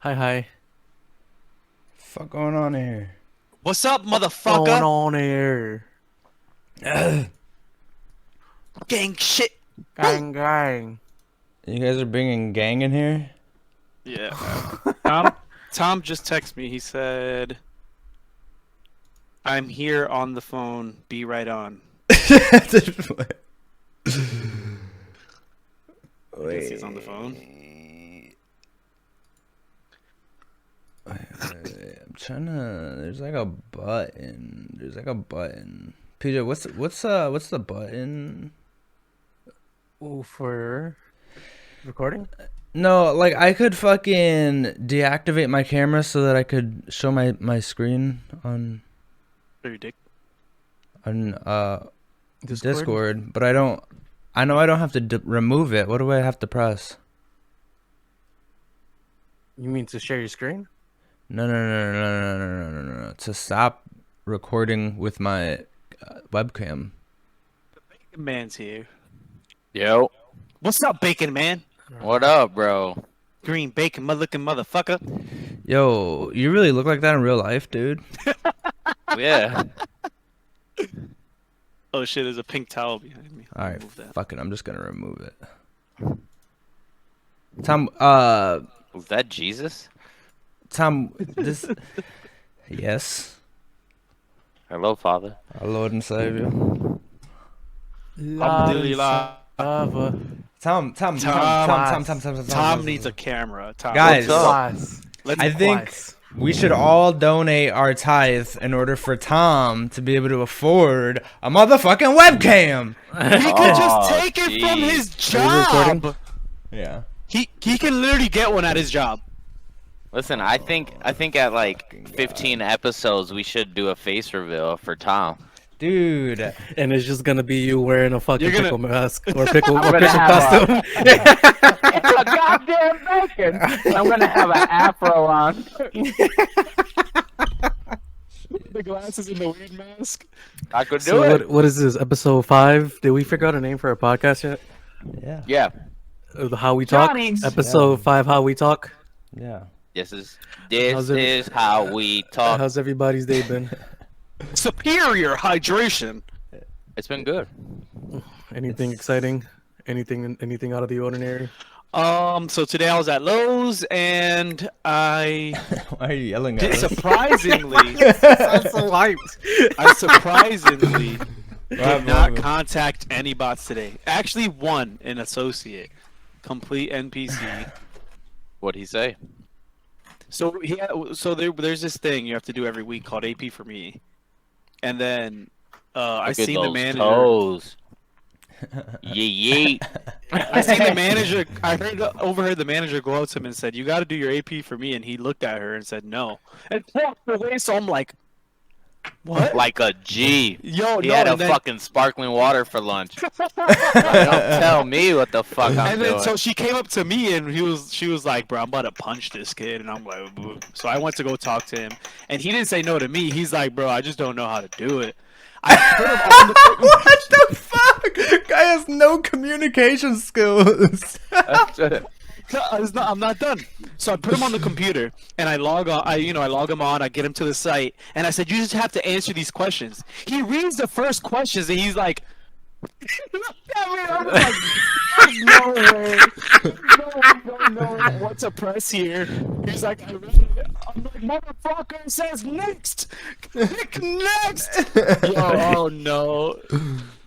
Hi, hi. Fuck going on here? What's up, Going motherfucker? on here? Gang shit. Gang, gang. You guys are bringing gang in here? Yeah. Tom just texted me. He said, "I'm here on the phone. Be right on." I guess he's on the phone. I'm trying to. There's like a button. PJ, what's the button? Oh, for recording? No, like I could fucking deactivate my camera so that I could show my screen on Very dick. Discord, but I don't. I know I don't have to remove it. What do I have to press? You mean to share your screen? No. To stop recording with my webcam. The Bacon Man's here. Yo, What's up, Bacon Man? what up, bro? Green bacon, looking motherfucker. Yo, you really look like that in real life, dude. Yeah. Oh shit, there's a pink towel behind me. All right, Remove that. fuck it. I'm just gonna remove it. Tom, Was that Jesus? this. Yes, Hello, Father. our Lord and Savior. Alhamdulillah. Tom Tom needs a camera. Tom. Guys, What's up? Twice. Let's I think we should all donate our tithe in order for Tom to be able to afford a motherfucking webcam. he could just Oh, take it from jeez. his Are you recording? job. Yeah. He can literally get one at his job. Listen, I think at like 15 episodes we should do a face reveal for Tom. Dude, And it's just gonna be you wearing a fucking You're gonna- pickle mask or pickle I'm gonna costume. a goddamn bacon. I'm gonna have an afro on. The glasses and the weed mask. I could do So it. what is this? Episode 5? Did we figure out a name for our podcast yet? yeah, Yeah. The How We Talk? Johnny's. Episode 5, How We Talk. yeah. This is How's it- how we talk. How's everybody's day been? Superior hydration. It's been good. Anything exciting? Anything out of the ordinary? So today I was at Lowe's and I Why are you yelling at did us? surprisingly, so hyped. I surprisingly did What not happened? contact any bots today. Actually, one, an associate, complete NPC. What'd he say? So there's this thing you have to do every week called AP for me, and then I Look at seen the those manager. toes. Yeet. I seen the manager. Overheard the manager go up to him and said, "You got to do your AP for me." And he looked at her and said, "No," and walked away. So I'm like, "What?" Like a G. Yo, He no, had a and then, fucking sparkling water for lunch. Don't tell me what the fuck I'm and then doing. so she came up to me and she was like, "Bro, I'm about to punch this kid," and I'm like, "Boo." So I went to go talk to him, and he didn't say no to me. He's like, "Bro, I just don't know how to do it." I put him on the What the fuck? Guy has no communication skills. I'm not done. So I put him on the computer and I log on. I log him on. I get him to the site, and I said, "You just have to answer these questions." He reads the first questions and he's like, I'm like, "There's no way. There's no way what to press here." He's like, "I read it." I'm like, "Motherfucker, it says next. Click next." Yo, oh no.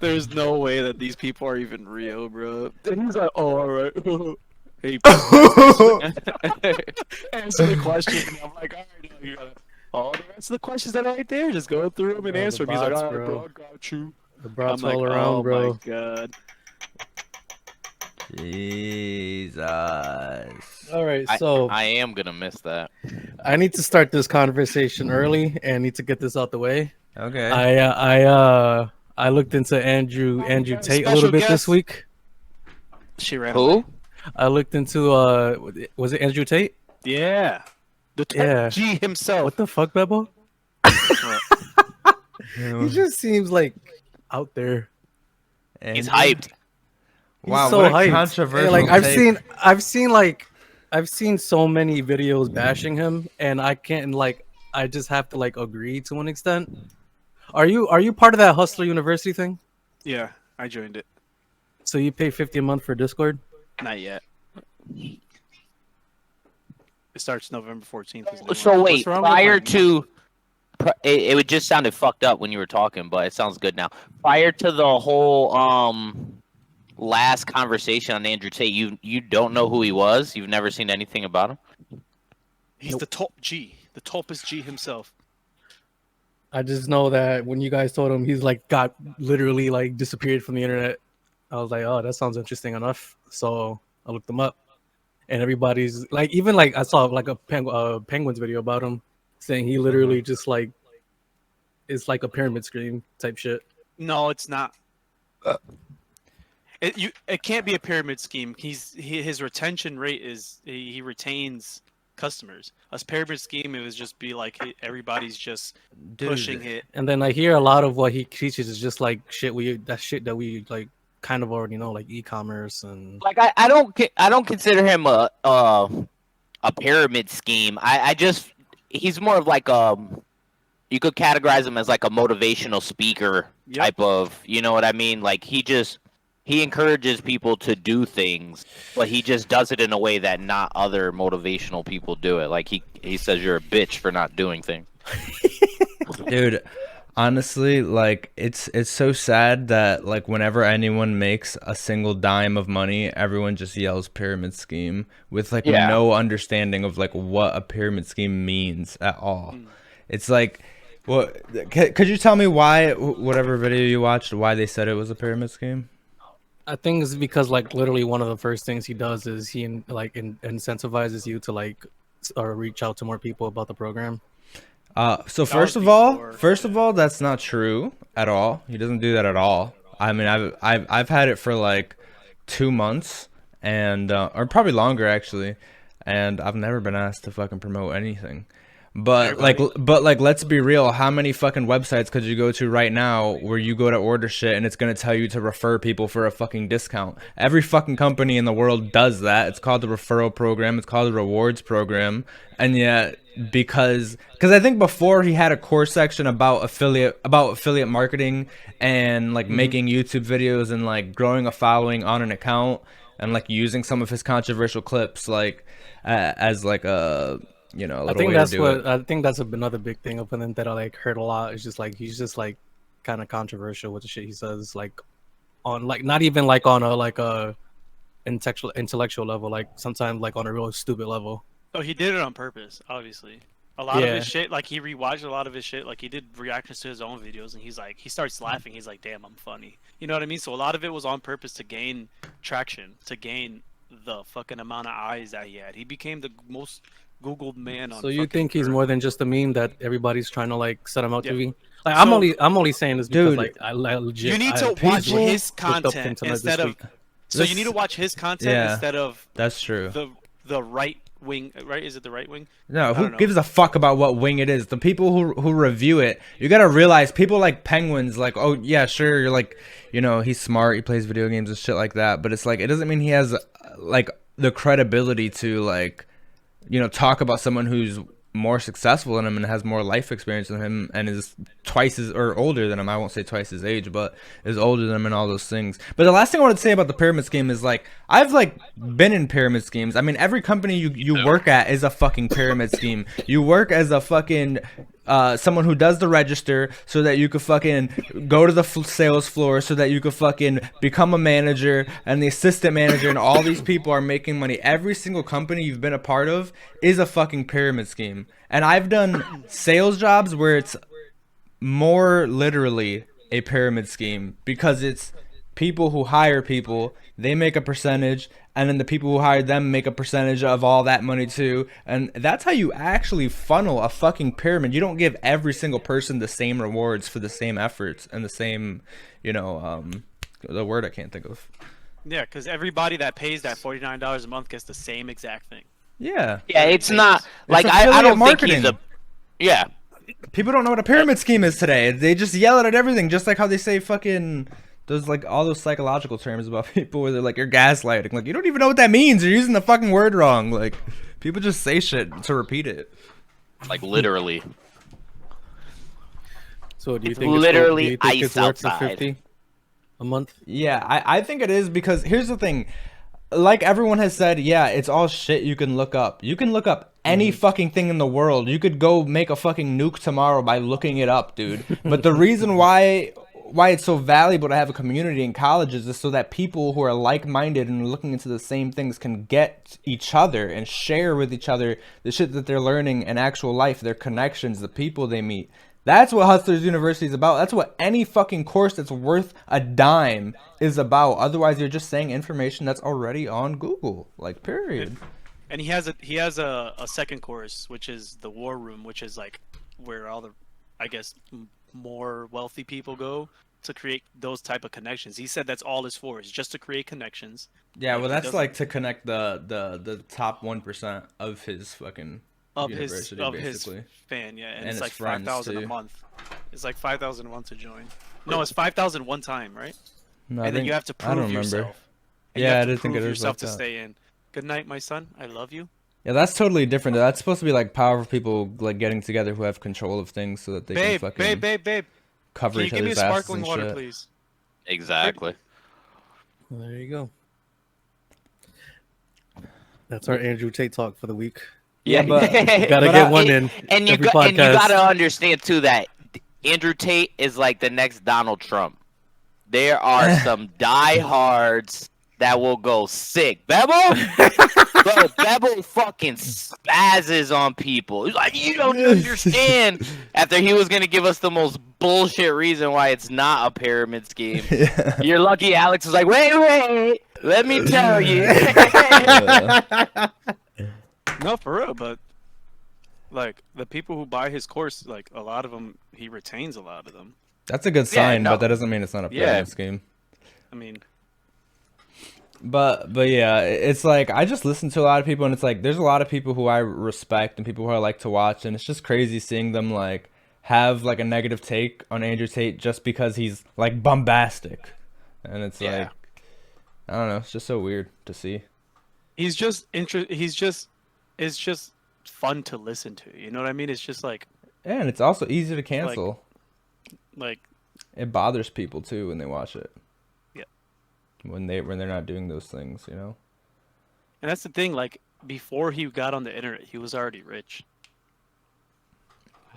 There's no way that these people are even real, bro. And he's like, "Oh, all right." Hey, answer the question. And I'm like, "All right, now you gotta." All the rest of the questions that are right there, just go through them and Oh, the answer them. He's like, bots, "All right, bro. bro, I got you." The brats I'm like, all around, "Oh bro. my god." Jesus. All right, so I am gonna miss that. I need to start this conversation early and need to get this out the way. Okay. I looked into Andrew Tate a Special little bit guest. this week. She ran away. Who? I looked into was it Andrew Tate? Yeah. The Yeah. G himself. What the fuck, Bebo? He just seems like out there. He's hyped. Wow, so what a hyped. controversial Like take. I've seen like I've seen so many videos bashing him, and I can't like. I just have to like agree to an extent. Are you part of that Hustler University thing? Yeah, I joined it. So you pay 50 a month for Discord? Not yet. It starts November 14th. is the new So one. wait, What's wrong with prior my- to it would just sounded fucked up when you were talking, but it sounds good now. Prior to the whole last conversation on Andrew Tate, you don't know who he was? You've never seen anything about him? He's the top G, the topest G himself. I just know that when you guys told him he's like got literally like disappeared from the internet, I was like, oh, that sounds interesting enough. So I looked him up, and everybody's like, even like I saw like a Penguins video about him saying he literally just like is like a pyramid scheme type shit. No, it's not. It can't be a pyramid scheme. His retention rate is he retains customers. A pyramid scheme, it would just be like everybody's just pushing it. And then I hear a lot of what he teaches is just like shit that we like kind of already know, like e-commerce and Like I don't consider him a pyramid scheme. I just he's more of like you could categorize him as like a motivational speaker type of, you know what I mean? Like he encourages people to do things, but he just does it in a way that not other motivational people do it. Like he says you're a bitch for not doing things. Dude, honestly, like it's so sad that like whenever anyone makes a single dime of money, everyone just yells pyramid scheme with like no understanding of like what a pyramid scheme means at all. It's like, what? Could you tell me why, whatever video you watched, why they said it was a pyramid scheme? I think it's because like literally one of the first things he does is he incentivizes you to like or reach out to more people about the program. So first of all, that's not true at all. He doesn't do that at all. I mean, I've had it for like 2 months and or probably longer actually, and I've never been asked to fucking promote anything. But let's be real. How many fucking websites could you go to right now where you go to order shit and it's gonna tell you to refer people for a fucking discount? Every fucking company in the world does that. It's called the referral program. It's called the rewards program. And yet, because I think before he had a core section about affiliate marketing and like making YouTube videos and like growing a following on an account and like using some of his controversial clips like as like a I think that's another big thing of him that I like heard a lot. It's just like he's just like kind of controversial with the shit he says, like on like not even like on a intellectual level, like sometimes like on a real stupid level. Oh, he did it on purpose, obviously. A lot of his shit, like he rewatched a lot of his shit, like he did reactions to his own videos, and he starts laughing. He's like, "Damn, I'm funny." You know what I mean? So a lot of it was on purpose to gain traction, to gain the fucking amount of eyes that he had. He became the most Googled man on. So you think he's Earth. more than just a meme that everybody's trying to like set him out to be? Like I'm only saying this because like I legit. You need to watch his content instead of. So you need to watch his content instead of. That's true. The right wing, right? Is it the right wing? No, who gives a fuck about what wing it is? The people who review it, you gotta realize people like Penguins, like, oh yeah, sure, you're like, he's smart, he plays video games and shit like that, but it's like it doesn't mean he has like the credibility to like, talk about someone who's more successful than him and has more life experience than him and is twice as or older than him. I won't say twice his age, but is older than him and all those things. But the last thing I wanted to say about the pyramid scheme is like I've like been in pyramid schemes. I mean, every company you work at is a fucking pyramid scheme. You work as a fucking someone who does the register so that you could fucking go to the sales floor so that you could fucking become a manager and the assistant manager, and all these people are making money. Every single company you've been a part of is a fucking pyramid scheme. And I've done sales jobs where it's more literally a pyramid scheme because it's people who hire people, they make a percentage, and then the people who hired them make a percentage of all that money too. And that's how you actually funnel a fucking pyramid. You don't give every single person the same rewards for the same efforts and the same, the word I can't think of. Yeah, because everybody that pays that $49 a month gets the same exact thing. Yeah. Yeah, it's not like I don't marketing. think he's People don't know what a pyramid scheme is today. They just yell it at everything, just like how they say fucking There's like all those psychological terms about people where they're like, you're gaslighting. Like, you don't even know what that means. You're using the fucking word wrong. Like, people just say shit to repeat it. Like literally. So do you It's think literally it's, do you think it's ice worth the outside. 50 a month? Yeah, I think it is because here's the thing. Like everyone has said, yeah, it's all shit you can look up. You can look up any fucking thing in the world. You could go make a fucking nuke tomorrow by looking it up, dude. But the reason why it's so valuable to have a community in colleges is so that people who are like-minded and looking into the same things can get each other and share with each other the shit that they're learning in actual life, their connections, the people they meet. That's what Hustlers University is about. That's what any fucking course that's worth a dime is about. Otherwise, you're just saying information that's already on Google. Like, period. And he has a second course, which is the War Room, which is like where all the, I guess, more wealthy people go to create those type of connections. He said that's all it's for. It's just to create connections. Yeah, Like, well, he that's doesn't- like to connect the top 1% of his fucking university, basically. his fan, yeah, and And it's his like friends, 5,000 a too. month. It's like 5,000 a month to join. No, it's 5,000 one time, right? No, I And then think- you have to I don't prove remember. yourself. And Yeah, you I have to did think prove it is yourself like to that. stay in. Good night, my son. I love you. Yeah, that's totally different. That's supposed to be like powerful people like getting together who have control of things so that they Babe, can fucking babe. cover Can you each give me a other's asses sparkling and water, shit. please? Exactly. Well, there you go. That's our Andrew Tate talk for the week. Yeah, but Gotta get one in And you every and you podcast. gotta understand too that Andrew Tate is like the next Donald Trump. There are some diehards that will go sick. Bebo, bro, Bebo fucking spazzes on people. He's like, you don't understand. After he was gonna give us the most bullshit reason why it's not a pyramid scheme. Yeah. You're lucky. Alex was like, wait, let me tell you. No, for real, but like the people who buy his course, like a lot of them, he retains a lot of them. That's a good Yeah, sign, no. but that doesn't mean it's not a Yeah. pyramid scheme. I mean, But yeah, it's like I just listen to a lot of people, and it's like there's a lot of people who I respect and people who I like to watch, and it's just crazy seeing them like have like a negative take on Andrew Tate just because he's like bombastic, and it's Yeah. like I don't know, it's just so weird to see. he's just it's just fun to listen to. You know what I mean? It's just like And it's also easy to cancel. like It bothers people too when they watch it. Yeah. When they're not doing those things, you know. and that's the thing. Like before he got on the internet, he was already rich.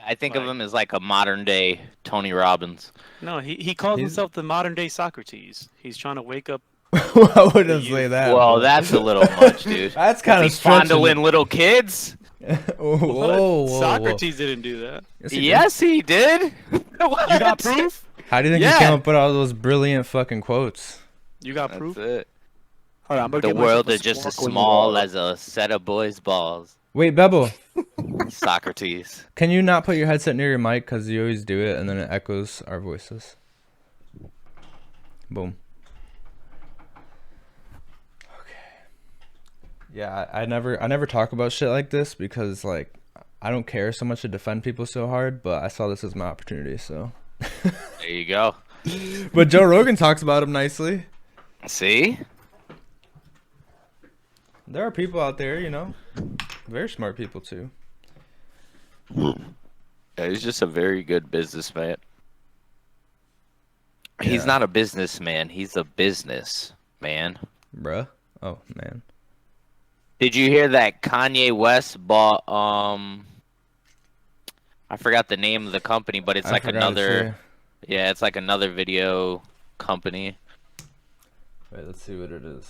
I think of Like- him as like a modern day Tony Robbins. No, he calls He's- himself the modern day Socrates. He's trying to wake up. I wouldn't say that. Well, but- that's a little much, dude. that's kind of He's fondling little kids. Whoa, Socrates didn't do that. Yes, he did. You got proof? How do you think he Yeah. came up with all those brilliant fucking quotes? You got That's proof? it. Hold on, I'm gonna The get myself world a is just as sparkling small water. as a set of boys' balls. Wait, Bebo, Socrates. can you not put your headset near your mic because you always do it and then it echoes our voices? Boom. Yeah, I never talk about shit like this because like I don't care so much to defend people so hard, but I saw this as my opportunity, so. There you go. But Joe Rogan talks about him nicely. See? There are people out there, you know, very smart people too. Yeah, he's just a very good businessman. He's Yeah. not a businessman. He's a business man. Bruh. Oh man. Did you hear that Kanye West bought I forgot the name of the company, but it's I like forgot another yeah, it's like another video company, Wait, let's see what it is.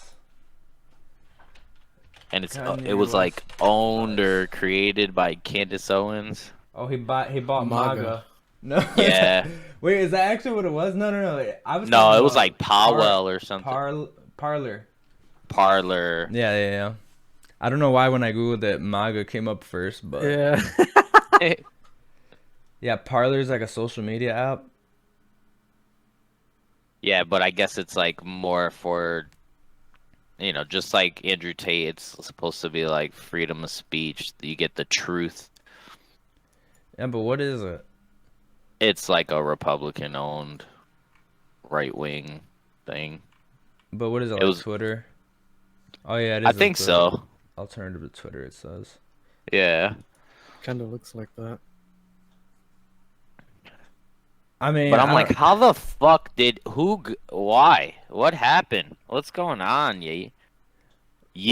and it Kanye was West like owned or created by Candace Owens. Oh, he bought MAGA. MAGA. No. Yeah. Wait, is that actually what it was? No. I was No, thinking it was about like Powell or something. Parlor. Parlor. Yeah. I don't know why when I googled it, MAGA came up first, but Yeah. yeah, Parlor's like a social media app. Yeah, but I guess it's like more for, you know, just like Andrew Tate, it's supposed to be like freedom of speech. You get the truth. Yeah, but what is it? It's like a Republican-owned right-wing thing. But what is it, It like was- Twitter? Oh yeah, it is. I think so. Alternative to Twitter, it says. Yeah. Kind of looks like that. I mean, But I'm like, how the fuck did why? What happened? What's going on, Yee?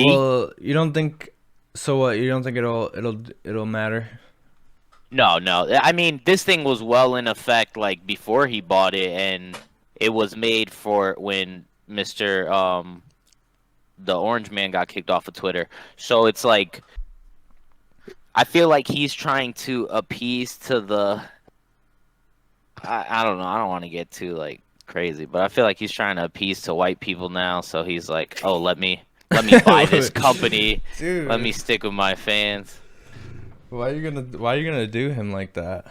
well, you don't think so? What you don't think it'll matter? No. I mean, this thing was well in effect like before he bought it, and it was made for when Mr. The Orange Man got kicked off of Twitter. So it's like, I feel like he's trying to appease to the. I don't know. I don't want to get too like crazy, but I feel like he's trying to appease to white people now. So he's like, oh, let me buy this company. Dude, Let me stick with my fans. Why are you gonna do him like that?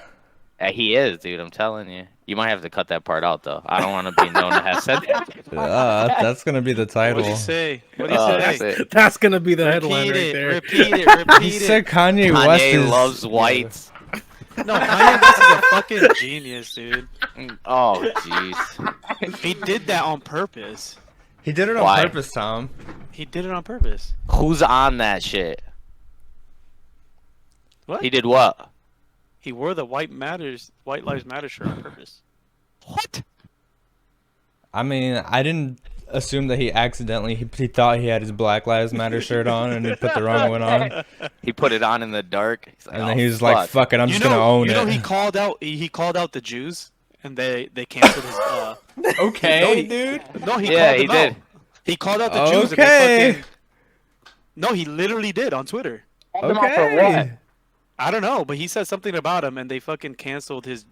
He is, dude. I'm telling you. You might have to cut that part out, though. I don't want to be known to have said that. That's gonna be the title. What do you say? What do you That's say? it. That's gonna be the headline right there. Repeat it. He said Kanye West Kanye loves whites. No, Kanye West is a fucking genius, dude. Oh, jeez. He did that on purpose. He did it on Why? purpose, Tom. He did it on purpose. Who's on that shit? What? He did what? He wore the White Lives Matter shirt on purpose. What? I mean, I didn't assume that he accidentally he thought he had his Black Lives Matter shirt on and he put the wrong one on, He put it on in the dark. He's like, and oh, then he was like, "Fuck it, I'm just gonna own you know, it." he called out the Jews, and they canceled his. Okay, he- dude. No, he Yeah, called he them did. out. He called out the Jews. Okay. And they fucking... No, he literally did on Twitter. Okay. I don't know, but he said something about him, and they fucking canceled his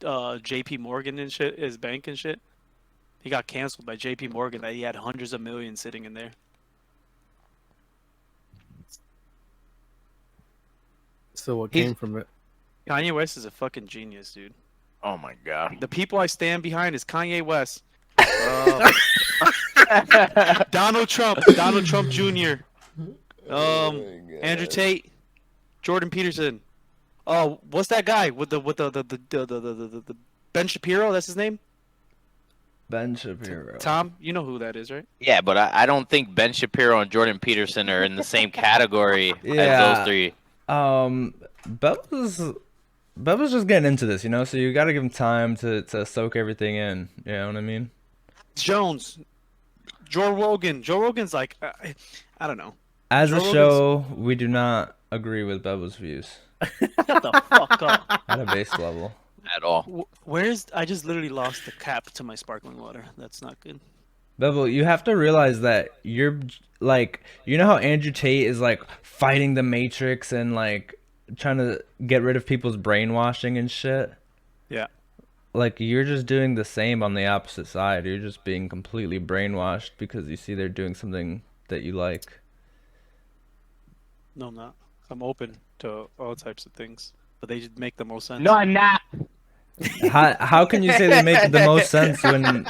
J.P. Morgan and shit, his bank and shit. He got canceled by J.P. Morgan. That he had hundreds of millions sitting in there. So what He's- came from it? Kanye West is a fucking genius, dude. Oh my god. The people I stand behind is Kanye West, Donald Trump Jr., Andrew Tate, Jordan Peterson. Oh, what's that guy with the Ben Shapiro? That's his name. Ben Shapiro. Tom, you know who that is, right? Yeah, but I don't think Ben Shapiro and Jordan Peterson are in the same category as Yeah. those three. Bubba's just getting into this, you know. So you got to give him time to soak everything in. You know what I mean? Jones, Joe Rogan. Joe Rogan's like, I don't know. As Joe a Rogan's- show, we do not agree with Bubba's views Shut the fuck up. at a base level. At all. Where's I just literally lost the cap to my sparkling water. That's not good. Bubba, you have to realize that you're like, you know how Andrew Tate is like fighting the Matrix and like trying to get rid of people's brainwashing and shit? Yeah. Like, you're just doing the same on the opposite side. You're just being completely brainwashed because you see they're doing something that you like. No, I'm not. I'm open to all types of things, but they just make the most sense. No, I'm not. How can you say they make the most sense when,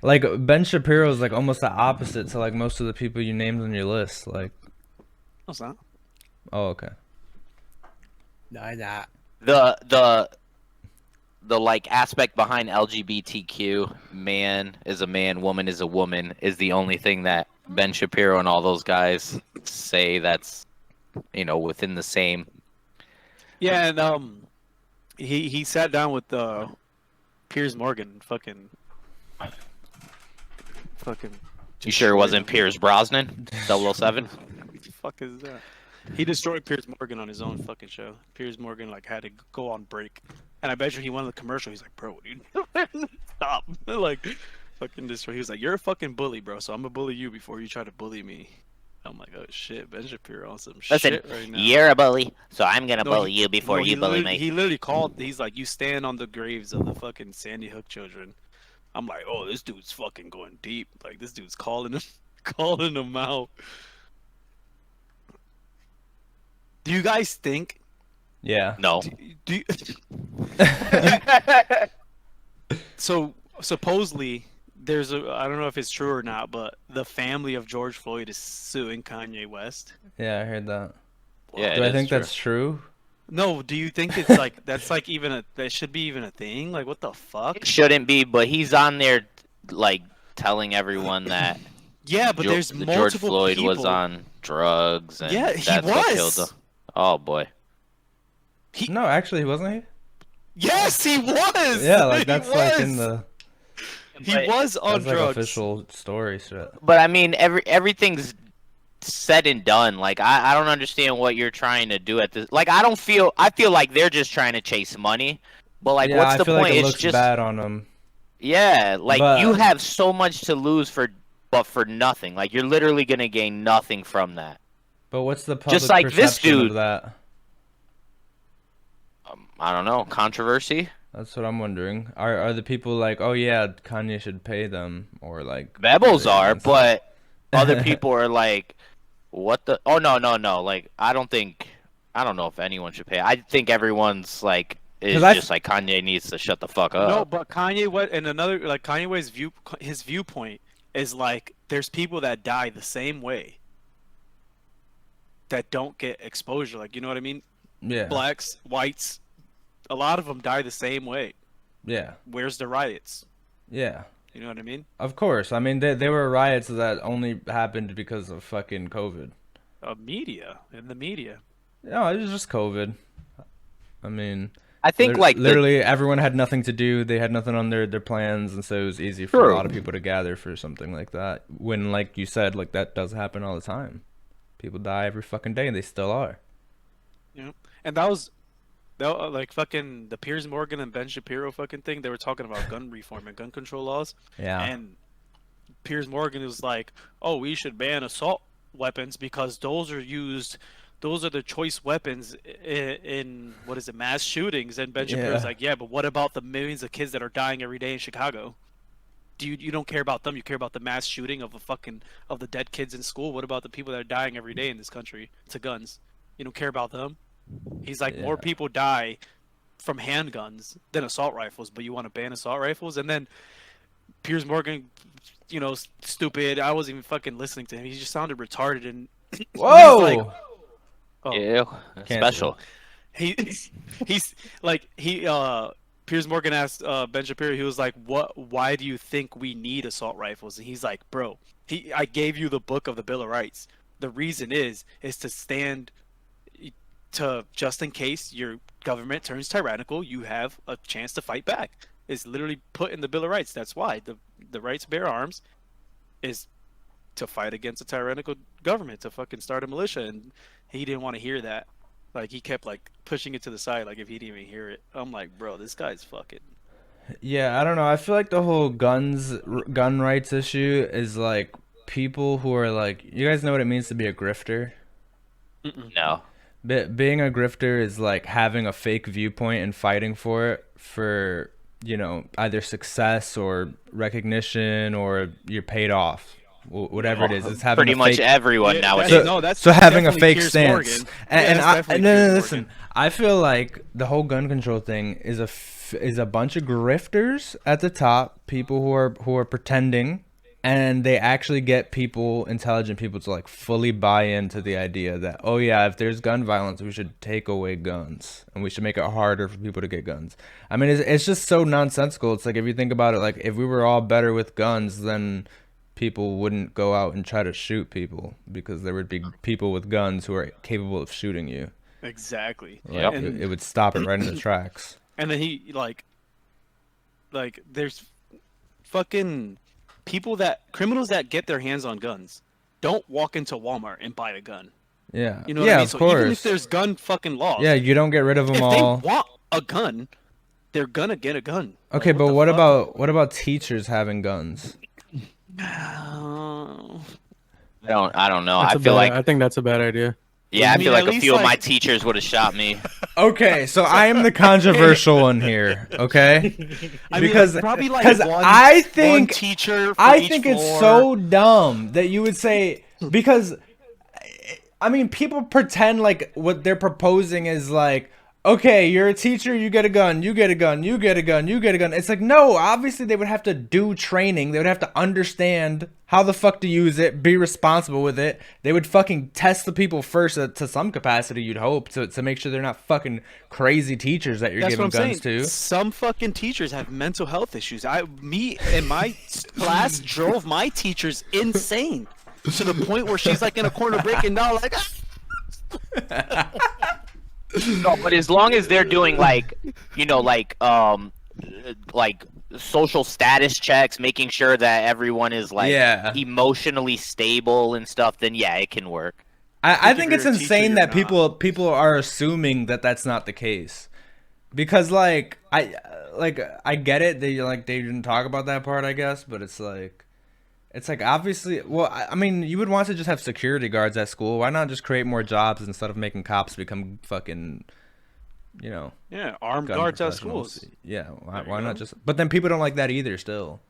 like, Ben Shapiro is like almost the opposite to like most of the people you named on your list? Like, No, it's not. oh, okay. Nah. The like aspect behind LGBTQ, man is a man, woman is a woman, is the only thing that Ben Shapiro and all those guys say that's, you know, within the same. Yeah, and he sat down with Piers Morgan, fucking. You sure it wasn't Piers Brosnan, 007? What the fuck is that? He destroyed Piers Morgan on his own fucking show. Piers Morgan like had to go on break, and I bet you he went on the commercial. He's like, "Bro, dude, stop!" Like, fucking destroy. He was like, "You're a fucking bully, bro. So I'm gonna bully you before you try to bully me." I'm like, "Oh shit, Ben Shapiro on some Listen, shit right now." you're a bully, so I'm gonna No, bully he- you before no, you bully literally- me. He literally called. He's like, "You stand on the graves of the fucking Sandy Hook children." I'm like, "Oh, this dude's fucking going deep. Like, this dude's calling them out." Do you guys think? Yeah. No. Do you, so supposedly there's a, I don't know if it's true or not, but the family of George Floyd is suing Kanye West. Yeah, I heard that. Yeah, Do it I is think true. that's true? No, do you think it's like that's like even that should be even a thing? Like, what the fuck? It shouldn't be, but he's on there like telling everyone that Yeah, but there's George multiple Floyd people. was on drugs, and Yeah, he that's what killed was. him. Oh boy. No, actually, wasn't Yes, he was. he? Yeah, like He that's like in was. the He But- was on that's like drugs. official story shit. But I mean, everything's said and done. Like I don't understand what you're trying to do at this. Like I feel like they're just trying to chase money. But like, Yeah, what's I the feel point? like it It's looks just bad on them. yeah. Like But- you have so much to lose for nothing. Like you're literally gonna gain nothing from that. But what's the public Just like this perception dude. of that? I don't know, controversy. That's what I'm wondering. Are the people like, oh yeah, Kanye should pay them, or like Rebels they are, against- but other people are like, what the? Oh no. Like I don't know if anyone should pay. I think everyone's like is 'Cause I- just like Kanye needs to shut the fuck up. No, but Kanye, Kanye West's his viewpoint is like there's people that die the same way that don't get exposure. Like, you know what I mean? yeah, Blacks, whites, a lot of them die the same way. yeah, Where's the riots? yeah. You know what I mean? Of course. I mean, they were riots that only happened because of fucking COVID. In the media. No, it was just COVID. I mean, I think like literally everyone had nothing to do. They had nothing on their plans, and so it was easy for True. a lot of people to gather for something like that. When, like you said, like that does happen all the time. People die every fucking day, and they still are. You know? And that was like fucking the Piers Morgan and Ben Shapiro fucking thing. They were talking about gun reform and gun control laws. Yeah. And Piers Morgan was like, "Oh, we should ban assault weapons because those are the choice weapons in what is it, mass shootings." And Ben Shapiro's Yeah. like, "Yeah, but what about the millions of kids that are dying every day in Chicago? You don't care about them. You care about the mass shooting of the dead kids in school. What about the people that are dying every day in this country to guns? You don't care about them?" He's like, Yeah. more people die from handguns than assault rifles, but you want to ban assault rifles? And then Piers Morgan, stupid. I wasn't even fucking listening to him. He just sounded retarded. And Whoa! like, oh, ew, special. he's like Piers Morgan asked Ben Shapiro. He was like, why do you think we need assault rifles? And he's like, bro, I gave you the book of the Bill of Rights. The reason is to stand to, just in case your government turns tyrannical, you have a chance to fight back. It's literally put in the Bill of Rights. That's why the right to bear arms is to fight against a tyrannical government, to fucking start a militia. And he didn't want to hear that. Like, he kept like pushing it to the side, like if he didn't even hear it. I'm like, bro, this guy's fucking. Yeah, I don't know. I feel like the whole gun rights issue is like people who are like, you guys know what it means to be a grifter? No. Being a grifter is like having a fake viewpoint and fighting for it for, either success or recognition, or you're paid off. Whatever it is, it's having Pretty a much fake, everyone nowadays. so having a definitely fake Piers stance. Morgan. And Yeah, I that's definitely no, Piers listen. Morgan. I feel like the whole gun control thing is a bunch of grifters at the top, people who are pretending, and they actually get intelligent people to like fully buy into the idea that, oh yeah, if there's gun violence, we should take away guns and we should make it harder for people to get guns. I mean, it's just so nonsensical. It's like, if you think about it, like if we were all better with guns, then people wouldn't go out and try to shoot people, because there would be people with guns who are capable of shooting you. Exactly. Like, And- it would stop it right in the tracks. And then he like there's fucking criminals that get their hands on guns don't walk into Walmart and buy a gun. Yeah. You know what yeah, I mean? of So course. even if there's gun fucking laws, Yeah, you don't get rid of them if all. they want a gun, they're gonna get a gun. Okay, Like, but the what fuck? about teachers having guns? I don't know. That's I a feel bad- like I think that's a bad idea. yeah, I I mean, feel like at a least, few of my like- teachers would have shot me. Okay, so I am the controversial one here, okay? I mean, Because probably like because one, I one think teacher. For I each think it's floor. so dumb that you would say, because I mean, people pretend like what they're proposing is like, okay, you're a teacher, you get a gun, you get a gun, you get a gun, you get a gun. It's like, no, obviously they would have to do training. They would have to understand how the fuck to use it, be responsible with it. They would fucking test the people first to some capacity, you'd hope, to make sure they're not fucking crazy teachers that you're That's giving what I'm guns saying. to. Some fucking teachers have mental health issues. Me and my class drove my teachers insane to the point where she's like in a corner breaking down, like. No, but as long as they're doing like social status checks, making sure that everyone is like emotionally stable and stuff, then yeah, it can work. I think it's insane that people are assuming that that's not the case, because I get it, they didn't talk about that part, I guess, but it's like obviously, well, I mean, you would want to just have security guards at school. Why not just create more jobs instead of making cops become fucking, armed guards at schools. Yeah, why not just? But then people don't like that either. Still,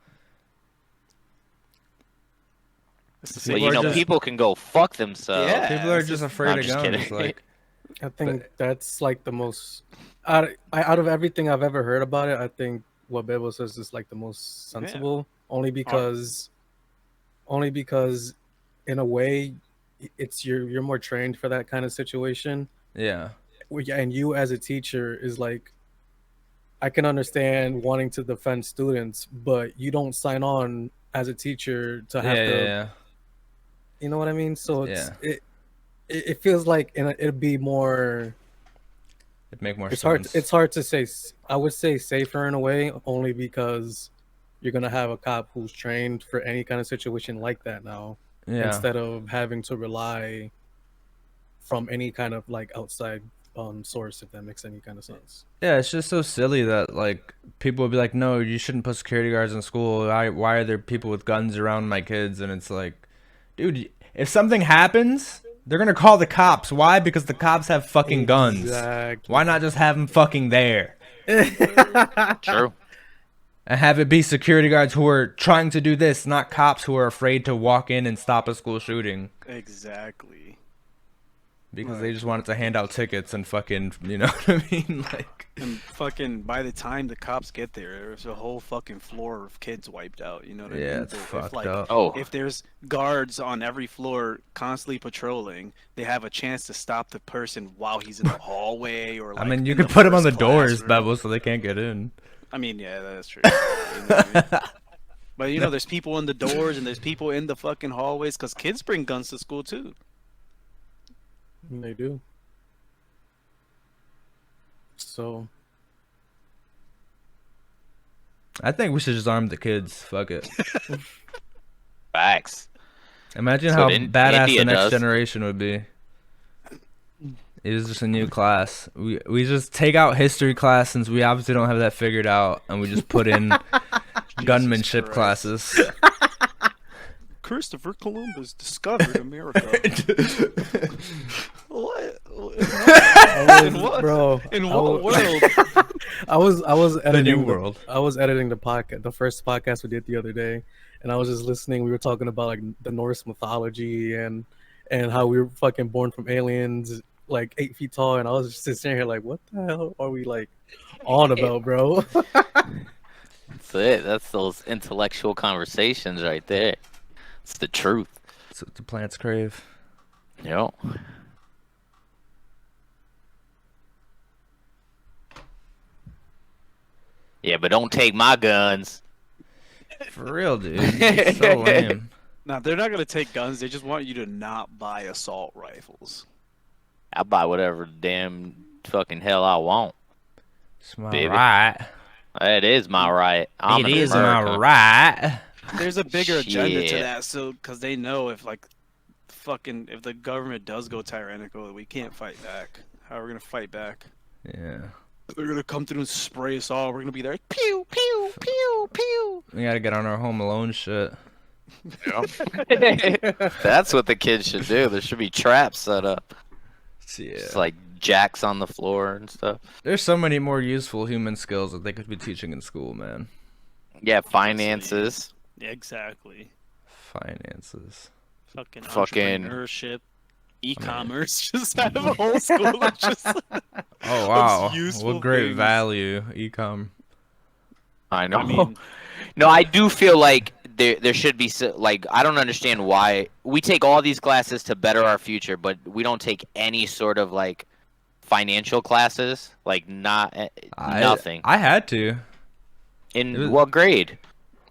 but people can go fuck themselves. Yeah, people are just afraid of guns. Like, I think that's like the most out of everything I've ever heard about it. I think what Bebo says is like the most sensible, only because in a way it's you're more trained for that kind of situation. Yeah. And you as a teacher is like, I can understand wanting to defend students, but you don't sign on as a teacher to have to you know what I mean? So it feels like it'd be more, it'd make more sense. It's hard to say. I would say safer in a way, only because you're gonna have a cop who's trained for any kind of situation like that now, instead of having to rely from any kind of like outside source, if that makes any kind of sense. Yeah, it's just so silly that like people would be like, no, you shouldn't put security guards in school. Why are there people with guns around my kids? And it's like, dude, if something happens, they're gonna call the cops. Why? Because the cops have fucking guns. Why not just have them fucking there? True. And have it be security guards who are trying to do this, not cops who are afraid to walk in and stop a school shooting. Exactly. Because they just wanted to hand out tickets and fucking, you know what I mean? Like, and fucking by the time the cops get there's a whole fucking floor of kids wiped out. You know what I mean? Yeah, it's fucked up. If there's guards on every floor constantly patrolling, they have a chance to stop the person while he's in the hallway or. Like, I mean, you could put them on the doors, Bebel, so they can't get in. I mean, yeah, that's true. You know what I mean? But there's people in the doors and there's people in the fucking hallways because kids bring guns to school too. They do. So I think we should just arm the kids. Fuck it. Facts. Imagine how badass the next generation would be. It is just a new class. We just take out history class, since we obviously don't have that figured out, and we just put in gunmanship classes. Christopher Columbus discovered America. What? Bro, in what world? I was editing the new world. I was editing the podcast, the first podcast we did the other day, and I was just listening. We were talking about like the Norse mythology and how we were fucking born from aliens, like 8 feet tall, and I was just sitting here like, what the hell are we like on about, bro? That's it. That's those intellectual conversations right there. It's the truth. That's what the plants crave. Yep. Yeah, but don't take my guns. For real, dude. It's so lame. Nah, they're not gonna take guns. They just want you to not buy assault rifles. I'll buy whatever damn fucking hell I want. It's my right. It is my right. It is my right. There's a bigger agenda to that, so because they know if if the government does go tyrannical, we can't fight back. How are we gonna fight back? Yeah. They're gonna come through and spray us all. We're gonna be there, pew pew pew pew. We gotta get on our Home Alone shit. That's what the kids should do. There should be traps set up. Yeah. It's like jacks on the floor and stuff. There's so many more useful human skills that they could be teaching in school, man. Yeah, finances. Exactly. Finances. Fucking entrepreneurship, e-commerce. Just have a whole school of just. Oh wow, useful what great things. value ecom. I know. I mean, No, I do feel like there should be like I don't understand why we take all these classes to better our future, but we don't take any sort of like financial classes, like nothing. I had to. In what grade?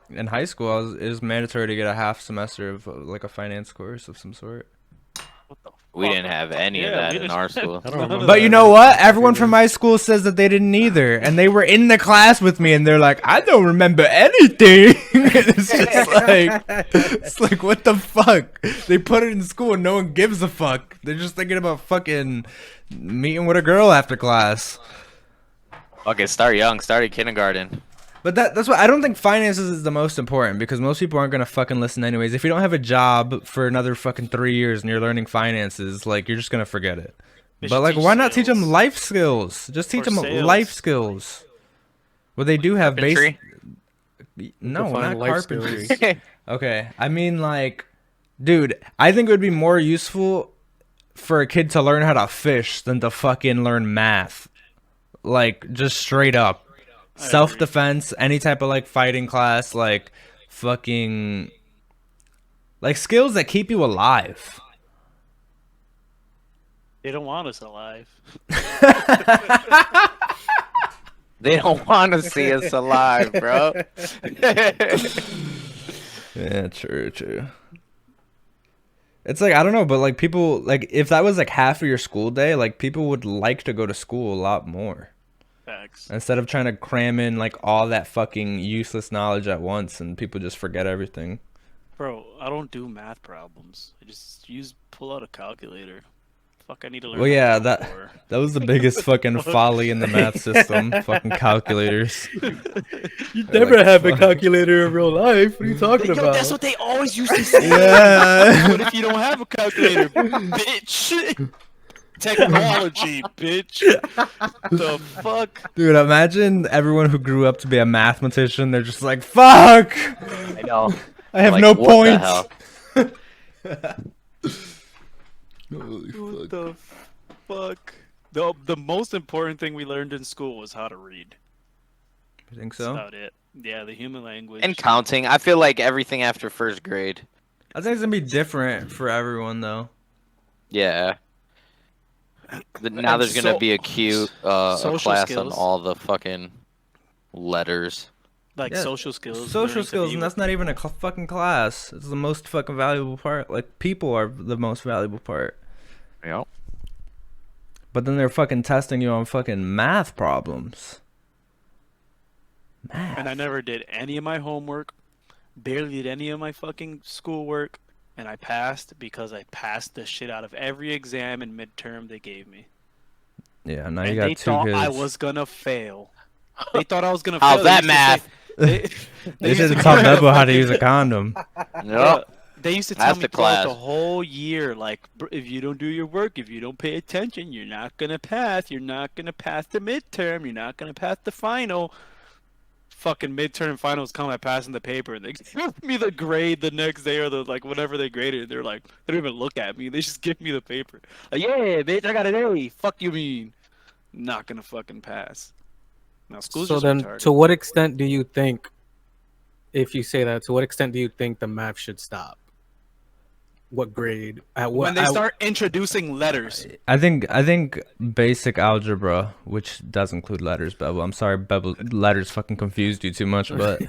In high school, it was mandatory to get a half semester of like a finance course of some sort. We didn't have any of that in our school. I don't remember. But you know what? Everyone from my school says that they didn't either, and they were in the class with me, and they're like, "I don't remember anything." It's like, what the fuck? They put it in school, and no one gives a fuck. They're just thinking about fucking meeting with a girl after class. Okay, start young. Start at kindergarten. But that's why I don't think finances is the most important, because most people aren't gonna fucking listen anyways. If you don't have a job for another fucking 3 years and you're learning finances, like you're just gonna forget it. But like, why not teach them life skills? Just teach them life skills. Well, they do have basic. No, not carpentry. Okay, I mean like, dude, I think it would be more useful for a kid to learn how to fish than to fucking learn math. Like, just straight up. Self-defense, any type of like fighting class, like fucking like skills that keep you alive. they don't want us alive. They don't want to see us alive, bro. Yeah, true. It's like, I don't know, but like people, like if that was like half of your school day, like people would like to go to school a lot more. Facts. Instead of trying to cram in like all that fucking useless knowledge at once, and people just forget everything. Bro, I don't do math problems. I just pull out a calculator. Fuck, I need to learn. Well, yeah, how to that was the biggest fucking folly in the math system. Fucking calculators. You never have a calculator in real life. What are you talking Yo, about? that's what they always used to say. Yeah. What if you don't have a calculator, bitch? Technology, bitch. The fuck? Dude, imagine everyone who grew up to be a mathematician. They're just like, fuck! I know. I have Like, no what points. What the fuck? The most important thing we learned in school was how to read. You think That's so? about it. Yeah, the human language. And counting. I feel like everything after first grade. I think it's gonna be different for everyone, though. Yeah. Now there's gonna be a a social class skills. on all the fucking letters. Like Yeah. social skills. Social learning to skills, be and that's not even a fucking class. It's the most fucking valuable part. Like, people are the most valuable part. Yeah. But then they're fucking testing you on fucking math problems. And I never did any of my homework, barely did any of my fucking schoolwork, and I passed because I passed the shit out of every exam and midterm they gave me. Yeah, now you And got they two thought kids. I was gonna fail. They thought I was gonna fail. How's They that used to math? say- They used should to have taught tell me- Bebo how to use a condom. Yep. They used to That's tell me the throughout class. the whole year, like, if you don't do your work, if you don't pay attention, you're not gonna pass. You're not gonna pass the midterm. You're not gonna pass the final. Fucking midterm finals come at passing the paper, and they give me the grade the next day or the like whatever they graded. They're like, they don't even look at me. They just give me the paper. Like, yeah, bitch, I got an A. Fuck you mean? Not gonna fucking pass. Now school's So just then, retarded. to what extent do you think, if you say that, to what extent do you think the math should stop? What grade? At what? When they start introducing letters. I think basic algebra, which does include letters, Bebo. I'm sorry, Bebo, letters fucking confused you too much, but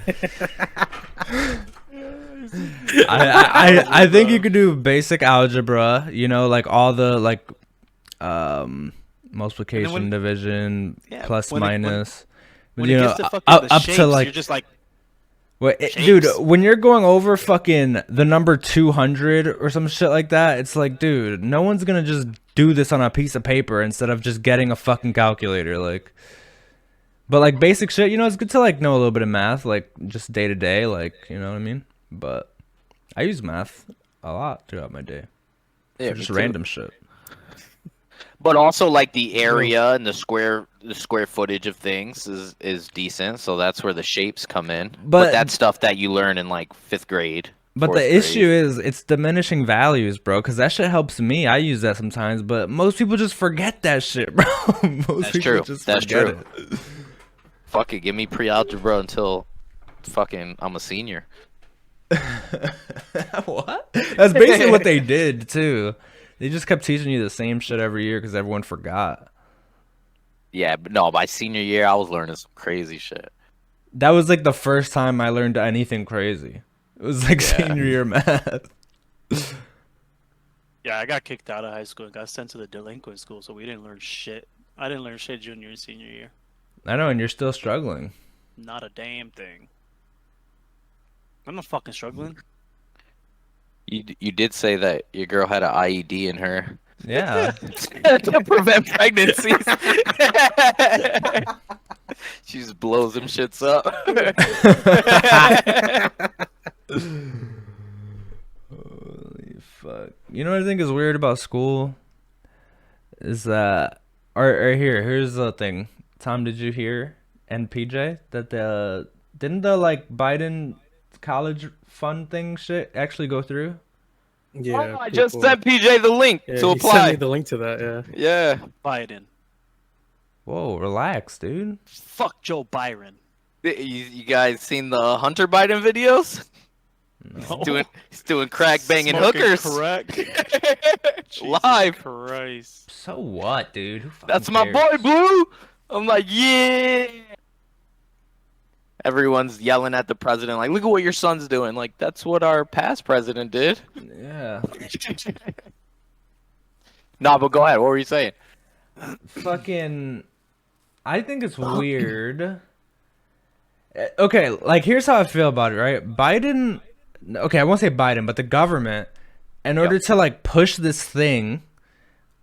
I think you could do basic algebra. You know, like all the like multiplication, division, Yeah, plus, when it- minus. When you it know, gets to fucking up the up shapes, to like. you're just like, Wait, shapes. dude, when you're going over fucking the number 200 or some shit like that, it's like, dude, no one's gonna just do this on a piece of paper instead of just getting a fucking calculator, like. But like basic shit, you know, it's good to like know a little bit of math, like just day to day, like, you know what I mean. But I use math a lot throughout my day, Yeah, for me just too. random shit. But also like the area and the square footage of things is decent, so that's where the shapes come in. But But- that's stuff that you learn in like 5th grade. But Fourth the issue grade. is it's diminishing values, bro, because that shit helps me. I use that sometimes, but most people just forget that shit, bro. Most That's people true. just That's forget true. it. Fuck it, give me pre-algebra until fucking I'm a senior. What? That's basically what they did, too. They just kept teaching you the same shit every year because everyone forgot. Yeah, but no, by senior year I was learning some crazy shit. That was like the first time I learned anything crazy. It was like Yeah. senior year math. Yeah, I got kicked out of high school and got sent to the delinquent school, so we didn't learn shit. I didn't learn shit junior and senior year. I know, and you're still struggling. Not a damn thing. I'm not fucking struggling. You did say that your girl had an IED in her Yeah. to prevent pregnancies. She just blows them shits up. Holy fuck. You know what I think is weird about school? Is that or here's the thing. Tom, did you hear and PJ that didn't the like Biden college fund thing shit actually go through? Yeah, I just people- sent PJ the link yeah, to he sent me apply. the link to that. Yeah. Yeah. Biden. Whoa, relax, dude. Fuck Joe Byron. You guys seen the Hunter Biden videos? He's doing crack banging Smoking hookers. crack. Live. Jesus Christ. So what, dude? Who fucking That's my cares? boy, Blue. I'm like, yeah. Everyone's yelling at the president, like, look at what your son's doing. Like, that's what our past president did. Yeah. Nah, but go ahead. What were you saying? Fucking I think it's weird. Okay, like here's how I feel about it, right? Biden, okay, I won't say Biden, but the government, in order to like push this thing,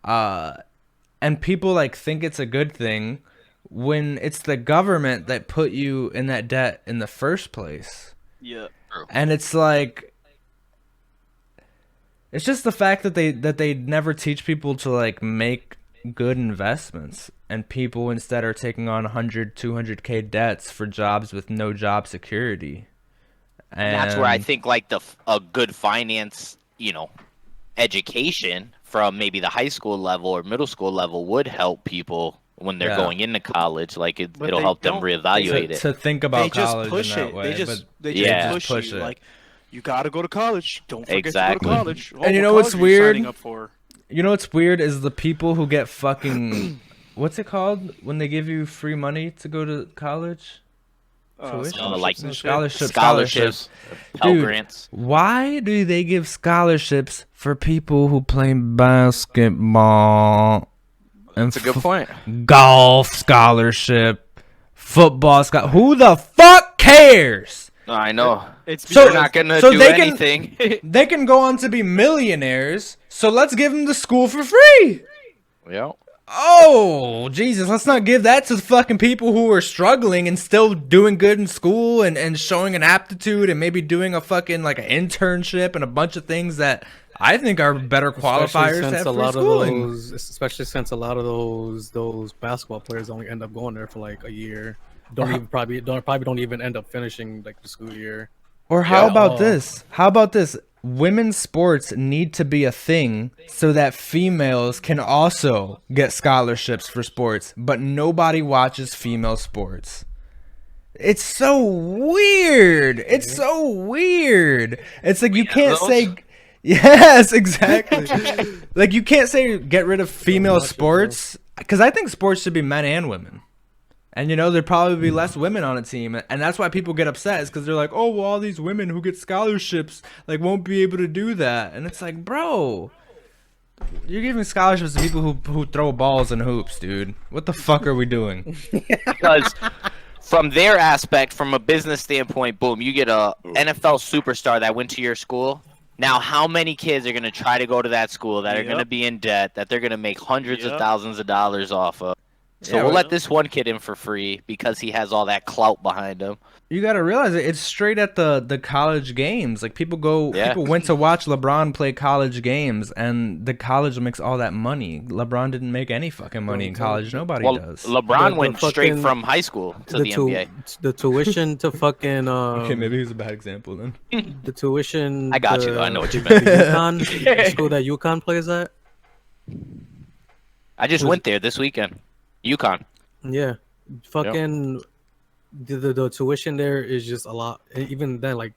and people like think it's a good thing, when it's the government that put you in that debt in the first place. Yeah. And it's like, it's just the fact that they never teach people to like make good investments, and people instead are taking on 100 200k debts for jobs with no job security. And that's where I think like a good finance, education from maybe the high school level or middle school level would help people when they're going into college. Like But it'll they help them don't- reevaluate it. to think about They just college push in that it. way. They just Yeah. push you. it. Like, you gotta go to college. Don't forget Exactly. to go to college. And you what know what's college are you signing weird? up for? You know what's weird is the people who get fucking what's it called when they give you free money to go to college? Tuition? Scholarships, Pell Dude, Grants. Why do they give scholarships for people who play basketball? And That's a good point. Golf scholarship, football scholarship. Who the fuck cares? I know. It's So- They're not gonna so do they can- anything. They can go on to be millionaires, so let's give them the school for free. Yeah. Oh, Jesus, let's not give that to fucking people who are struggling and still doing good in school and showing an aptitude and maybe doing a fucking like an internship and a bunch of things that I think are better qualifiers to have free schooling. Especially since a lot of those basketball players only end up going there for like a year. Probably don't even end up finishing like the school year. Or how Yeah. about this? How about this? Women's sports need to be a thing so that females can also get scholarships for sports, but nobody watches female sports. It's so weird. It's so weird. It's like you can't say yes, exactly. Like you can't say get rid of female sports because I think sports should be men and women. And there'd probably be less women on a team, and that's why people get upset, is because they're like, oh, well, all these women who get scholarships like won't be able to do that. And it's like, bro, you're giving scholarships to people who throw balls and hoops, dude. What the fuck are we doing? Because from their aspect, from a business standpoint, boom, you get a NFL superstar that went to your school. Now, how many kids are going to try to go to that school that are going to be in debt, that they're going to make hundreds of thousands of dollars off of? So Yeah, we'll well- let this one kid in for free because he has all that clout behind him. You got to realize it's straight at the college games. Like people Yeah. went to watch LeBron play college games, and the college makes all that money. LeBron didn't make any fucking money in college. Nobody Well, does. LeBron The went straight fucking- from high school to the NBA. The tuition to fucking Okay, maybe he's a bad example then. the tuition. I got to, you. I know what you the meant. UConn, the school that UConn plays at. I just went there this weekend. UConn. Yeah, fucking the tuition there is just a lot. Even then, like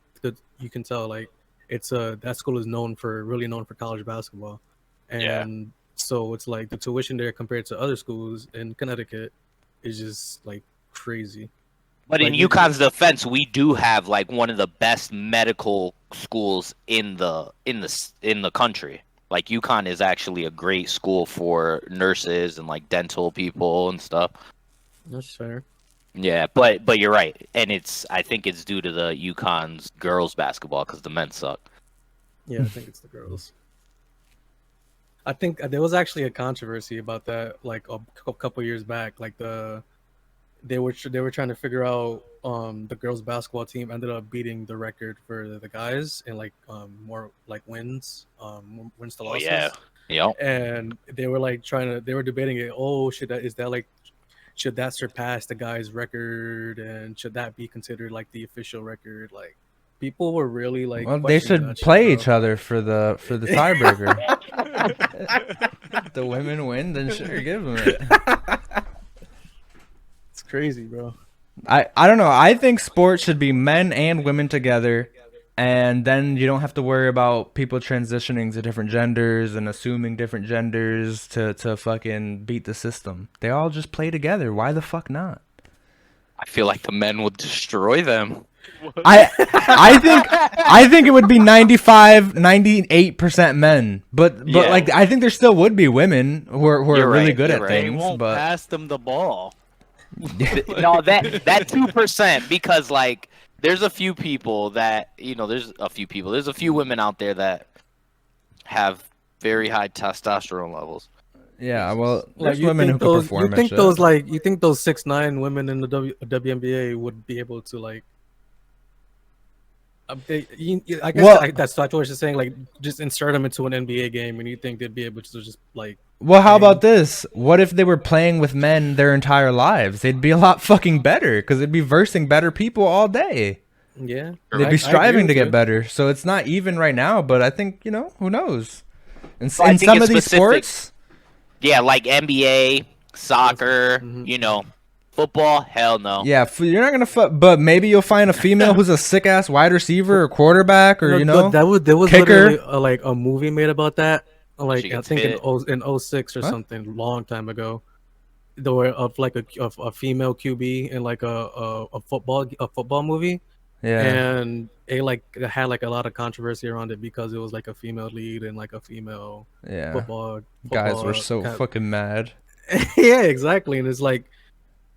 you can tell, like it's that school is really known for college basketball, and so it's like the tuition there compared to other schools in Connecticut is just like crazy. But in Like, you- UConn's defense, we do have like one of the best medical schools in the country. Like UConn is actually a great school for nurses and like dental people and stuff. That's fair. Yeah, but you're right, and I think it's due to the UConn's girls basketball because the men suck. Yeah, I think it's the girls. I think there was actually a controversy about that, like a couple years back. Like they were trying to figure out the girls basketball team ended up beating the record for the guys in like more like wins to losses. Yep. And they were like they were debating it. Oh, should that surpass the guys' record, and should that be considered like the official record? Like people were really like. Well, they should play each other for the tiebreaker. The women win, then sure, give them it. It's crazy, bro. I don't know. I think sports should be men and women together, and then you don't have to worry about people transitioning to different genders and assuming different genders to fucking beat the system. They all just play together. Why the fuck not? I feel like the men would destroy them. I think it would be 98% men, but Yeah. like I think there still would be women who are You're really right, good you're at right. They things. won't But pass them the ball. No, that 2%, because like there's a few people that there's a few women out there that have very high testosterone levels. yeah, well, Like there's women who can perform. you think and those shit. you think those 6'9" women in the WNBA would be able to like. I guess Well- that's what you're saying. Like, just insert them into an NBA game, and you think they'd be able to just like. Well, how about this? What if they were playing with men their entire lives? They'd be a lot fucking better because they'd be versing better people all day. Yeah, They'd I be agree striving to with get you. better. So it's not even right now, but I think, who knows? In I think some it's of these specific. sports, Yeah, like NBA, soccer, Mhm. football. Hell no. yeah, you're not going to but maybe you'll find a female who's a sick ass wide receiver or quarterback or, there was kicker. literally like a movie made about that. Like She I gets think fit. in 06 or What? something, long time ago. There were of like a female QB in like a football movie. Yeah. And it had like a lot of controversy around it because it was like a female lead and like a female Yeah. football Guys were so kind- fucking mad. yeah, exactly. And it's like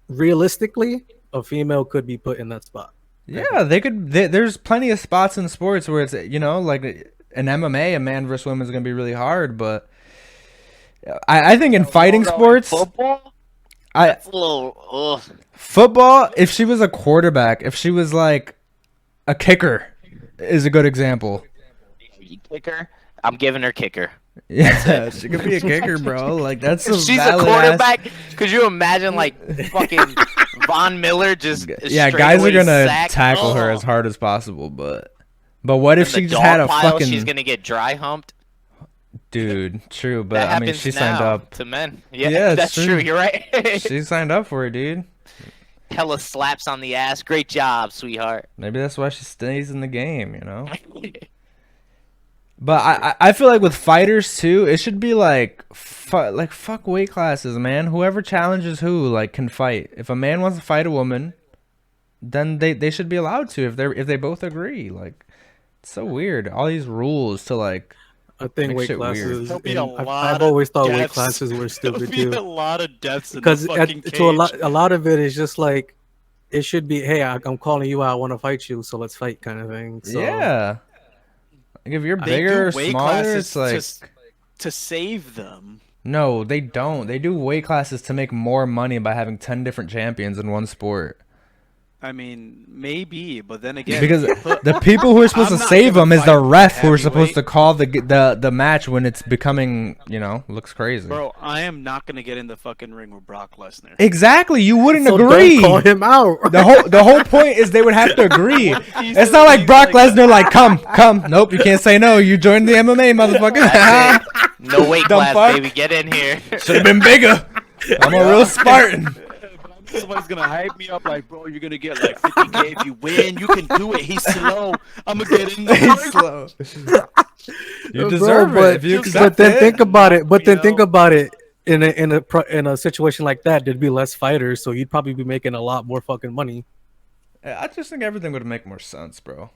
realistically, a female could be put in that spot. Yeah, they could. There's plenty of spots in sports where it's like an MMA, a man versus woman is gonna be really hard. But I think in fighting sports, Football. I That's a little. football. If she was a quarterback, if she was like a kicker, is a good example. Kicker. I'm giving her kicker. Yeah, she could be a kicker, bro. Like that's If she's a valid quarterback, could you imagine like fucking Von Miller just? Yeah, straight guys are away gonna sack? tackle her Oh. as hard as possible, but what if In the she just dog had a pile, fucking She's gonna get dry humped. dude? True, but That I mean, happens she signed now up. to men. Yeah, Yeah, it's that's true. true. You're right. She signed up for it, dude. Hella slaps on the ass. Great job, sweetheart. Maybe that's why she stays in the game, But I feel like with fighters too, it should be like fuck weight classes, man. Whoever challenges who like can fight. If a man wants to fight a woman, then they should be allowed to if they both agree. Like it's so weird. All these rules to like I think Makes weight shit weird. classes. There'll be a I've lot always thought weight deaths. classes were stupid There'll be a too. lot of deaths in the Because fucking cage. to a lot of it is just like it should be. Hey, I'm calling you out. I want to fight you, so let's fight, kind of thing. So, yeah. Like if you're They bigger or do weight smaller, classes it's like to save them. No, they don't. They do weight classes to make more money by having 10 different champions in one sport. I mean, maybe, but then again, Because the people who are supposed I'm to not save gonna them is the fight ref who are supposed to heavyweight. call the match when it's becoming, looks crazy. bro, I am not gonna get in the fucking ring with Brock Lesnar. Exactly, you wouldn't So agree. don't call him out. The whole point is they would have to agree. He's It's not like he's Brock like- Lesnar like come. Nope, you can't say no. You joined the MMA, motherfucker. That's it. No weight Dumb class, fuck. baby. Get in here. Should have been bigger. I'm a real Spartan. Somebody's gonna hype me up like, bro, you're gonna get like 50K if you win. You can do it. He's slow. I'm gonna get in there. He's slow. You Bro, deserve but, it if you but accept then it. think about it. But then think know. about it. In a situation like that, there'd be less fighters, so you'd probably be making a lot more fucking money. I just think everything would make more sense, bro.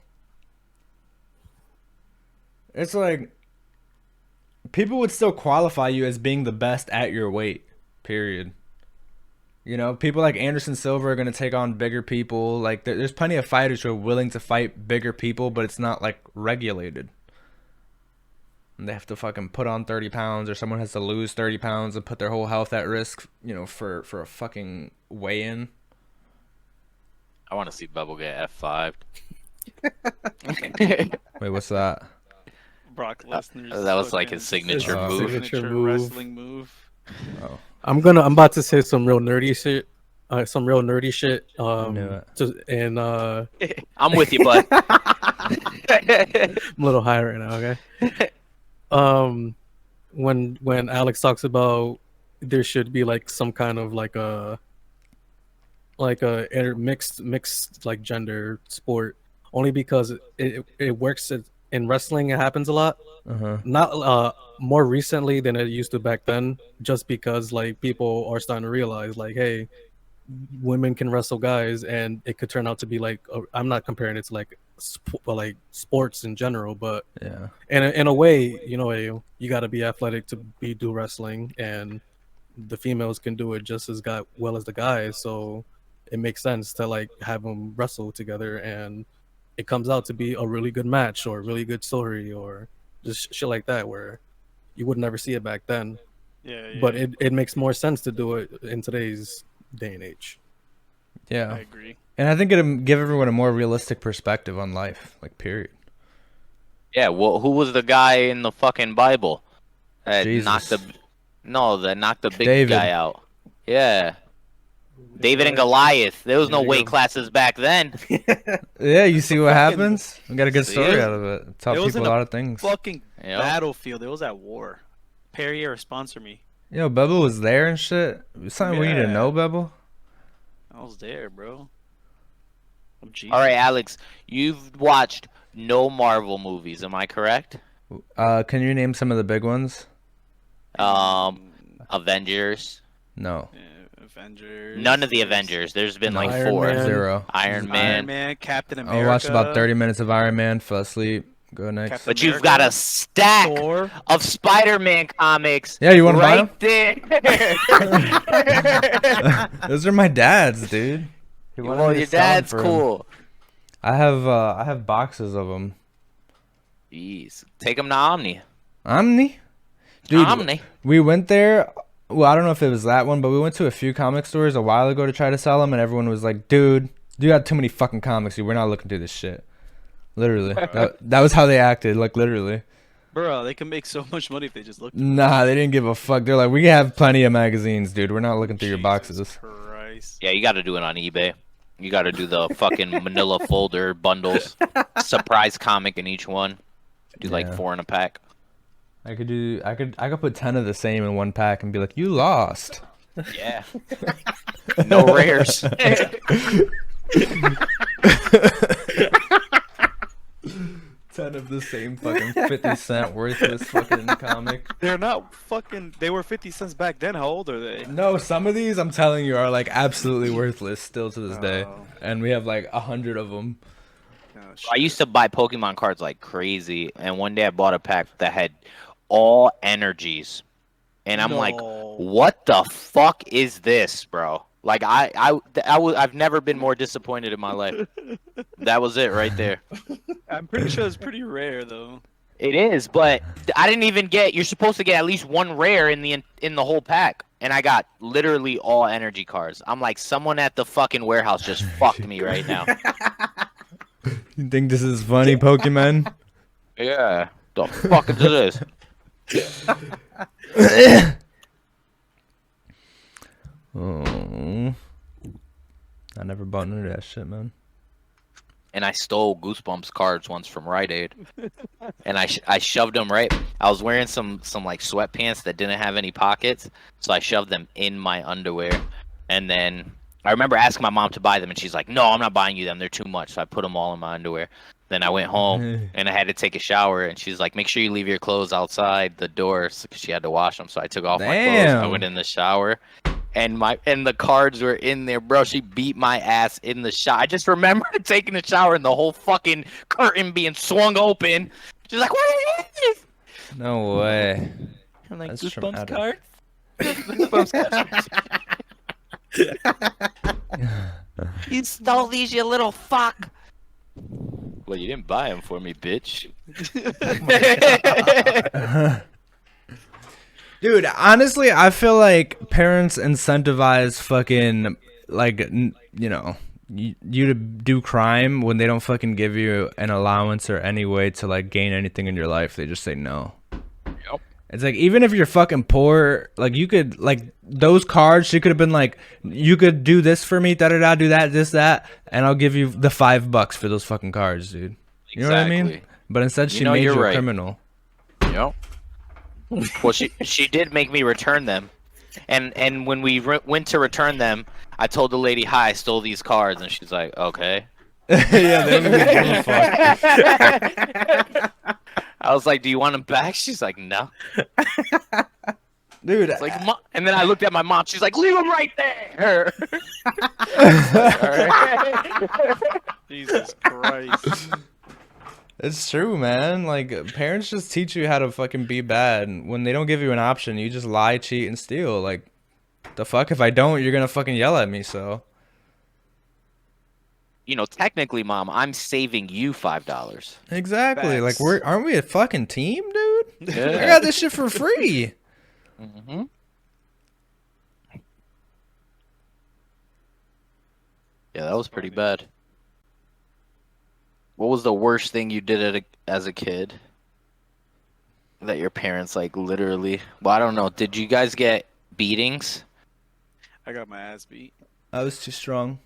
It's like people would still qualify you as being the best at your weight. Period. People like Anderson Silva are going to take on bigger people. Like, there's plenty of fighters who are willing to fight bigger people, but it's not, like, regulated. And they have to fucking put on 30 pounds, or someone has to lose 30 pounds and put their whole health at risk, for a fucking weigh-in. I want to see Bubble get F5'd. Wait, what's that? Brock Lesnar's That was like fucking his signature Oh. move. Signature move. wrestling move. Oh, I'm about to say some real nerdy shit. Some real nerdy shit. knew it. I'm with you, bud. I'm a little high right now. Okay. When Alex talks about there should be like some kind of like a mixed like gender sport, only because it works in wrestling. It happens a lot. Not more recently than it used to back then, just because like people are starting to realize like, hey, women can wrestle guys, and it could turn out to be like I'm not comparing it to like sports in general, but Yeah. in a way, you got to be athletic to do wrestling, and the females can do it just as well as the guys, so it makes sense to like have them wrestle together, and it comes out to be a really good match or a really good story or just shit like that where you would never see it back then. Yeah. But it makes more sense to do it in today's day and age. Yeah. I agree. And I think it'll give everyone a more realistic perspective on life, like, period. Yeah, well, who was the guy in the fucking Bible that Jesus. knocked the big David. guy out? Yeah. David and Goliath. There was no There you weight go. classes back then. Yeah, you see what happens? We got a good See story it? out of it. Taught It was people a in a lot of things. Fucking Yep. battlefield. It was at war. Perrier, sponsor me. Yo, Bubba was there and shit. Something we need to Yeah. know, Bubba. I was there, bro. I'm Jesus. All right, Alex, you've watched no Marvel movies, am I correct? Can you name some of the big ones? Avengers. No. Avengers. None of the Avengers. There's been like Iron 4. Man. 0. Iron Man. Iron Man, Captain America. I watched about 30 minminutes of Iron Man, fell asleep. Go next. Captain But you've America, got a stack Thor. of Spider-Man comics. Yeah, you wanna buy right there. Those are my dad's, dude. He wanted Well, me to your sell 'em dad's for him. cool. I have boxes of them. Jeez, take him to Omni. Omni? Dude, Omni. we went there. Well, I don't know if it was that one, but we went to a few comic stores a while ago to try to sell them, and everyone was like, dude, you got too many fucking comics, dude. We're not looking through this shit. Literally. That was how they acted, like, literally. Bro, they can make so much money if they just look. Nah, they didn't give a fuck. They're like, we have plenty of magazines, dude. We're not looking through your boxes. Jesus Christ. Yeah, you got to do it on eBay. You got to do the fucking manila folder bundles. Surprise comic in each one. Do like Yeah. 4 in a pack. I could put 10 of the same in one pack and be like, you lost. Yeah. No rares. 10 of the same fucking 50-cent worthless fucking comic. They're not fucking. They were 50 cents back then. How old are they? No, some of these I'm telling you are like absolutely worthless still to this day, Oh. and we have like 100 of them. Oh, I used to buy Pokemon cards like crazy, and one day I bought a pack that had all energies, and I'm like, No. what the fuck is this, bro? Like I've never been more disappointed in my life. That was it right there. I'm pretty sure it's pretty rare though. It is, but I didn't even get. You're supposed to get at least one rare in the whole pack, and I got literally all energy cards. I'm like, someone at the fucking warehouse just fucked me right now. You think this is funny, Pokemon? Yeah, the fuck is this? Oh, I never bought none of that shit, man. And I stole Goosebumps cards once from Rite Aid, and I shoved them right. I was wearing some like sweatpants that didn't have any pockets, so I shoved them in my underwear. And then I remember asking my mom to buy them, and she's like, "No, I'm not buying you them. They're too much." So I put them all in my underwear. Then I went home and I had to take a shower, and she's like, "Make sure you leave your clothes outside the door," because she had to wash them. So I took off my clothes. I went in the shower. And the cards were in there, bro. She beat my ass in the shower. I just remember taking a shower and the whole fucking curtain being swung open. She's like, "What is this?" No way. I'm like, That's from Goosebumps Adam. cards. Goosebumps cards. You stole these, you little fuck. Well, you didn't buy them for me, bitch. Dude, honestly, I feel like parents incentivize fucking, like, you to do crime when they don't fucking give you an allowance or any way to, like, gain anything in your life. They just say no. Yep. It's like, even if you're fucking poor, like, you could, like, those cards, she could have been like, you could do this for me, da-da-da, do that, this, that, and I'll give you the $5 for those fucking cards, dude. You know what I mean? But instead, she made you a criminal. Yep. Well, she did make me return them, and when we went to return them, I told the lady, "Hi, I stole these cards," and she's like, "Okay." Yeah, they don't give a fuck. I was like, "Do you want them back?" She's like, "No." Dude, It's like, and then I looked at my mom. She's like, "Leave them right there." Jesus Christ. it's true, man. Like, parents just teach you how to fucking be bad. And when they don't give you an option, you just lie, cheat, and steal. Like, the fuck? If I don't, you're gonna fucking yell at me, so. You know, technically, Mom, I'm saving you $5. Exactly. Facts. Like, aren't we a fucking team, dude? Yeah. I got this shit for free. Mm-hmm. Yeah, that was pretty bad. What was the worst thing you did as a kid? That your parents, like, literally... Well, I don't know. Did you guys get beatings? I got my ass beat. I was too strong.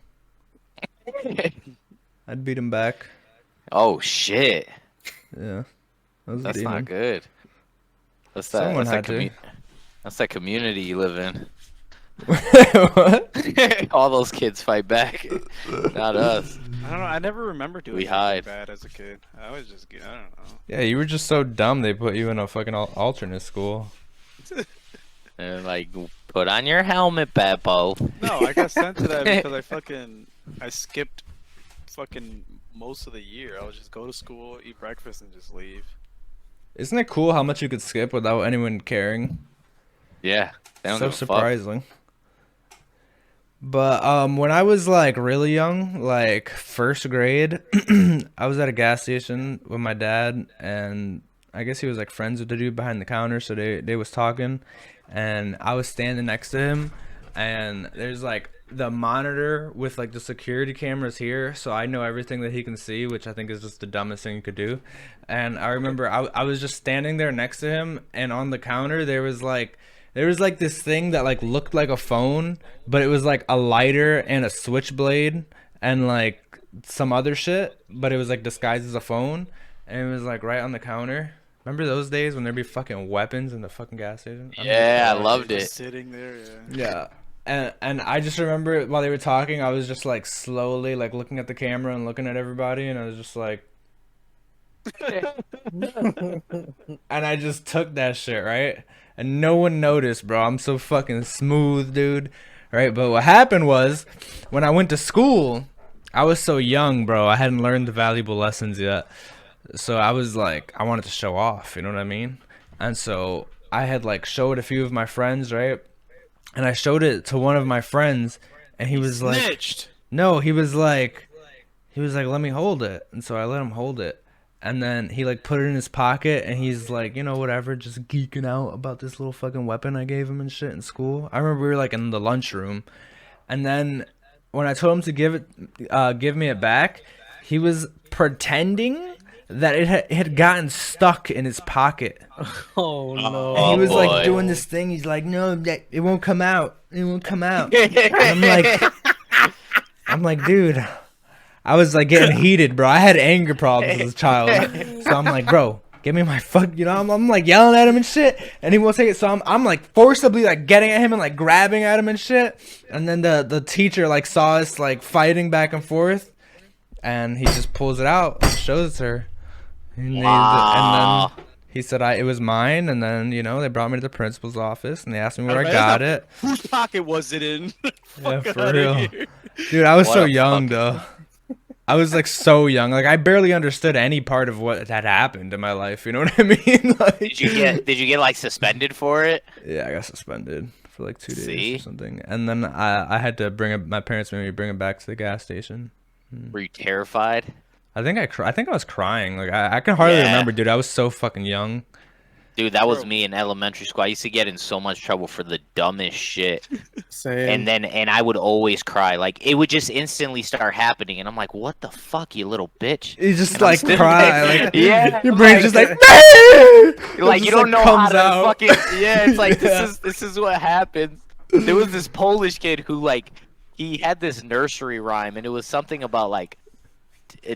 I'd beat him back. Oh, shit. Yeah. I was a That's demon. not good. That's Someone had to. That's that community you live in. What? All those kids fight back. Not us. I don't know. I never remember doing We anything hide. bad as a kid. I was just, I don't know. Yeah, you were just so dumb they put you in a fucking alternate school. And like, put on your helmet, Beppo. No, I got sent to that because I skipped fucking most of the year. I would just go to school, eat breakfast, and just leave. Isn't it cool how much you could skip without anyone caring? Yeah. They don't So give a fuck. surprising. But when I was like really young, like first grade, I was at a gas station with my dad, and I guess he was like friends with the dude behind the counter, so they was talking, and I was standing next to him, and there's like the monitor with like the security cameras here, so I know everything that he can see, which I think is just the dumbest thing you could do. And I remember I was just standing there next to him, and on the counter there was like this thing that like looked like a phone, but it was like a lighter and a switchblade and like some other shit, but it was like disguised as a phone, and it was like right on the counter. Remember those days when there'd be fucking weapons in the fucking gas station? Yeah, I loved Just it. sitting there, yeah. Yeah. And I just remember while they were talking, I was just like slowly like looking at the camera and looking at everybody, and I was just like, and I just took that shit, right? And no one noticed, bro. I'm so fucking smooth, dude. Right? But what happened was, when I went to school, I was so young, bro. I hadn't learned the valuable lessons yet. So I was like, I wanted to show off, you know what I mean? And so I had like showed a few of my friends, right? And I showed it to one of my friends, and he was like, Snitched. no, he was like, let me hold it. And so I let him hold it. And then he like put it in his pocket, and he's like, whatever, just geeking out about this little fucking weapon I gave him and shit in school. I remember we were like in the lunchroom, and then when I told him to give me it back, he was pretending that it had gotten stuck in his pocket. Oh no! And he was boy. like doing this thing. He's like, no, it won't come out. It won't come out. And I'm like, dude. I was like getting heated, bro. I had anger problems as a child, so I'm like, bro, give me my fuck. I'm like yelling at him and shit, and he won't take it. So I'm like forcibly like getting at him and like grabbing at him and shit. And then the teacher like saw us like fighting back and forth, and he just pulls it out and shows it to her. And Wow. then he said it was mine, and then they brought me to the principal's office and they asked me where I Alright, got it. Whose pocket was it in? Yeah, Fuck for outta real. here. Dude, I was What so a young though. I was like so young. Like I barely understood any part of what had happened in my life. You know what I mean? Like, Did you get like suspended for it? Yeah, I got suspended for like 2 days See? or something. And then I had to my parents made me bring it back to the gas station. Were you terrified? I think I was crying. Like I can hardly Yeah. remember, dude. I was so fucking young. Dude, that was me in elementary school. I used to get in so much trouble for the dumbest shit. Same. And I would always cry. Like it would just instantly start happening and I'm like, "What the fuck, you little bitch?" You just And I'm like still- cry. Like, Yeah, your brain's just like like you just, don't know how comes to out. fucking yeah, it's like Yeah. this is what happens. There was this Polish kid who like he had this nursery rhyme and it was something about like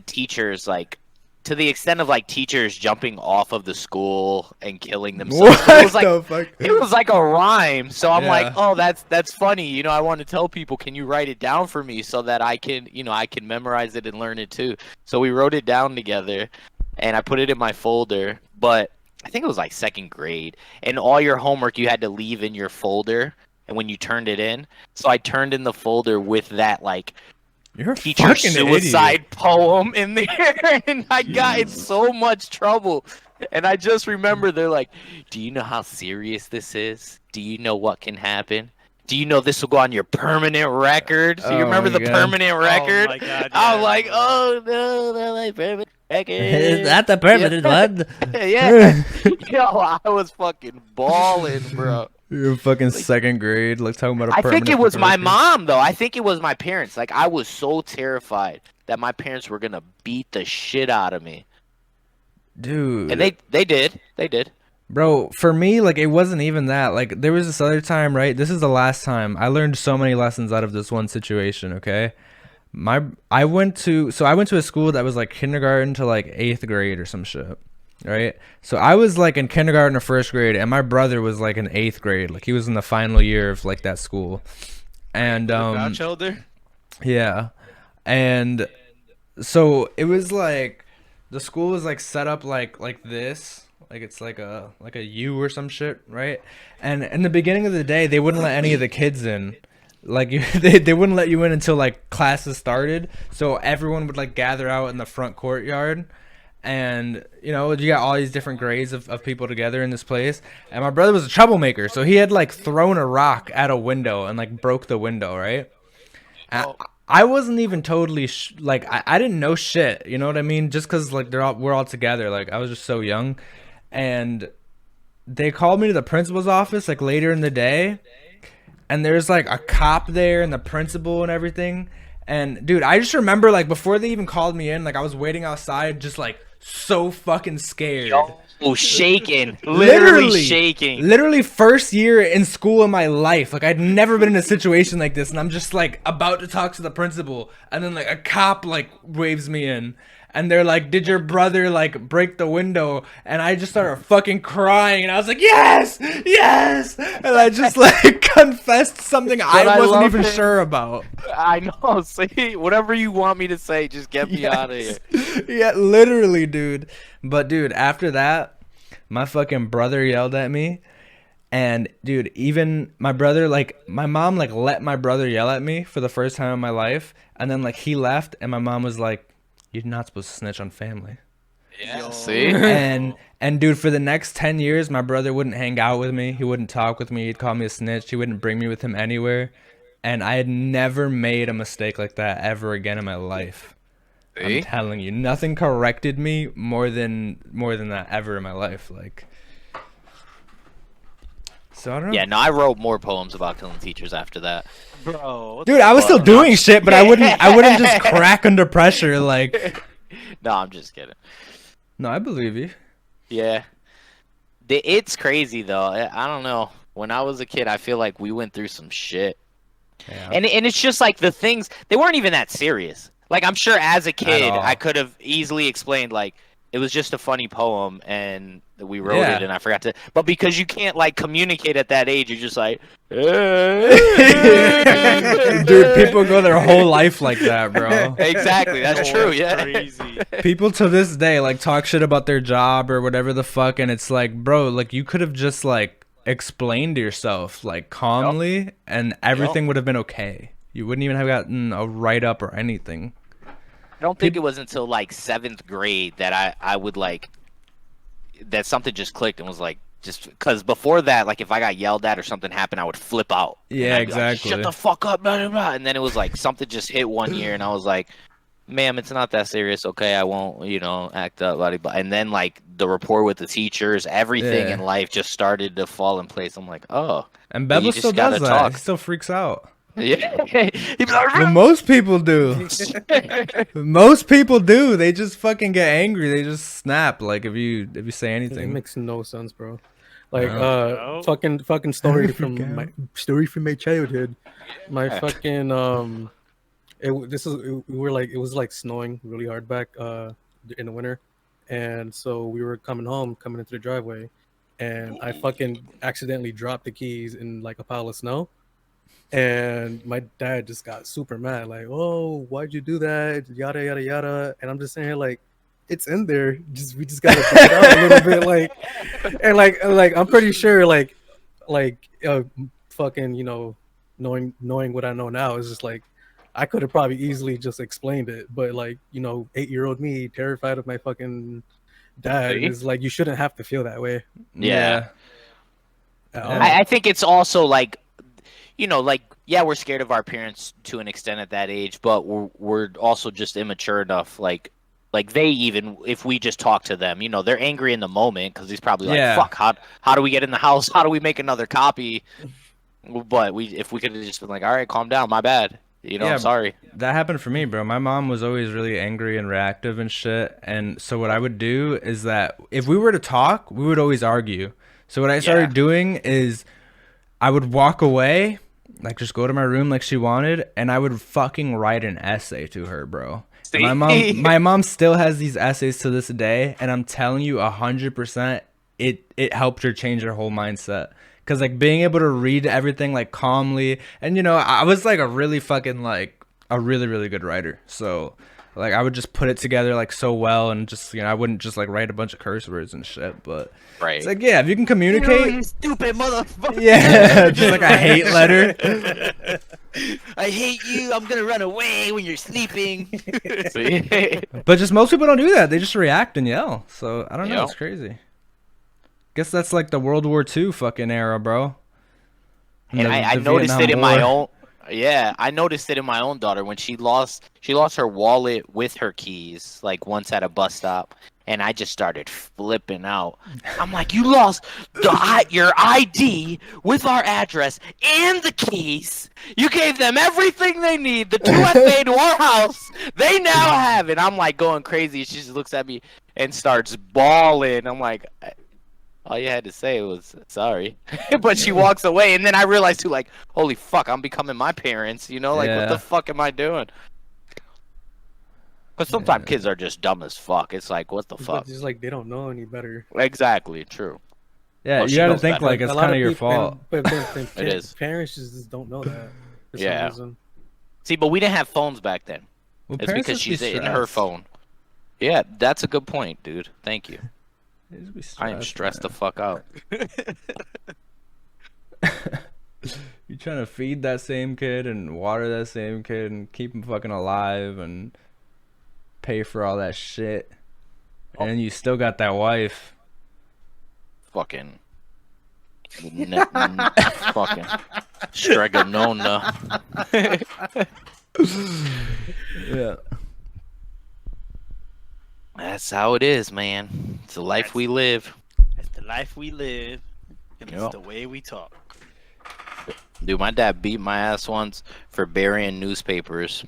teachers like to the extent of like teachers jumping off of the school and killing themselves. What It was like the fuck? it was like a rhyme. So I'm Yeah. like, "Oh, that's funny. I want to tell people, can you write it down for me so that I can, I can memorize it and learn it too." So we wrote it down together and I put it in my folder, but I think it was like second grade, and all your homework you had to leave in your folder and when you turned it in. So I turned in the folder with that like You're a teacher fucking suicide idiot. poem in there and I got in so much trouble. And I just remember they're like, "Do you know how serious this is? Do you know what can happen? Do you know this will go on your permanent record?" So you Oh remember my the God. permanent record? my God, I'm yeah. like, "Oh no, not my permanent record." Is that the permanent one? Yeah. Yo, I was fucking balling, bro. You're fucking second grade, like talking about a I think permanent it was my record. mom though. I think it was my parents. Like I was so terrified that my parents were gonna beat the shit out of me. Dude. And they did. They did. Bro, for me, like, it wasn't even that. Like, there was this other time, right? This is the last time. I learned so many lessons out of this one situation, okay? I went to a school that was, like, kindergarten to, like, 8th grade or some shit, right? So I was, like, in kindergarten or 1st grade, and my brother was, like, in 8th grade. Like, he was in the final year of, like, that school. And, Vouch elder? yeah. And so it was, like, the school was, like, set up, like this. Like it's like a U or some shit, right? And in the beginning of the day, they wouldn't let any of the kids in. Like they wouldn't let you in until like classes started. So everyone would like gather out in the front courtyard, and you got all these different grades of people together in this place. And my brother was a troublemaker, so he had like thrown a rock at a window and like broke the window, right? I wasn't even totally I didn't know shit, you know what I mean? Just because like we're all together, like I was just so young. And they called me to the principal's office like later in the day, and there's like a cop there and the principal and everything. And dude, I just remember like before they even called me in, like I was waiting outside just like so fucking scared. Oh, shaking. Literally shaking. Literally first year in school in my life. Like I'd never been in a situation like this, and I'm just like about to talk to the principal, and then like a cop like waves me in. And they're like, "Did your brother like break the window?" And I just started fucking crying, and I was like, "Yes, yes!" And I just like confessed something I wasn't love even it. sure about. I know. See, whatever you want me to say, just get me out of here. Yeah, literally, dude. But dude, after that, my fucking brother yelled at me. And dude, even my brother, like my mom like let my brother yell at me for the first time in my life. And then like he left, and my mom was like, "You're not supposed to snitch on family." Yeah. See? And dude, for the next 10 years, my brother wouldn't hang out with me. He wouldn't talk with me. He'd call me a snitch. He wouldn't bring me with him anywhere. And I had never made a mistake like that ever again in my life. I'm telling you, nothing corrected me more than that ever in my life. Like, so I don't know. Yeah, no, I wrote more poems about killing teachers after that. Bro, Dude, I was still doing shit, but I wouldn't just crack under pressure. Like, No, I'm just kidding. no, I believe you. Yeah. It's crazy though. I don't know. When I was a kid, I feel like we went through some shit. Yeah. And it's just like the things, they weren't even that serious. Like, I'm sure as a kid, all. I could have easily explained, like, it was just a funny poem and we wrote Yeah. it and I forgot to. But because you can't, like, communicate at that age, you're just like, Dude, people go their whole life like that, bro. Exactly. That's true. Yeah. Crazy. People to this day like talk shit about their job or whatever the fuck, and it's like, bro, like you could have just like explained yourself like calmly, and everything would have been okay. You wouldn't even have gotten a write up or anything. I don't think it was until like 7th grade that I would like that something just clicked and was like, just because before that, like if I got yelled at or something happened, I would flip out. And Yeah, I'd be like, exactly. shut the fuck up, blah, blah, blah. And then it was like something just hit one year, and I was like, ma'am, it's not that serious. Okay, I won't, act up, blah, blah, blah. And then like the rapport with the teachers, everything Yeah. in life just started to fall in place. I'm like, oh, And But you Bevel just still gotta does that. talk. He still freaks out. yeah. He'd be like, Well, most people do. Most people do. They just fucking get angry. They just snap. Like if you say It anything. makes no sense, bro. Like No. fucking story from freak my out. childhood. My fucking it was like snowing really hard back in the winter, and so we were coming into the driveway, and I fucking accidentally dropped the keys in like a pile of snow. And my dad just got super mad, like, "Oh, why'd you do that? Yada yada yada." And I'm just saying, like, it's in there. We just gotta pick it out a little bit, like, and like I'm pretty sure, fucking, knowing what I know now is just like, I could have probably easily just explained it, but like, 8-year-old me, terrified of my fucking dad, See? is like, you shouldn't have to feel that way. Yeah. At all. Yeah. I think it's also like, like, yeah, we're scared of our parents to an extent at that age, but we're also just immature enough. Like they, even if we just talk to them, they're angry in the moment because he's probably like, Yeah. fuck, how do we get in the house? How do we make another copy? But if we could have just been like, all right, calm down, my bad. Yeah, I'm sorry. That happened for me, bro. My mom was always really angry and reactive and shit. And so what I would do is that if we were to talk, we would always argue. So what I started doing is I would walk away, like just go to my room like she wanted, and I would fucking write an essay to her, bro. See? My mom still has these essays to this day, and I'm telling you 100% it helped her change her whole mindset. Cause like being able to read everything like calmly, and I was like a really fucking like a really really good writer. So like I would just put it together like so well, and just I wouldn't just like write a bunch of curse words and shit. But Right. it's like, yeah, if you can communicate, You stupid motherfucker. yeah, just like a hate letter. I hate you. I'm gonna run away when you're sleeping. See? But just most people don't do that. They just react and yell. So I don't know. Yep. It's crazy. Guess that's like the World War II fucking era, bro. And I The noticed Vietnam it in my War. own. Yeah, I noticed it in my own daughter when she lost her wallet with her keys, like once at a bus stop, and I just started flipping out. I'm like, you lost your ID with our address and the keys. You gave them everything they need. The 2FA to our house, they now have it. I'm like going crazy. She just looks at me and starts bawling. I'm like, all you had to say was sorry. But she walks away, and then I realized too, like, holy fuck, I'm becoming my parents, like, what Yeah. the fuck am I doing? Because sometimes kids are just dumb as fuck. It's like, what the But fuck? just like they don't know any better. Exactly, true. Yeah, Oh, you she gotta knows think that. like A it's lot kind of of your people- fault. But It is. Parents just don't know that. For some Yeah. reason. See, but we didn't have phones back then. Well, It's parents because just be she's in her stressed. phone. Yeah, that's a good point, dude. Thank you. They just be I am stressed the fuck out. You trying to feed that same kid and water that same kid and keep him fucking alive and pay for all that shit, and then you still got that wife. Fucking. Fucking. Stregonona. Yeah. That's how it is, man. It's the life we live. It's the life we live, and Yep. it's the way we talk. Dude, my dad beat my ass once for burying newspapers.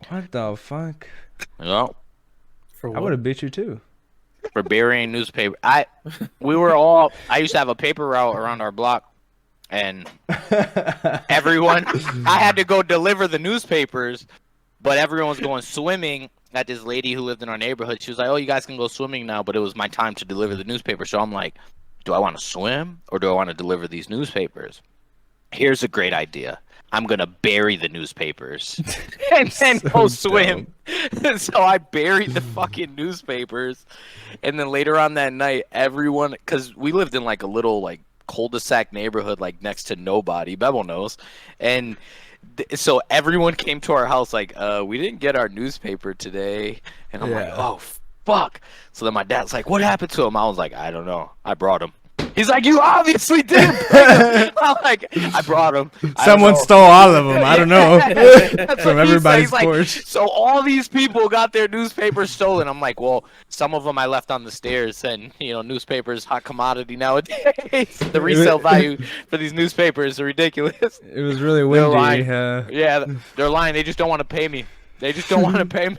What the fuck? Yep. For I what? would have beat you too. For burying newspaper. I used to have a paper route around our block, and everyone, I had to go deliver the newspapers, but everyone was going swimming at this lady who lived in our neighborhood. She was like, "Oh, you guys can go swimming now," but it was my time to deliver the newspaper. So I'm like, do I want to swim or do I want to deliver these newspapers? Here's a great idea. I'm going to bury the newspapers and then So go swim. So I buried the fucking newspapers. And then later on that night, everyone, because we lived in like a little like cul-de-sac neighborhood, like next to nobody, Bevel knows. And so everyone came to our house like, we didn't get our newspaper today. And I'm like, Yeah. oh, fuck. So then my dad's like, what happened to him? I was like, I don't know. I brought him. He's like, you obviously didn't bring him. I'm like, I brought him. Someone stole all of them. I don't know. That's From what he everybody's said. He's porch. like, so all these people got their newspapers stolen. I'm like, well, some of them I left on the stairs, and newspapers hot commodity nowadays. The resale value for these newspapers are ridiculous. It was really They're windy. lying. Yeah, they're lying. They just don't want to pay me. They just don't want to pay me.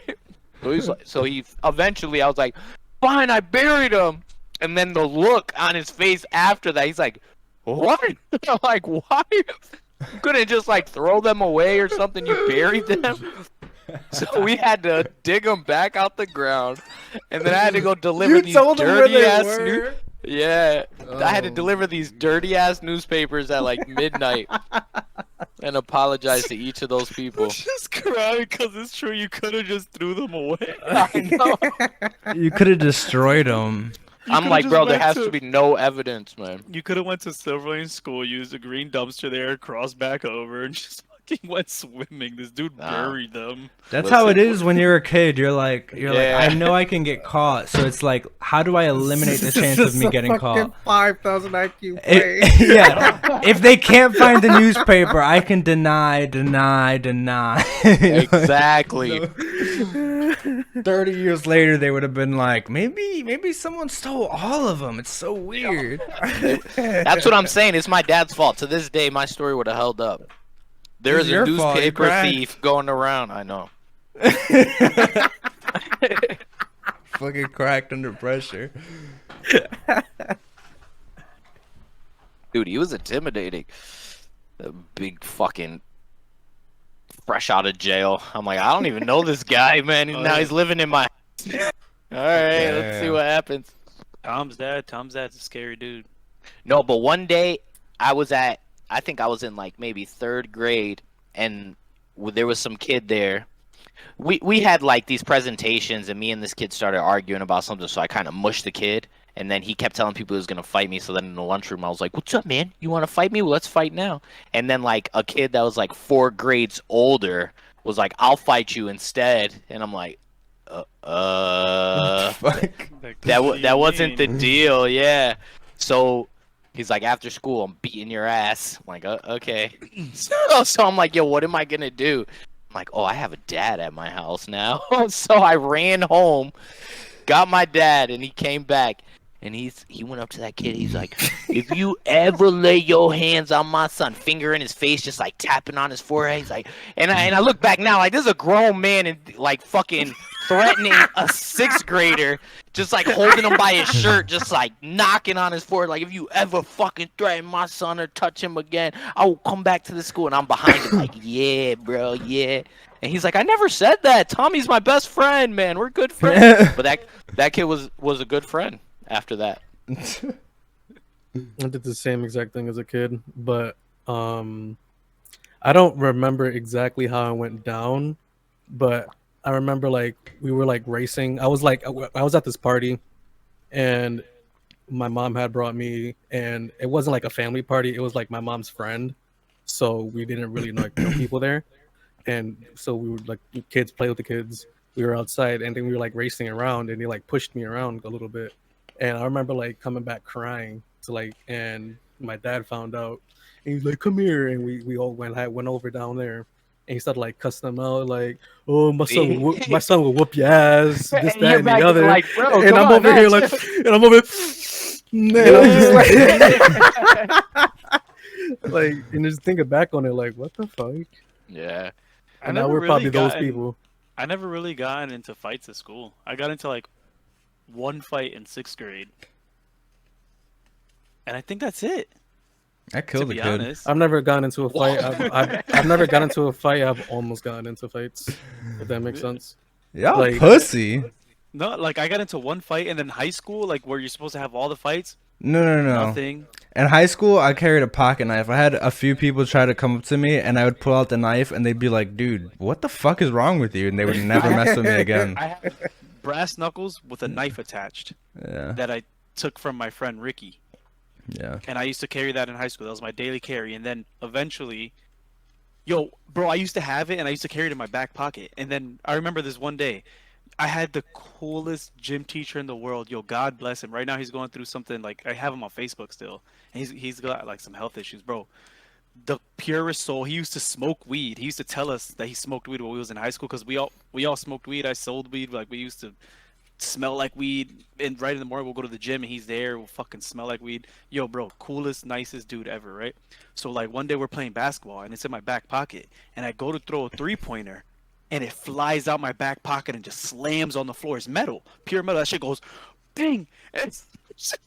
So he eventually, I was like, fine, I buried him. And then the look on his face after that, he's like, what? I'm like, why? You couldn't just like throw them away or something. You buried them. So we had to dig them back out the ground, and then I had to go deliver these dirty ass Yeah, I had to deliver these dirty ass newspapers at like midnight, and apologize to each of those people. Just crying because it's true. You could have just threw them away. I know. You could have destroyed them. I'm could've like, just bro, there went has to- to be no evidence, man. You could have went to Silver Lane School, used a green dumpster there, crossed back over, and just fucking went swimming. This dude Nah. buried them. That's how it Listen. is when you're a kid. You're like, Yeah. I know I can get caught. So it's like, how do I eliminate the chance of me getting caught? 5,000 IQ Yeah. If they can't find the newspaper, I can deny. Exactly. 30 years later, they would have been like, maybe someone stole all of them. It's so weird. That's what I'm saying. It's my dad's fault. To this day, my story would have held up. There It's is a your fault, you newspaper cried. thief going around. I know. Fucking cracked under pressure. Dude, he was intimidating. The big fucking fresh out of jail. I'm like, I don't even know this guy, man. And now he's living in my All right, let's see Yeah. what happens. Tom's dad's a scary dude. No, but one day I think I was in like maybe 3rd grade, and there was some kid there. We had like these presentations, and me and this kid started arguing about something, so I kind of mushed the kid, and then he kept telling people he was gonna fight me. So then in the lunchroom, I was like, "What's up, man? You want to fight me? Well, let's fight now." And then like a kid that was like 4 grades older was like, "I'll fight you instead," and I'm like, Fuck. that wasn't the deal, yeah. So he's like, after school, I'm beating your ass. I'm like, okay. So I'm like, yo, what am I gonna do? I'm like, oh, I have a dad at my house now. So I ran home, got my dad, and he came back. And he went up to that kid. He's like, if you ever lay your hands on my son, finger in his face, just like tapping on his forehead. He's like, and I look back now, like, this is a grown man and like fucking threatening a 6th grader, just like holding him by his shirt, just like knocking on his forehead. Like, if you ever fucking threaten my son or touch him again, I will come back to the school. And I'm behind him, like, yeah, bro, yeah. And he's like, I never said that. Tommy's my best friend, man. We're good friends. But that kid was a good friend after that. I did the same exact thing as a kid, but I don't remember exactly how I went down, but I remember like we were like racing. I was at this party, and my mom had brought me, and it wasn't like a family party. It was like my mom's friend, so we didn't really know people there, and so we would like kids play with the kids. We were outside, and then we were like racing around, and they like pushed me around a little bit. And I remember like coming back crying to like, and my dad found out, and he's like, "Come here," and we all went over down there, and he started like cussing them out, like, "Oh, my son will whoop your ass," this, And that, you're and back the there other. like, bro, And come I'm on, over here nah, like, and I'm over, man, I'm just like, and just thinking back on it, like, what the fuck? Yeah. And now we're probably those people. I never really gotten into fights at school. I got into like one fight in 6th grade, and I think that's it. I To killed a be kid. honest, I've never gotten into a fight. I've never gotten into a fight. I've almost gotten into fights. If that makes sense. Y'all Like- pussy. no, like I got into one fight, and then high school, like where you're supposed to have all the fights, No. nothing. In high school, I carried a pocket knife. I had a few people try to come up to me, and I would pull out the knife, and they'd be like, "Dude, what the fuck is wrong with you?" And they would never mess with me again. I have brass knuckles with a knife attached Yeah, that I took from my friend Ricky, yeah. and I used to carry that in high school. That was my daily carry, and then eventually, yo, bro, I used to have it, and I used to carry it in my back pocket. And then I remember this one day, I had the coolest gym teacher in the world. Yo, God bless him. Right now, he's going through something. Like, I have him on Facebook still. And he's got like some health issues, bro. The purest soul. He used to smoke weed. He used to tell us that he smoked weed when we was in high school, because we all smoked weed. I sold weed. Like, we used to smell like weed. And right in the morning, we'll go to the gym, and he's there. We'll fucking smell like weed. Yo, bro, coolest, nicest dude ever, right? So like one day we're playing basketball, and it's in my back pocket, and I go to throw a 3-pointer, and it flies out my back pocket and just slams on the floor. It's metal, pure metal. That shit goes, bang! And it's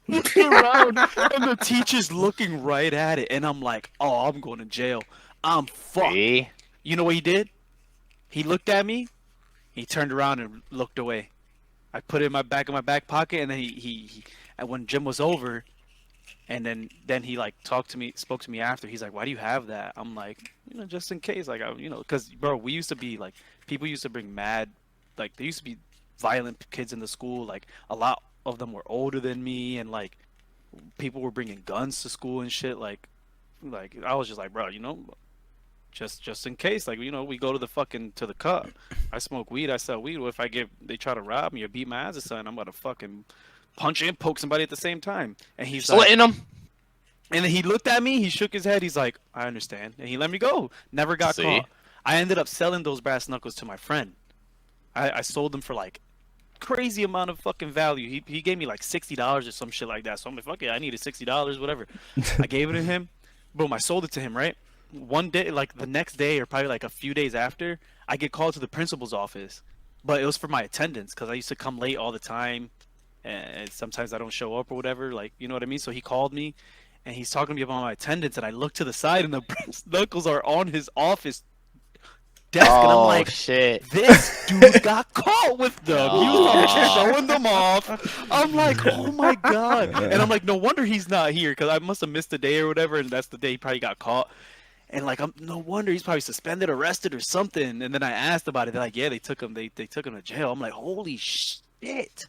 looking around, and the teacher's looking right at it, and I'm like, oh, I'm going to jail. I'm fucked. See? You know what he did? He looked at me. He turned around and looked away. I put it in my back pocket, and then he and when gym was over, and then he like spoke to me after. He's like, "Why do you have that?" I'm like, just in case, like, because bro, we used to be like, people used to bring mad, like, there used to be violent kids in the school. Like, a lot of them were older than me, and like, people were bringing guns to school and shit. Like I was just like, bro, just in case, like, we go to the cup. I smoke weed, I sell weed. What if they try to rob me or beat my ass or something? I'm gonna fucking punch and poke somebody at the same time. And he's like, Slitting them. and then he looked at me, he shook his head, he's like, I understand. And he let me go. Never got See? caught. I ended up selling those brass knuckles to my friend. I sold them for like crazy amount of fucking value. He gave me like $60 or some shit like that. So I'm like, fuck it, I needed $60, whatever. I gave it to him. Boom, I sold it to him, right? One day, like the next day, or probably like a few days after, I get called to the principal's office. But it was for my attendance, because I used to come late all the time, and sometimes I don't show up or whatever, like, you know what I mean? So he called me, and he's talking to me about my attendance, and I look to the side, and the brass knuckles are on his office desk, and I'm like, shit. this dude got caught with them. He was probably showing them off. I'm like, oh my god. And I'm like, no wonder he's not here, because I must have missed a day or whatever, and that's the day he probably got caught. And like, no wonder he's probably suspended, arrested, or something. And then I asked about it. They're like, yeah, they took him. They took him to jail. I'm like, holy shit.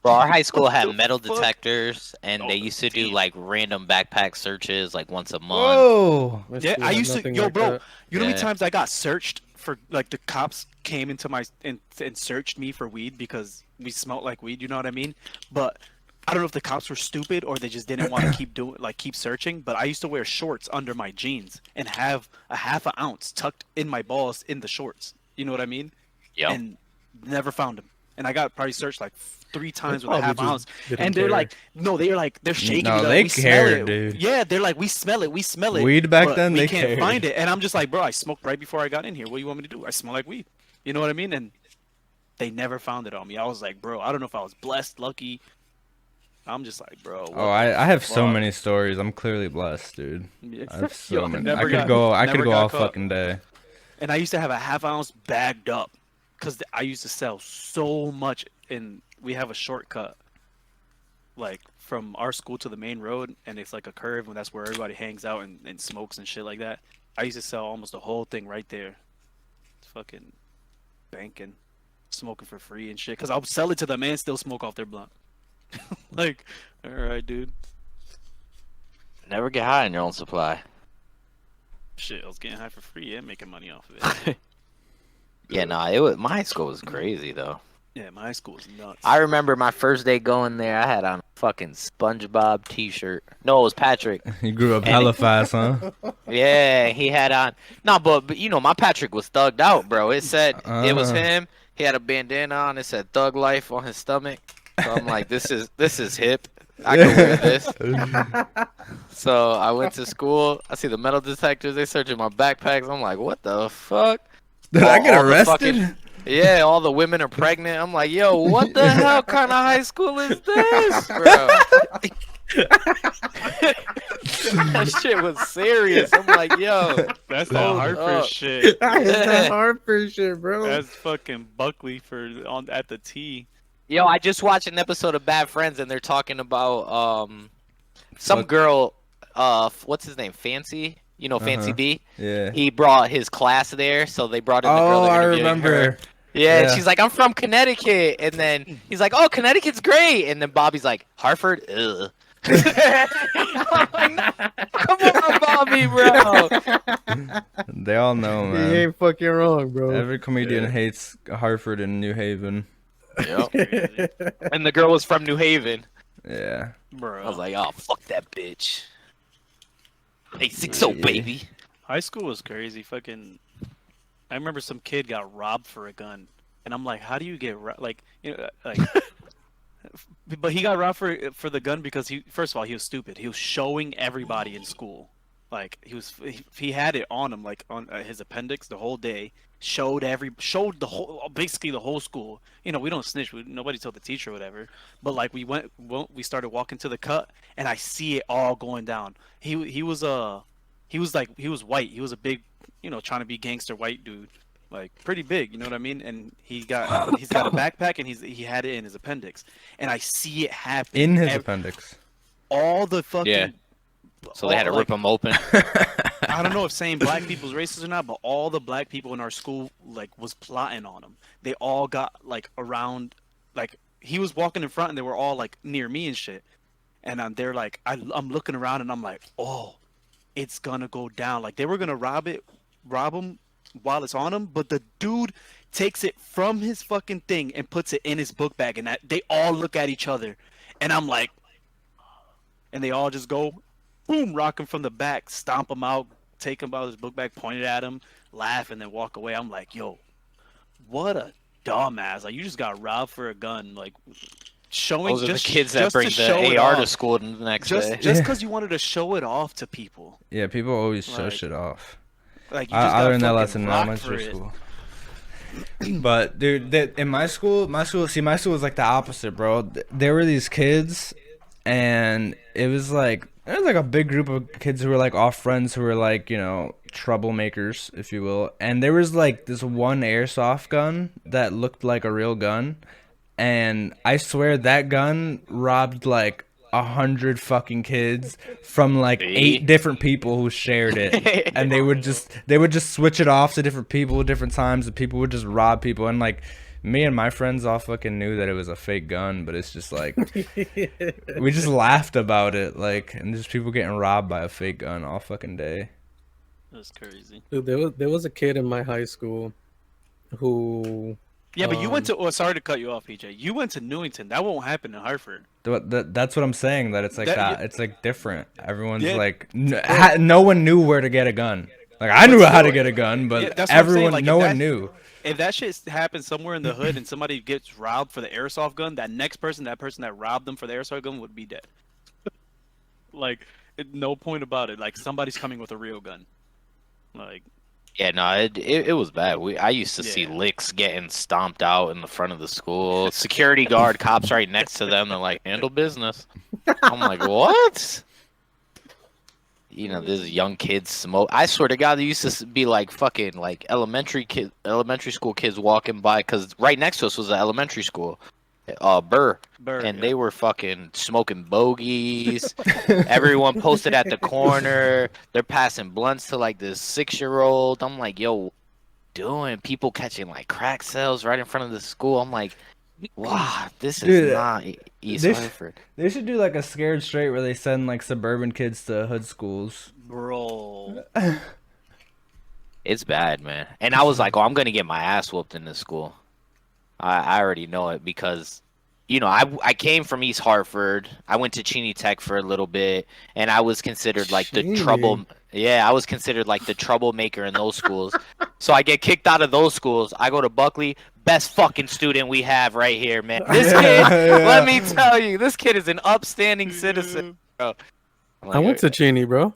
Bro, our high school had metal fuck? detectors, and they used to do like random backpack searches like once a month. Whoa. My Yeah, school I had used to. nothing Yo, like bro, that. you know how many Yeah. times I got searched for, like, the cops came into my and searched me for weed because we smelled like weed. You know what I mean? But I don't know if the cops were stupid or they just didn't want to keep searching. But I used to wear shorts under my jeans and have a half an ounce tucked in my balls in the shorts. You know what I mean? Yep. And never found him. And I got probably searched like 3 times with a probably half just ounce. didn't And they're care. like, no, they're shaking No, me. Like, they we smell cared, it. dude. Yeah, they're like, we smell it. Weed back but then, we they can't cared. find it. And I'm just like, bro, I smoked right before I got in here. What do you want me to do? I smell like weed. You know what I mean? And they never found it on me. I was like, bro, I don't know if I was blessed, lucky. I'm just like, bro. what Oh, I have so fuck? many stories. I'm clearly blessed, dude. Yeah. I have so Yo, many. never I could got- go never got all caught. fucking day. And I used to have a half ounce bagged up because I used to sell so much. And we have a shortcut, like, from our school to the main road, and it's like a curve, and that's where everybody hangs out and smokes and shit like that. I used to sell almost the whole thing right there. Fucking banking, smoking for free and shit. Because I'll sell it to them and still smoke off their blunt. Like, all right, dude. Never get high on your own supply. Shit, I was getting high for free and making money off of it. Yeah, nah, it was my high school was crazy though. Yeah, my high school was nuts. I remember my first day going there. I had on a fucking SpongeBob T-shirt. No, it was Patrick. You grew up And hella fast, huh? Yeah, he had on. No, but you know, my Patrick was thugged out, bro. It said it was him. He had a bandana on. It said "Thug Life" on his stomach. So I'm like, this is hip. I can wear this. So I went to school. I see the metal detectors. They searching my backpacks. I'm like, what the fuck? Did I get All the arrested? Yeah, all the women are pregnant. I'm like, yo, what the hell kind of high school is this, bro? That shit was serious. I'm like, yo, That's that hold Hartford up. shit. That's hard for shit, bro. That's fucking Buckley at the T. Yo, I just watched an episode of Bad Friends, and they're talking about some What? girl. What's his name? Fancy. You know, Fancy B. Yeah. He brought his class there, so they brought in the girl. Oh, that I interviewed remember. her. Yeah, and Yeah. she's like, I'm from Connecticut, and then he's like, oh, Connecticut's great, and then Bobby's like, Hartford, ugh. I'm like, come on, Bobby, bro. They all know, You man. ain't fucking wrong, bro. Every comedian hates Hartford and New Haven. Yep. And the girl was from New Haven. Yeah. Bro. I was like, oh, fuck that bitch. Hey, 6-0, baby. High school was crazy. Fucking, I remember some kid got robbed for a gun, and I'm like, how do you get like, you know, like, but he got robbed for the gun because first of all, he was stupid. He was showing everybody in school, like he had it on him, like on his appendix the whole day. Showed the whole, basically the whole school. You know, we don't snitch. Nobody told the teacher or whatever. But like we started walking to the cut, and I see it all going down. He was white. He was a big, you know, trying to be gangster white dude, like pretty big. You know what I mean? And he's got a backpack, and he had it in his appendix, and I see it happen In his appendix. all the fucking. Yeah. So they had to rip him open. I don't know if saying black people's racist or not, but all the black people in our school like was plotting on him. They all got like around, like he was walking in front, and they were all like near me and shit. And they're like, I'm looking around, and I'm like, oh, it's gonna go down. Like they were gonna rob him while it's on him, but the dude takes it from his fucking thing and puts it in his book bag, and they all look at each other, and I'm like, and they all just go, boom, rock him from the back, stomp him out, take him out of his book bag, point it at him, laugh, and then walk away. I'm like, yo, what a dumbass. Like, you just got robbed for a gun. Like, showing Those are the just kids that just bring to show the it AR to off. school the next day. Just because you wanted to show it off to people. Yeah, people always show Like, shit off. Like, you just I got learned that fucking lesson in rocked elementary for it. school. But dude, in my school was like the opposite, bro. There were these kids, and it was like a big group of kids who were like all friends who were like, you know, troublemakers, if you will. And there was like this one airsoft gun that looked like a real gun, and I swear that gun robbed like 100 fucking kids from like 8 different people who shared it. And they would just switch it off to different people at different times, and people would just rob people. And like me and my friends all fucking knew that it was a fake gun, but it's just like we just laughed about it, like, and just people getting robbed by a fake gun all fucking day. That's crazy. Dude, there was a kid in my high school who. Yeah, but you went to. Oh, sorry to cut you off, PJ. You went to Newington. That won't happen in Hartford. That's what I'm saying, that it's like that. It's like different. Everyone's Yeah. like no one knew where to get a gun. Like I knew how to get a gun, but Yeah, that's what I'm saying, everyone, like, no if one that- knew. If that shit happens somewhere in the hood and somebody gets robbed for the airsoft gun, that person that robbed them for the airsoft gun would be dead. Like, no point about it. Like, somebody's coming with a real gun. Like, Yeah, no, it was bad. I used to see Yeah. licks getting stomped out in the front of the school. Security guard, cops right next to them. They're like, handle business. I'm like, what? You know, this young kids smoke. I swear to God, there used to be like fucking like elementary school kids walking by, because right next to us was an elementary school, Burr, and they were fucking smoking bogeys. Everyone posted at the corner. They're passing blunts to like this 6-year-old. I'm like, yo, what are you doing? People catching like crack sales right in front of the school. I'm like, wow, this is Dude, not East this- Hartford. They should do like a Scared Straight where they send like suburban kids to hood schools. bro. It's bad, man. And I was like, oh, I'm gonna get my ass whooped in this school. I already know it because, you know, I came from East Hartford. I went to Cheney Tech for a little bit, and I was considered like the trouble. Cheney. Yeah, I was considered like the troublemaker in those schools. So I get kicked out of those schools. I go to Buckley, best fucking student we have right here, man. This kid, let me tell you, this kid is an upstanding citizen, bro. I'm I like, went to Cheney, bro.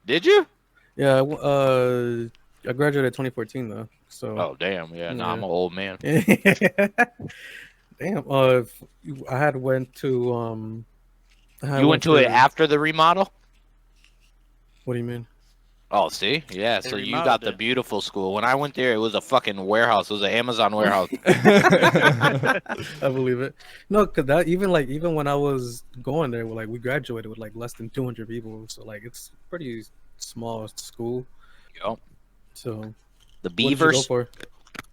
Did you? Yeah, I graduated 2014 though. So Oh damn, yeah. No, I'm Yeah. an old man. damn. I had went to You went to it after the remodel? What do you mean? Oh, see? Yeah, They so you remodeled got the it. beautiful school. When I went there, it was a fucking warehouse. It was an Amazon warehouse. I believe it. No, cause that even when I was going there, we graduated with like less than 200 people. So like it's pretty small school. Yup. So The what did you go Beavers for?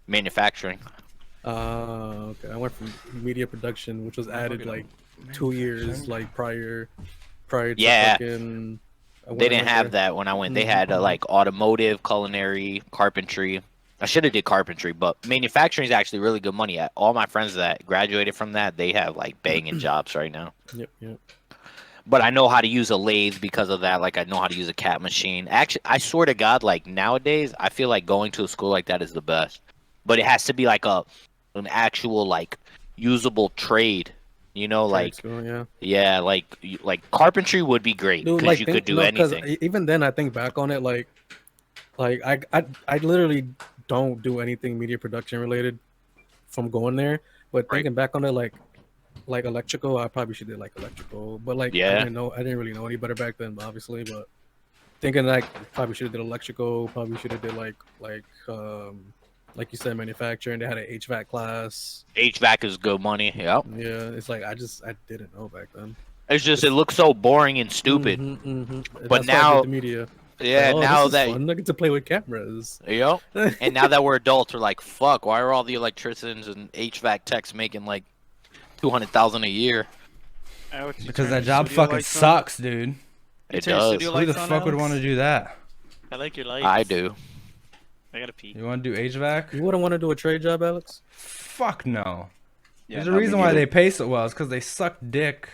manufacturing. Okay. I went from media production, which was added like 2 years like prior to Yeah. fucking. They didn't have that when I went. They had like automotive, culinary, carpentry. I should have did carpentry, but manufacturing is actually really good money. All my friends that graduated from that, they have like banging jobs right now. Yep. But I know how to use a lathe because of that. Like I know how to use a cat machine. Actually, I swear to God, like nowadays, I feel like going to a school like that is the best. But it has to be like an actual like usable trade. You know, like School, yeah. yeah, like carpentry would be great Dude, because you could do anything. Even then, I think back on it, like I literally don't do anything media production related from going there. But Right. thinking back on it, like electrical, I probably should do like electrical. But like Yeah. I didn't really know any better back then, obviously. But thinking like probably should have did electrical. Probably should have did like you said, manufacturing. They had an HVAC class. HVAC is good money. Yep. Yeah, it's like I didn't know back then. It's just it looks so boring and stupid. But now- the media. Yeah. Like, oh, now this is that fun. I get to play with cameras. yep. And now that we're adults, we're like, fuck. Why are all the electricians and HVAC techs making like $200,000 a year? Because that job fucking sucks, dude. It turn your does. studio Who the lights on, fuck would Alex? want to do that? I like your lights. I do. I gotta pee. You want to do HVAC? You wouldn't want to do a trade job, Alex? Fuck no. Yeah, There's a not me reason why either. they pay so well. It's because they suck dick.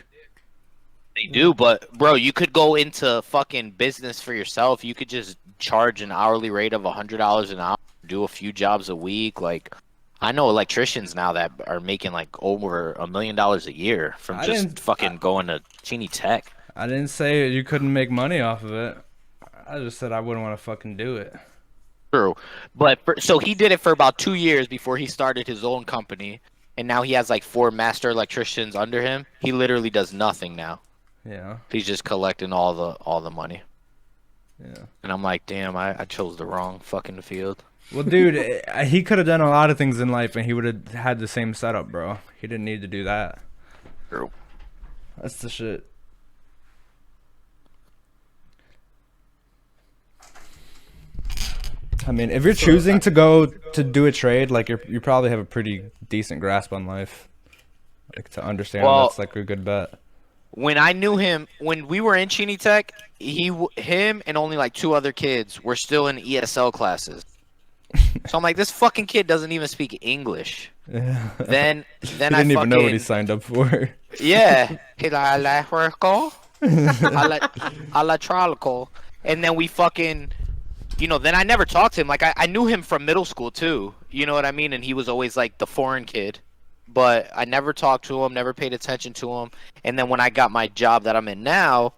They do, but bro, you could go into fucking business for yourself. You could just charge an hourly rate of $100 an hour, do a few jobs a week. Like, I know electricians now that are making like over $1 million a year from I just didn't- fucking going to Cheney Tech. I didn't say you couldn't make money off of it. I just said I wouldn't want to fucking do it. True, but so he did it for about 2 years before he started his own company, and now he has like 4 master electricians under him. He literally does nothing now. Yeah. He's just collecting all the money. Yeah. And I'm like, damn, I chose the wrong fucking field. Well, dude, he could have done a lot of things in life, and he would have had the same setup, bro. He didn't need to do that. True. That's the shit. I mean, if you're choosing to go to do a trade, like you probably have a pretty decent grasp on life, like to understand Well- that's like a good bet. When I knew him, when we were in Cheney Tech, him and only like 2 other kids were still in ESL classes. So I'm like, this fucking kid doesn't even speak English. Yeah. Then he I didn't even know what he fucking signed up for. yeah, electrical, and then we fucking, you know, then I never talked to him. Like I knew him from middle school too. You know what I mean? And he was always like the foreign kid. But I never talked to him, never paid attention to him. And then when I got my job that I'm in now,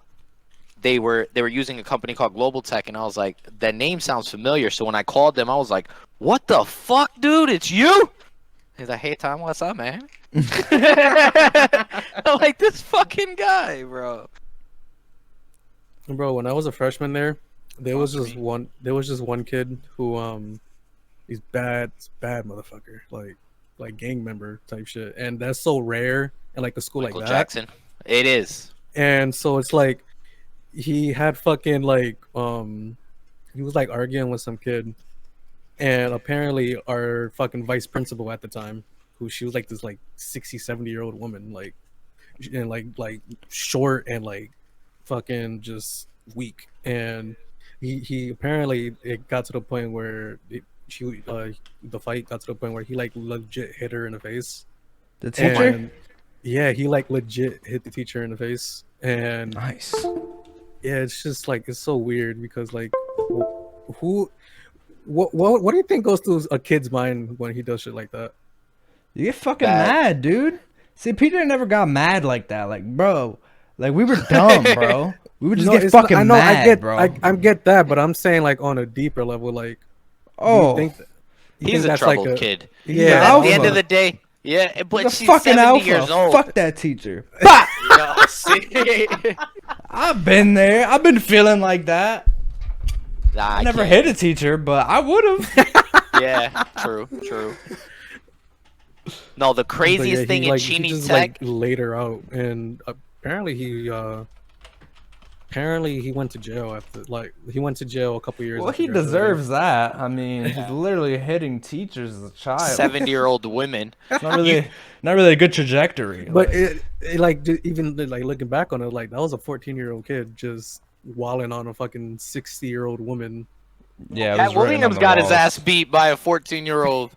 they were using a company called Global Tech, and I was like, that name sounds familiar. So when I called them, I was like, what the fuck, dude? It's you? He's like, hey Tom, what's up, man? I'm like, this fucking guy, bro. Bro, when I was a freshman there was just one kid who he's bad motherfucker, like gang member type shit, and that's so rare in like a school Michael like that. Jackson. It is. And so it's like he had fucking like he was like arguing with some kid, and apparently our fucking vice principal at the time, who she was like this like 60-70-year-old woman, like, and like short and like fucking just weak, and he apparently it got to the point where the fight got to the point where he like legit hit her in the face. The teacher? And, yeah, he like legit hit the teacher in the face, and Nice. yeah, it's just like it's so weird because like, what do you think goes through a kid's mind when he does shit like that? You get fucking mad, dude. See, Peter never got mad like that. Like, bro, like we were dumb, bro. We would just get fucking mad, bro. I get that, but I'm saying like on a deeper level, like, Oh, you think He's a that's troubled like kid. Yeah, At the end alpha. of the day, yeah, but he's a she's fucking 70 alpha. years old. Fuck that teacher. Yo, see? I've been there. I've been feeling like that. Nah, I never can't. hit a teacher, but I would have. Yeah, true. No, the craziest he, thing in like, he Cheney just, Tech. like, laid her out, and apparently he went to jail after he went to jail a couple years. Well, after he graduating. deserves that. I mean, he's literally hitting teachers as a child. 70-year-old women. It's not really a good trajectory. But like, it like even like looking back on it, like that was a 14-year-old kid just walling on a fucking 60-year-old woman. yeah, it Pat was written on Williams the got his walls. ass beat by a 14-year-old.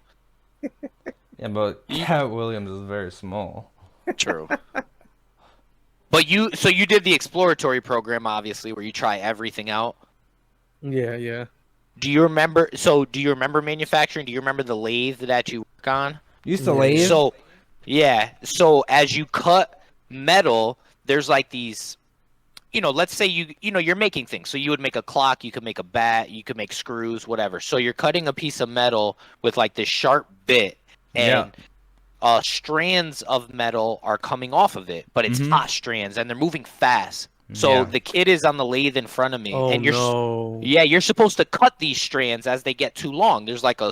Yeah, but Cat Williams is very small. True. But you did the exploratory program, obviously, where you try everything out. Yeah. Do you remember? So, do you remember manufacturing? Do you remember the lathe that you work on? You used to Yeah. lathe? So, yeah. So, as you cut metal, there's like these. Let's say you're making things. So you would make a clock, you could make a bat, you could make screws, whatever. So you're cutting a piece of metal with like this sharp bit, and strands of metal are coming off of it, but it's hot strands, and they're moving fast. So the kid is on the lathe in front of me, Oh and no. you're supposed to cut these strands as they get too long. There's like a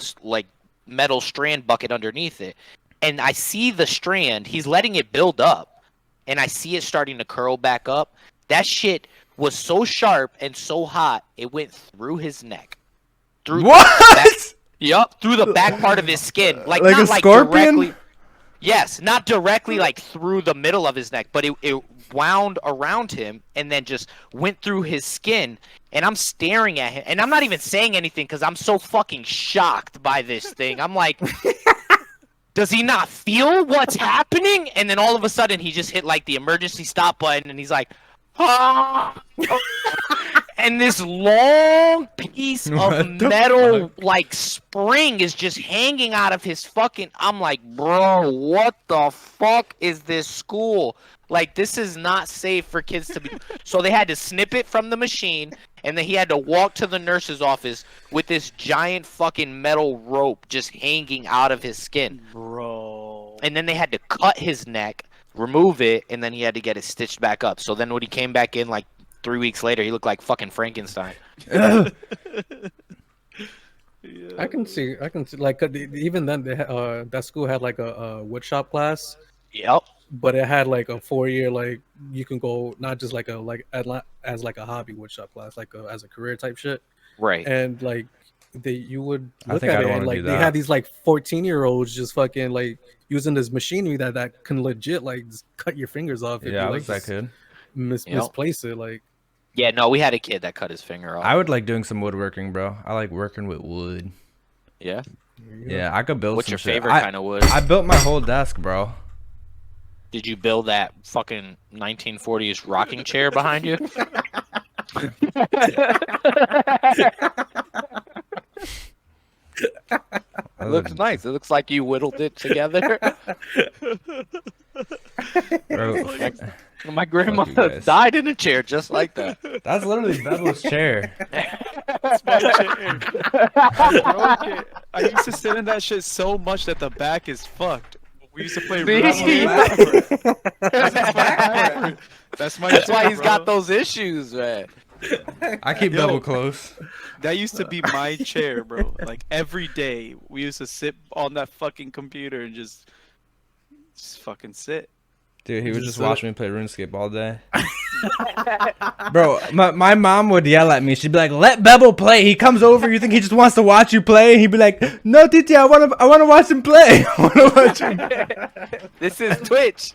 metal strand bucket underneath it, and I see the strand. He's letting it build up, and I see it starting to curl back up. That shit was so sharp and so hot, it went through his neck. Through What? through the back part of his skin. Like Like not a scorpion? directly. Yes, not directly like through the middle of his neck, but it wound around him and then just went through his skin. And I'm staring at him, and I'm not even saying anything because I'm so fucking shocked by this thing. I'm like, does he not feel what's happening? And then all of a sudden, he just hit like the emergency stop button, and he's like, ah! And this long piece What of the metal like spring is just hanging out of his fucking. I'm like, bro, what the fuck is this school? Like, this is not safe for kids to be. So they had to snip it from the machine, and then he had to walk to the nurse's office with this giant fucking metal rope just hanging out of his skin. Bro. And then they had to cut his neck, remove it, and then he had to get it stitched back up. So then when he came back in like 3 weeks later, he looked like fucking Frankenstein. I can see like even then that school had like a woodshop class, Yep. but it had like a 4-year like you can go not just like as like a hobby woodshop class, like as a career type shit. Right. And like you would I look think at I'd it wanna and like do they that. had these like 14-year-olds just fucking like using this machinery that can legit like just cut your fingers off if Yeah, I you wish like I just could. misplace it. Like Yeah, no, we had a kid that cut his finger off. I would like doing some woodworking, bro. I like working with wood. Yeah. Yeah, I could build What's some your shit. favorite kind of wood? I built my whole desk, bro. Did you build that fucking 1940s rocking chair behind you? It looks nice. It looks like you whittled it together. Bro, My Fuck grandma you guys. died in a chair just like that. that's literally Bevel's chair. That's my chair. I broke it. I used to sit in that shit so much that the back is fucked. We used to play See? That's my That's chair, why he's bro. got those issues, man. I keep Yo. Bevel close. That used to be my chair, bro. Like every day, we used to sit on that fucking computer and just fucking sit. Dude, he would just So- watch me play RuneScape all day. Bro, my mom would yell at me. She'd be like, "Let Bevel play. He comes over. You think he just wants to watch you play?" And he'd be like, "No, Titi, I wanna watch him play. I wanna watch him." This is Twitch.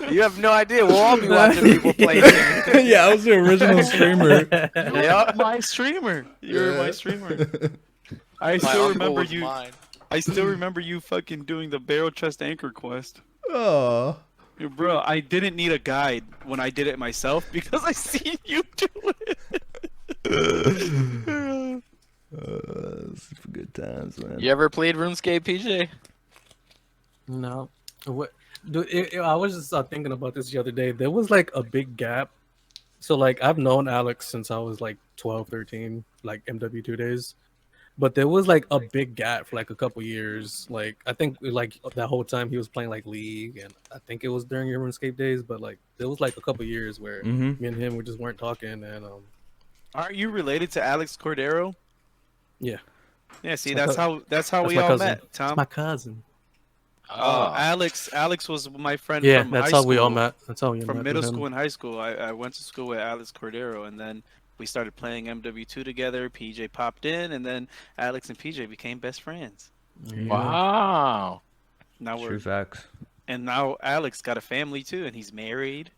You have no idea. We'll all be watching people play. Yeah, I was the original streamer. Yep. My streamer. You're my streamer. I My still uncle remember was you. mine. I still remember you fucking doing the barrel chest anchor quest. Oh. Yo, bro, I didn't need a guide when I did it myself because I seen you do it. Super good times, man. You ever played RuneScape, PJ? No. What? Dude, I was just thinking about this the other day. There was like a big gap. So like I've known Alex since I was like 12, 13, like MW2 days. But there was like a big gap for like a couple years. Like I think like that whole time he was playing like League, and I think it was during your RuneScape days. But like there was like a couple years where Mhm. me and him we just weren't talking, and Aren't you related to Alex Cordero? yeah, Yeah, see, That's that's my that's how that's we my all cousin. met, It's Tom. my cousin. Alex was my friend Yeah, from that's high how we all school. met. That's how we From met middle with him. school and high school. I went to school with Alex Cordero, and then we started playing MW2 together. PJ popped in, and then Alex and PJ became best friends. Yeah. Wow. Now True we're facts. and now Alex got a family too, and he's married.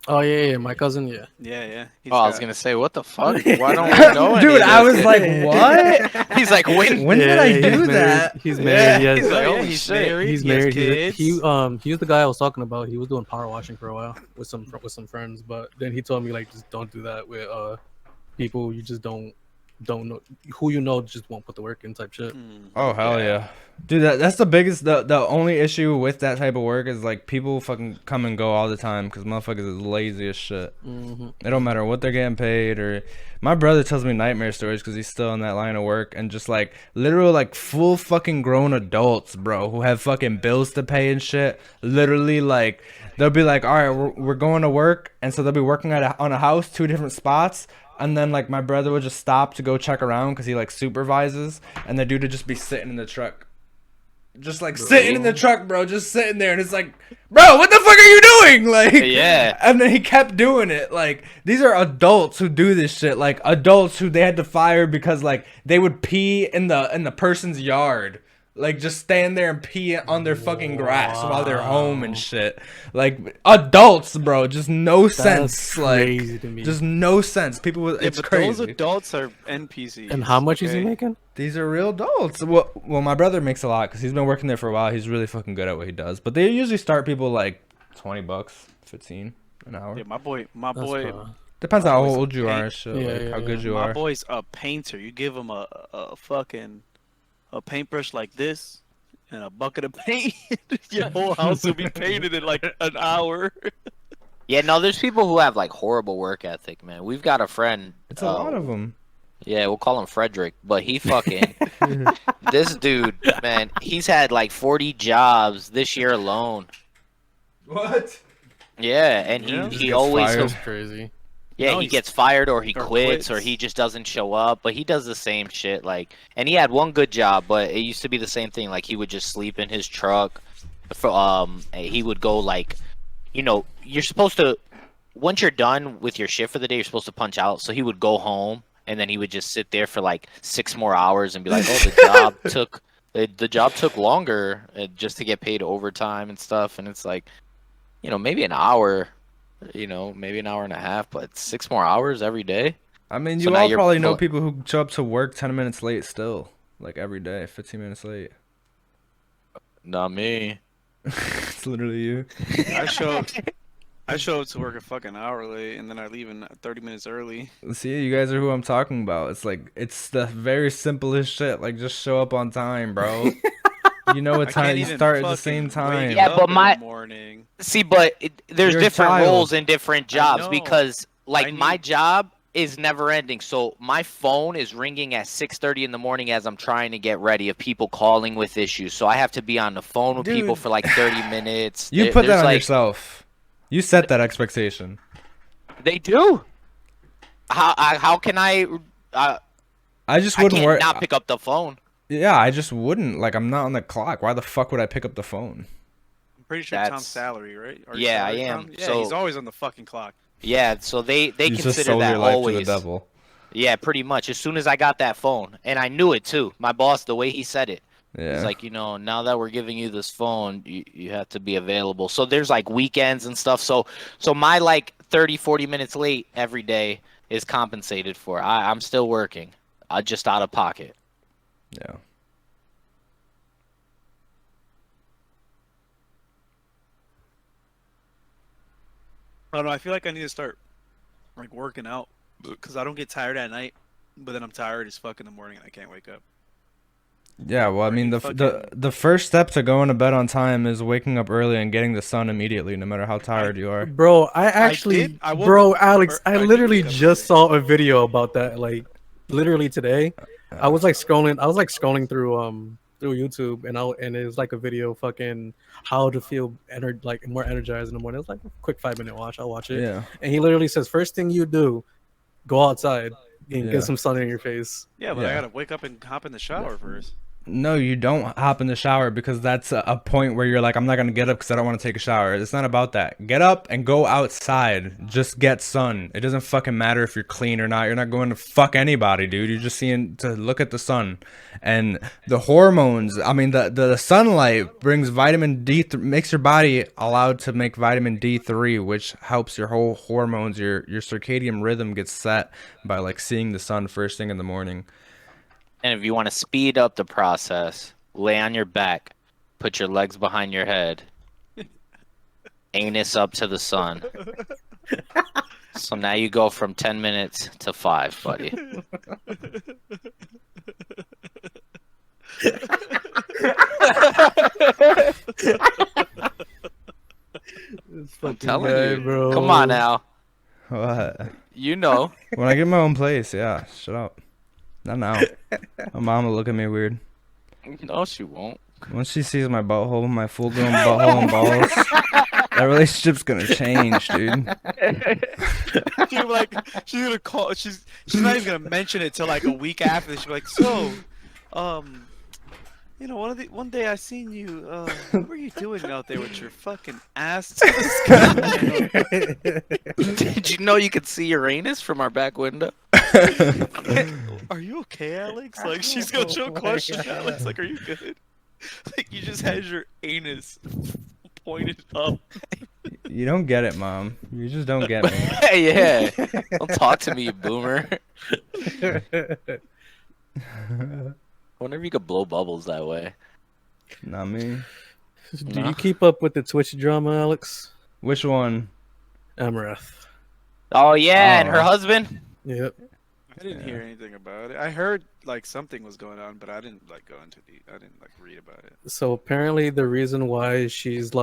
Oh yeah, my cousin. Yeah. Yeah. He's Oh, I was got- gonna say, what the fuck? Why don't we know any Dude, of I this? was like, what? He's like, when? When did I he's do married. that? He's married. Yeah, Yes. he's like, Yeah, holy he's shit. married. He's he has married. kids. He was the guy I was talking about. He was doing power washing for a while with some friends, but then he told me like just don't do that with people you just don't know who you know just won't put the work in type shit. Oh hell yeah, dude. That's the biggest. The only issue with that type of work is like people fucking come and go all the time because motherfuckers is lazy as shit. It don't matter what they're getting paid or. My brother tells me nightmare stories because he's still in that line of work and just like literal like full fucking grown adults, bro, who have fucking bills to pay and shit. Literally like they'll be like, all right, we're going to work, and so they'll be working on a house, 2 different spots. And then, like, my brother would just stop to go check around because he, like, supervises. And the dude would just be sitting in the truck. Just, like, sitting in the truck, bro. Just sitting there. And it's like, bro, what the fuck are you doing? Like, Yeah. And then he kept doing it. Like, these are adults who do this shit. Like, adults who they had to fire because, like, they would pee in the person's yard. Like, just stand there and pee on their fucking grass while they're home and shit. Like, adults, bro. Just no sense. crazy Like, to me. just no sense. People, Yeah, it's but crazy. those adults are NPCs. And how much is he okay? making? These are real adults. Well, my brother makes a lot because he's been working there for a while. He's really fucking good at what he does. But they usually start people like $20, 15 an hour. Yeah, my boy, Depends how always old you are paint- and shit. Yeah, like, yeah, how good yeah. you my are. boy's a painter. You give him a fucking a paintbrush like this and a bucket of paint, your whole house will be painted in like an hour. Yeah, no, there's people who have like horrible work ethic, man. We've got a friend. It's a lot of them. Yeah, we'll call him Frederick, but he fucking this dude, man, he's had like 40 jobs this year alone. What? Yeah, and Yeah. he Gets always fired. That's crazy. yeah, No, he he's- gets fired or he or quits or quits. he just doesn't show up, but he does the same shit like and he had one good job, but it used to be the same thing like he would just sleep in his truck for he would go like you're supposed to once you're done with your shift for the day, you're supposed to punch out. So he would go home and then he would just sit there for like 6 more hours and be like, "Oh, the job took longer just to get paid overtime and stuff." And it's like, maybe an hour, maybe an hour and a half, but 6 more hours every day. I mean, So you now all you're probably know full- people who show up to work 10 minutes late still. Like every day, 15 minutes late. Not me. It's literally you. I show up to work a fucking hour late, and then I leave in 30 minutes early. See, you guys are who I'm talking about. It's like, it's the very simplest shit. Like, just show up on time, bro. You know what I time can't you even start at the fucking same wake time. Yeah, up but in my- the morning. See, but there's You're a different child. roles in different jobs know. because, like, I my need- job is never ending. So my phone is ringing at 6:30 in the morning as I'm trying to get ready of people calling with issues. So I have to be on the phone with people Dude. for like 30 minutes. You There- put that there's, on like, yourself. You set that expectation. They do. How can I I just I wouldn't can't work. not pick up the phone? Yeah, I just wouldn't. Like, I'm not on the clock. Why the fuck would I pick up the phone? I'm pretty sure That's- Tom's salary, right? Are you Yeah, I salary, am. Tom? Yeah, So- he's always on the fucking clock. Yeah, so they You just consider sold that your life always. to the devil. Yeah, pretty much. As soon as I got that phone, and I knew it too. My boss, the way he said it. Yeah. It's like, now that we're giving you this phone, you have to be available. So there's like weekends and stuff. So my like 30, 40 minutes late every day is compensated for. I'm still working. just out of pocket. Yeah. I don't know. I feel like I need to start like working out because I don't get tired at night, but then I'm tired as fuck in the morning and I can't wake up. Yeah, well, I mean, Fucking- the first step to going to bed on time is waking up early and getting the sun immediately, no matter how tired you are. Bro, I woke bro, up, Alex, I did literally wake up just early. saw a video about that, like literally today. I was like scrolling through YouTube, and it was like a video fucking how to feel like more energized in the morning. It was like a quick 5-minute watch. I'll watch it. Yeah. And he literally says, first thing you do, go outside and Yeah. get some sun in your face. Yeah, but I Yeah. gotta wake up and hop in the shower first. No, you don't hop in the shower because that's a point where you're like, I'm not going to get up because I don't want to take a shower. It's not about that. Get up and go outside. Just get sun. It doesn't fucking matter if you're clean or not. You're not going to fuck anybody, dude. You're just seeing to look at the sun. And the hormones, I mean, the sunlight brings vitamin D, makes your body allowed to make vitamin D3, which helps your whole hormones, your circadian rhythm gets set by like seeing the sun first thing in the morning. And if you want to speed up the process, lay on your back, put your legs behind your head, anus up to the sun. So now you go from 10 minutes to 5, buddy. I'm telling you, bro. Come on now. What? You know. When I get my own place, yeah. Shut up. Not now. My mom will look at me weird. No, she won't. Once she sees my butthole, my full-grown butthole and balls, that relationship's gonna change, dude. She's like, she's gonna call. She's not even gonna mention it till like a week after. She'll be like, so, you know, one day I seen you. What were you doing out there with your fucking ass to the sky? Did you know you could see Uranus from our back window? Are you okay, Alex? Like, she's gonna show question, Alex. Like, are you good? Like, you just had your anus pointed up. You don't get it, Mom. You just don't get me. Yeah. Don't talk to me, you boomer. Wonder if you could blow bubbles that way. Not me. Do you keep up with the Twitch drama, Alex? Which one? Amaranth. Oh yeah, and her Oh. husband. Yep. I didn't hear anything about it. I heard like something was going on, but I didn't like go into the. I didn't like read about it. So apparently the reason why she did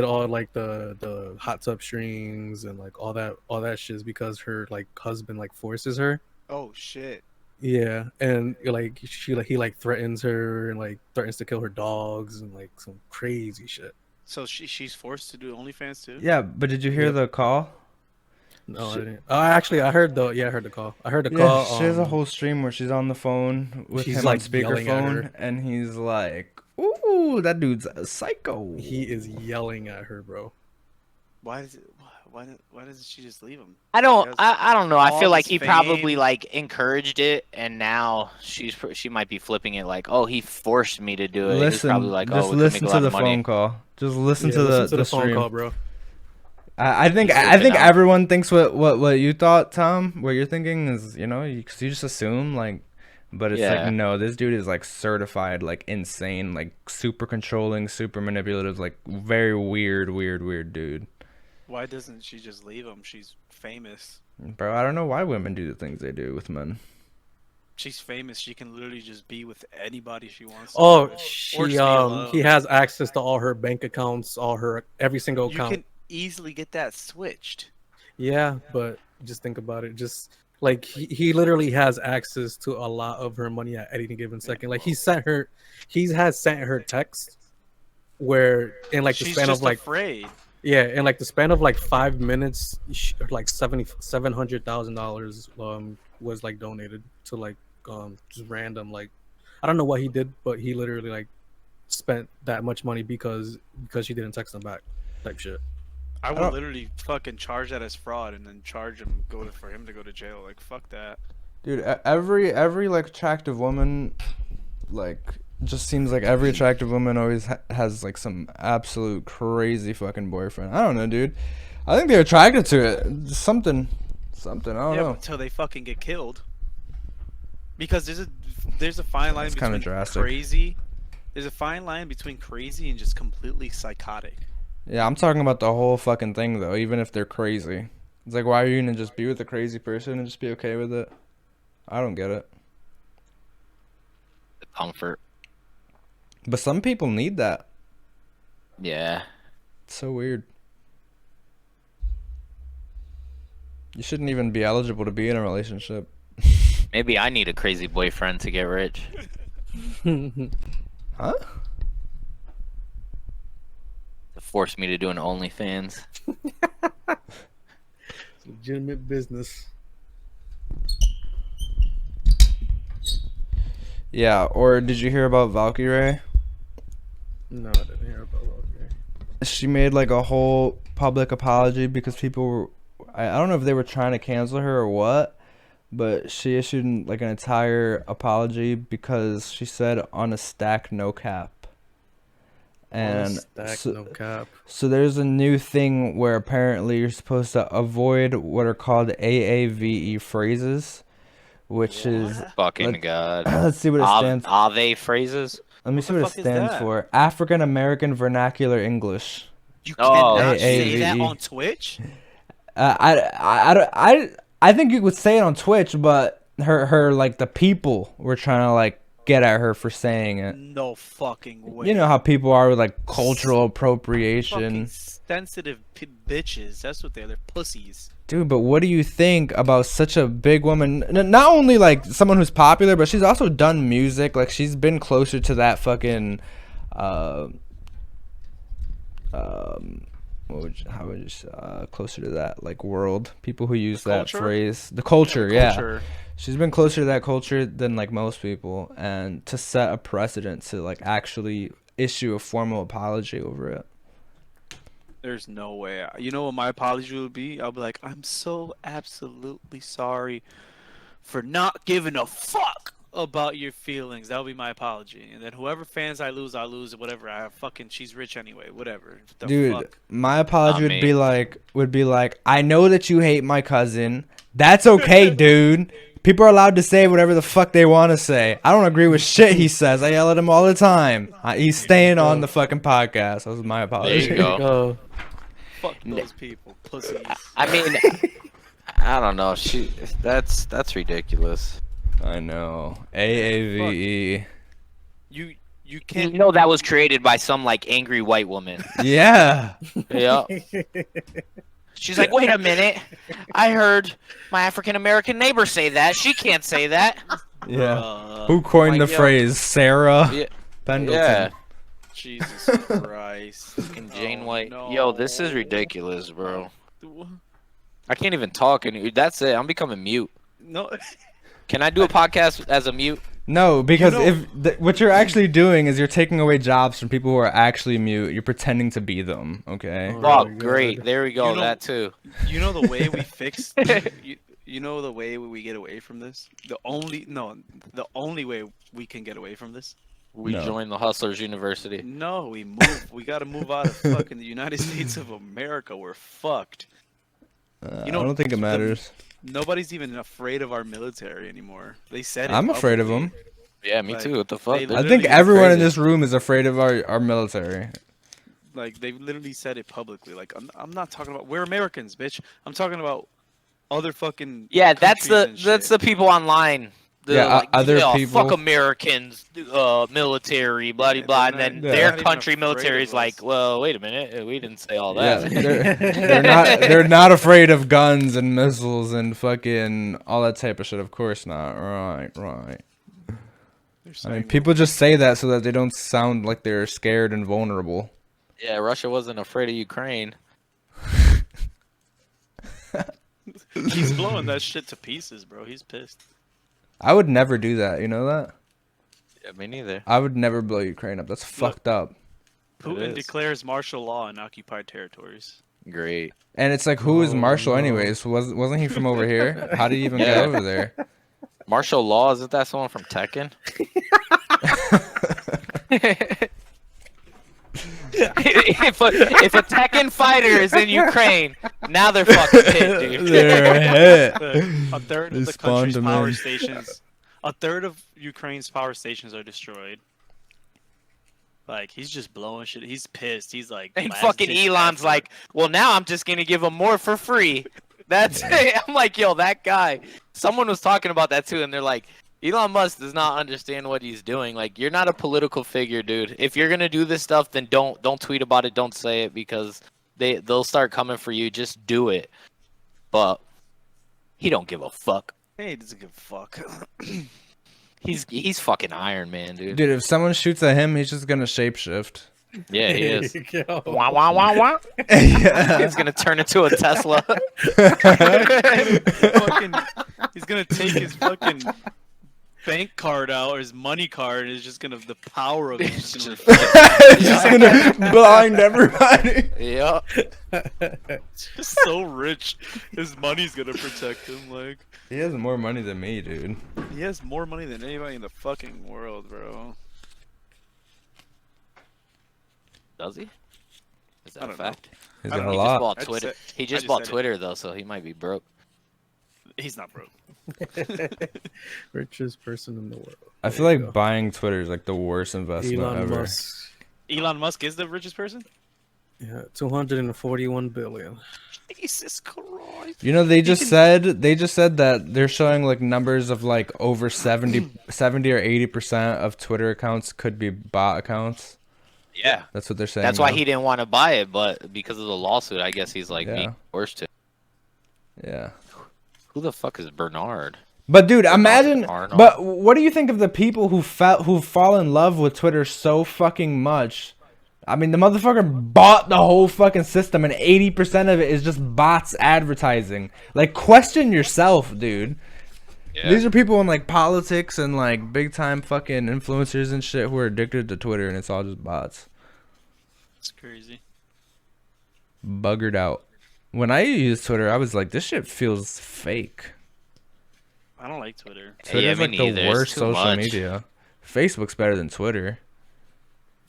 all like the hot tub streams and like all that shit is because her like husband like forces her. Oh shit. Yeah, and like he like threatens her and like threatens to kill her dogs and like some crazy shit. So she's forced to do OnlyFans too. Yeah, but did you hear Yep. the call? No, I didn't. Actually, I heard I heard the call. I heard the Yeah, call. she has a whole stream where she's on the phone with She's, him like, on yelling at her. speakerphone, and he's like, "Ooh, that dude's a psycho." He is yelling at her, bro. Why doesn't she just leave him? I don't Because I don't know. I all feel like this he probably fame- like encouraged it, and now she might be flipping it like, oh, he forced me to do it. He's Listen, probably like, just oh, we can listen make a to lot the of money. phone call. Just listen Yeah, to listen the phone stream. call, bro. I think He's I think flipping out. everyone thinks what you thought, Tom. What you're thinking is, you know, you just assume like, but it's Yeah. like no, this dude is like certified, like insane, like super controlling, super manipulative, like very weird dude. Why doesn't she just leave him? She's famous. Bro, I don't know why women do the things they do with men. She's famous. She can literally just be with anybody she wants. To Oh, or she just be alone. he has access to all her bank accounts, every single You account. can easily get that switched. Yeah, but just think about it. Just like he literally has access to a lot of her money at any given second. Like he has sent her text where in like the She's span just of like afraid. yeah, in like the span of like 5 minutes, like $700,000 was like donated to like just random like I don't know what he did, but he literally like spent that much money because she didn't text him back, type shit. I would don't- literally fucking charge that as fraud and then charge him for him to go to jail. Like fuck that. Dude, every like attractive woman, like just seems like every attractive woman always has like some absolute crazy fucking boyfriend. I don't know, dude. I think they're attracted to it. Something. I don't Yeah, know. until they fucking get killed. Because there's a fine line That's kinda between drastic. crazy. There's a fine line between crazy and just completely psychotic. Yeah, I'm talking about the whole fucking thing though. Even if they're crazy, it's like, why are you gonna just be with a crazy person and just be okay with it? I don't get it. Comfort. But some people need that. Yeah. It's so weird. You shouldn't even be eligible to be in a relationship. Maybe I need a crazy boyfriend to get rich. Huh? To force me to do an OnlyFans. It's legitimate business. Yeah, or did you hear about Valkyrie? No, I didn't hear about that. She made like a whole public apology because people were, I don't know if they were trying to cancel her or what, but she issued like an entire apology because she said on a stack no cap. And No cap. so there's a new thing where apparently you're supposed to avoid what are called AAVE phrases, which is Fucking God. let's see what it stands for. Ave phrases? Let me see the what it fuck is stands that? for. African American Vernacular English. You Oh, cannot say AAVE. that on Twitch. I think you would say it on Twitch, but her like the people were trying to like get at her for saying it. No fucking way. You know how people are with like cultural fucking appropriation. sensitive bitches. That's what they're pussies. Dude, but what do you think about such a big woman? Not only like someone who's popular, but she's also done music. Like she's been closer to that fucking closer to that like world, people who use that culture? phrase, the culture. Yeah, Culture. she's been closer to that culture than like most people, and to set a precedent to like actually issue a formal apology over it. There's no way. You know what my apology would be? I'll be like, I'm so absolutely sorry for not giving a fuck about your feelings. That would be my apology. And then whoever fans I lose, whatever. She's rich anyway. Whatever. The Dude, fuck? my apology Not would me. be like, I know that you hate my cousin. That's okay, dude. People are allowed to say whatever the fuck they want to say. I don't agree with shit he says. I yell at him all the time. He's staying on the fucking podcast. That was my apology. There you go. Go. Fuck those people. Pussies. I mean, I don't know. That's ridiculous. I know. AAVE. You You can't. know that was created by some like angry white woman. Yeah. Yeah. She's like, wait a minute. I heard my African American neighbor say that. She can't say that. Yeah. Who coined the yo. phrase? Sarah Yeah. Pendleton. Yeah. Jesus Christ. Fucking Jane Oh, White. no. Yo, this is ridiculous, bro. I can't even talk. And that's it. I'm becoming mute. No. Can I do a podcast as a mute? No, because You know- what you're actually doing is you're taking away jobs from people who are actually mute. You're pretending to be them, okay? Oh, Oh, my great. God. There we go. You know- That too. You know the way we fix. You know the way we get away from this. The only way we can get away from this. We No. joined the Hustlers University. No, we move. We gotta move out of fucking the United States of America. We're fucked. You know, I don't think it the- matters. Nobody's even afraid of our military anymore. They said it. I'm afraid of publicly. them. Yeah, me Like, too. What the fuck? they They're I literally think everyone in crazy. this room is afraid of our military. Like they literally said it publicly. Like I'm not talking about we're Americans, bitch. I'm talking about other fucking. Yeah, that's countries and shit. the people online. Yeah, other people. Fuck Americans, military, blah blah Yeah, blah, they're and then not- they're their not even country afraid military is of like, us. well, wait a minute, we didn't say all Yeah, that. they're not afraid of guns and missiles and fucking all that type of shit. Of course not. Right. They're I saying mean, people just say that so that they don't sound like they're scared and vulnerable. Yeah, Russia wasn't afraid of Ukraine. he's blowing that shit to pieces, bro. He's pissed. I would never do that. You know that? Yeah, me neither. I would never blow Ukraine up. That's fucked up. Putin is. declares martial law in occupied territories. Great. And it's like, who is Oh, Marshall no. anyways? Wasn't he from over here? How did he even get Yeah. over there? Martial law, isn't that someone from Tekken? if a Tekken fighter is in Ukraine, now they're fucking hit, dude. They're hit. A third They of the spawned country's him power in. stations. A third of Ukraine's power stations are destroyed. Like, he's just blowing shit. He's pissed. He's like, And last fucking ditch Elon's effort. like, well, now I'm just gonna give him more for free. That's it. I'm like, yo, that guy. Someone was talking about that too, and they're like, Elon Musk does not understand what he's doing. Like, you're not a political figure, dude. If you're gonna do this stuff, then don't tweet about it. Don't say it because they'll start coming for you. Just do it. But he don't give a fuck. Hey, he doesn't give a fuck. He's fucking Iron Man, dude. Dude, if someone shoots at him, he's just gonna shapeshift. Yeah, he is. Yo. Wah wah wah wah. Yeah. He's gonna turn into a Tesla. Fucking, he's gonna take his fucking bank card out or his money card, and it's just gonna the power of it. Is just gonna He's just gonna blind everybody. Yep. just so rich. His money's gonna protect him. Like, He has more money than me, dude. he has more money than anybody in the fucking world, bro. Does he? Is that I a don't know. fact? He's I got don't a He just lot. bought I just Twitter. said- He I just just bought said it. Twitter though, so he might be broke. He's not broke. Richest person in the world. I feel There you like go. buying Twitter is like the worst investment Elon ever. Musk. Elon Musk is the richest person. Yeah, 241 billion. Jesus Christ. You know, they just said that they're showing like numbers of like over 70 or 80% of Twitter accounts could be bot accounts. Yeah. That's what they're saying. That's why now. he didn't want to buy it, but because of the lawsuit, I guess he's like Yeah. being forced to. Yeah. Who the fuck is Bernard? But dude, imagine. Arnold. But what do you think of the people who fall in love with Twitter so fucking much? I mean, the motherfucker bought the whole fucking system, and 80% of it is just bots advertising. Like, question yourself, dude. Yeah. These are people in like politics and like big time fucking influencers and shit who are addicted to Twitter, and it's all just bots. It's crazy. Buggered out. When I used Twitter, I was like, this shit feels fake. I don't like Twitter. Twitter's me like the neither. It's worst too social much. media. Facebook's better than Twitter.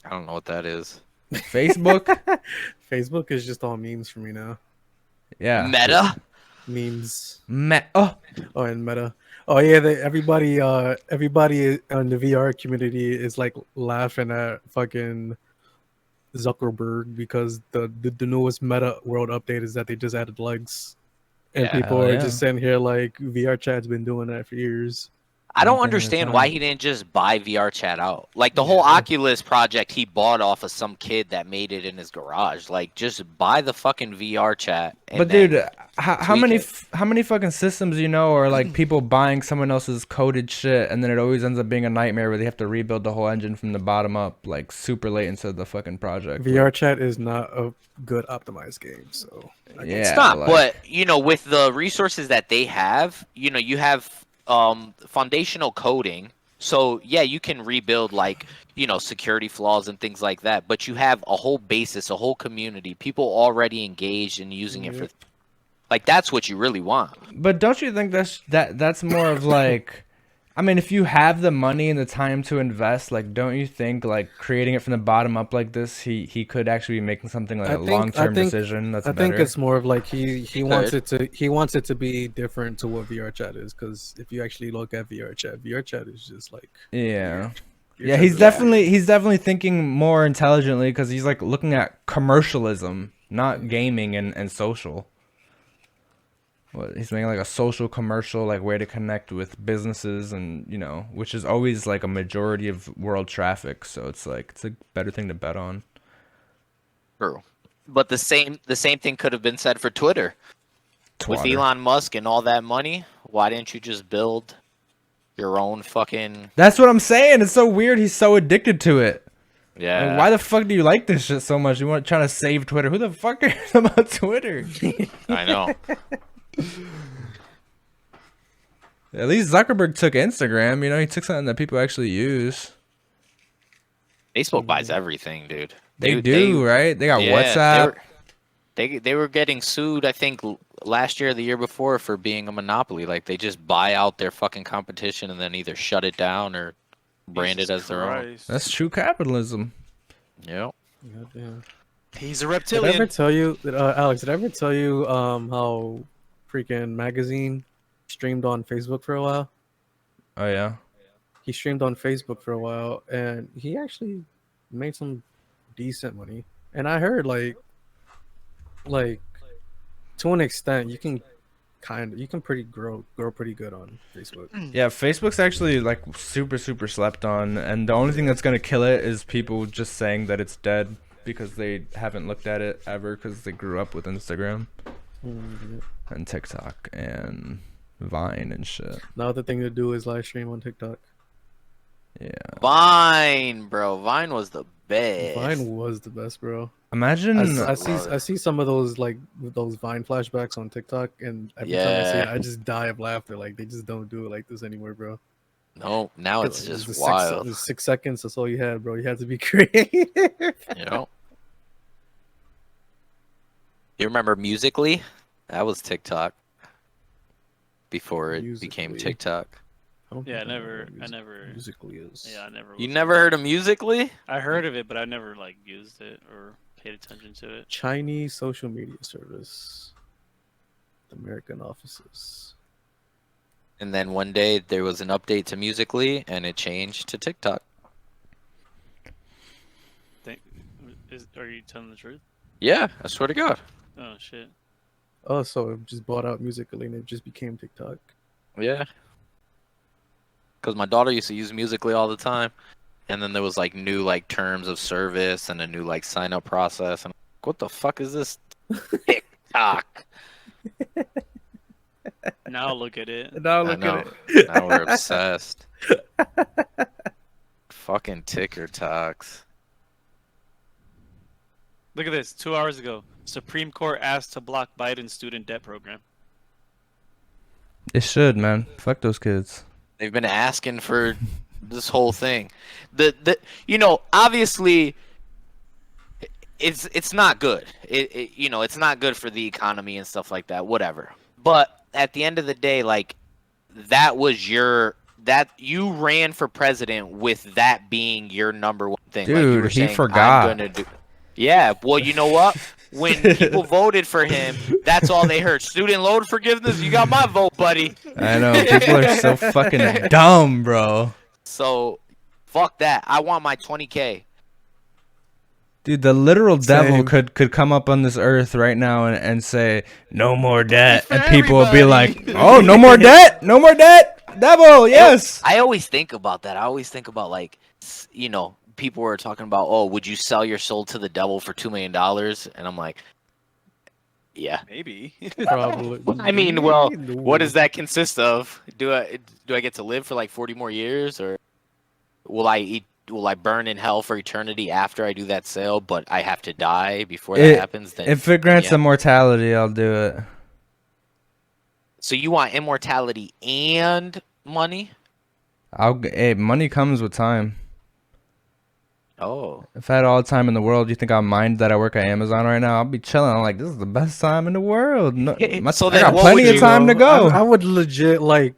I don't know what that is. Facebook? Facebook is just all memes for me now. Yeah. Meta? Oh, Oh, and Meta. Oh yeah, everybody on the VR community is like laughing at fucking Zuckerberg because the newest Meta World update is that they just added legs, and Yeah. people Hell are yeah. just sitting here like VR chat's been doing that for years. I don't One thing at a understand why time. he didn't just buy VR chat out. Like the whole Oculus project he bought off of some kid that made it in his garage. Like just buy the fucking VR chat. And But then dude, how tweak many it. how many fucking systems you know are like people buying someone else's coded shit, and then it always ends up being a nightmare where they have to rebuild the whole engine from the bottom up, like super late into the fucking project. VR chat is not a good optimized game, so Yeah, it's not, like- but you know, with the resources that they have, you know, you have foundational coding. So yeah, you can rebuild like, you know, security flaws and things like that, but you have a whole basis, a whole community, people already engaged in using it for like that's what you really want. But don't you think that's more of like, I mean, if you have the money and the time to invest, like, don't you think like creating it from the bottom up like this, he could actually be making something like I a think- long term I think- decision that's I better? think it's more of like he wants could. it to be different to what VR chat is, because if you actually look at VR chat is just like Yeah. VR Yeah, chat he's is- definitely thinking more intelligently because he's like looking at commercialism, not gaming and social. What, he's making like a social commercial, like way to connect with businesses, and you know, which is always like a majority of world traffic. So it's like it's a better thing to bet on. True. But the same thing could have been said for Twitter. With Twatter. Elon Musk and all that money, why didn't you just build your own fucking That's what I'm saying. It's so weird. He's so addicted to it. yeah? Like, why the fuck do you like this shit so much? You want trying to save Twitter? Who the fuck cares about Twitter? I know. At least Zuckerberg took Instagram. You know, he took something that people actually use. Facebook buys everything, dude. They do, right? They got yeah, WhatsApp. They were getting sued, I think, last year or the year before for being a monopoly. Like they just buy out their fucking competition and then either shut it down or brand it as their own. Christ. That's true capitalism. Yep. Goddamn. He's a Did I reptilian. ever tell you, Alex? Did I ever tell you how freaking magazine streamed on Facebook for a while? Oh yeah. He streamed on Facebook for a while, and he actually made some decent money. And I heard like to an extent, you can pretty grow pretty good on Facebook. Yeah, Facebook's actually like super slept on, and the only thing that's gonna kill it is people just saying that it's dead because they haven't looked at it ever because they grew up with Instagram and TikTok and Vine and shit. Now the thing to do is live stream on TikTok. Yeah. Vine, bro. Vine was the best. Vine was the best, bro. Imagine. I see some of those like those Vine flashbacks on TikTok, and every time I see it, Yeah. I just die of laughter. Like they just don't do it like this anymore, bro. No, now it's Like, just wild. 6 seconds. That's all you had, bro. You had to be creative. You know. You remember Musically? That was TikTok. Before it became Musical.ly. TikTok. Yeah, I never. Musically is. Yeah, I never. You was- never heard of Musically? I heard of it, but I never like used it or paid attention to it. Chinese social media service. American offices. And then one day there was an update to Musically, and it changed to TikTok. Are you telling the truth? Yeah, I swear to God. Oh shit. Oh, so it just bought out Musically and it just became TikTok. Yeah. Because my daughter used to use Musically all the time, and then there was like new like terms of service and a new like sign up process. And I'm like, what the fuck is this TikTok? Now look at it. Now I look know. at it. Now we're obsessed. Fucking ticker talks. Look at this. 2 hours ago, Supreme Court asked to block Biden's student debt program. It should, man. Fuck those kids. They've been asking for this whole thing. The you know, obviously it's not good. It you know, it's not good for the economy and stuff like that, whatever. But at the end of the day, like that you ran for president with that being your number one thing. Like, you Dude, were he saying, forgot. I'm gonna do. Yeah, well, you know what? When people voted for him, that's all they heard. Student loan forgiveness, you got my vote, buddy. I know. People are so fucking dumb, bro. So, fuck that. I want my 20K. Dude, the literal devil Same. could come up on this earth right now and say, no more debt. for And people will be like, everybody. oh, no more debt? No more debt? Devil, yes. I always think about that. I always think about, like, you know, people were talking about, oh, would you sell your soul to the devil for $2 million? And I'm like, yeah. Maybe. Probably. I mean, well, No. what does that consist of? Do I get to live for like 40 more years, or will I burn in hell for eternity after I do that sale? But I have to die before that happens. Then If it grants yeah. immortality, I'll do it. So you want immortality and money? Hey, money comes with time. Oh, If I had all the time in the world, you think I'll mind that I work at Amazon right now? I'll be chilling. I'm like, this is the best time in the world. No, So I then got what plenty would of you- time to go. I would legit like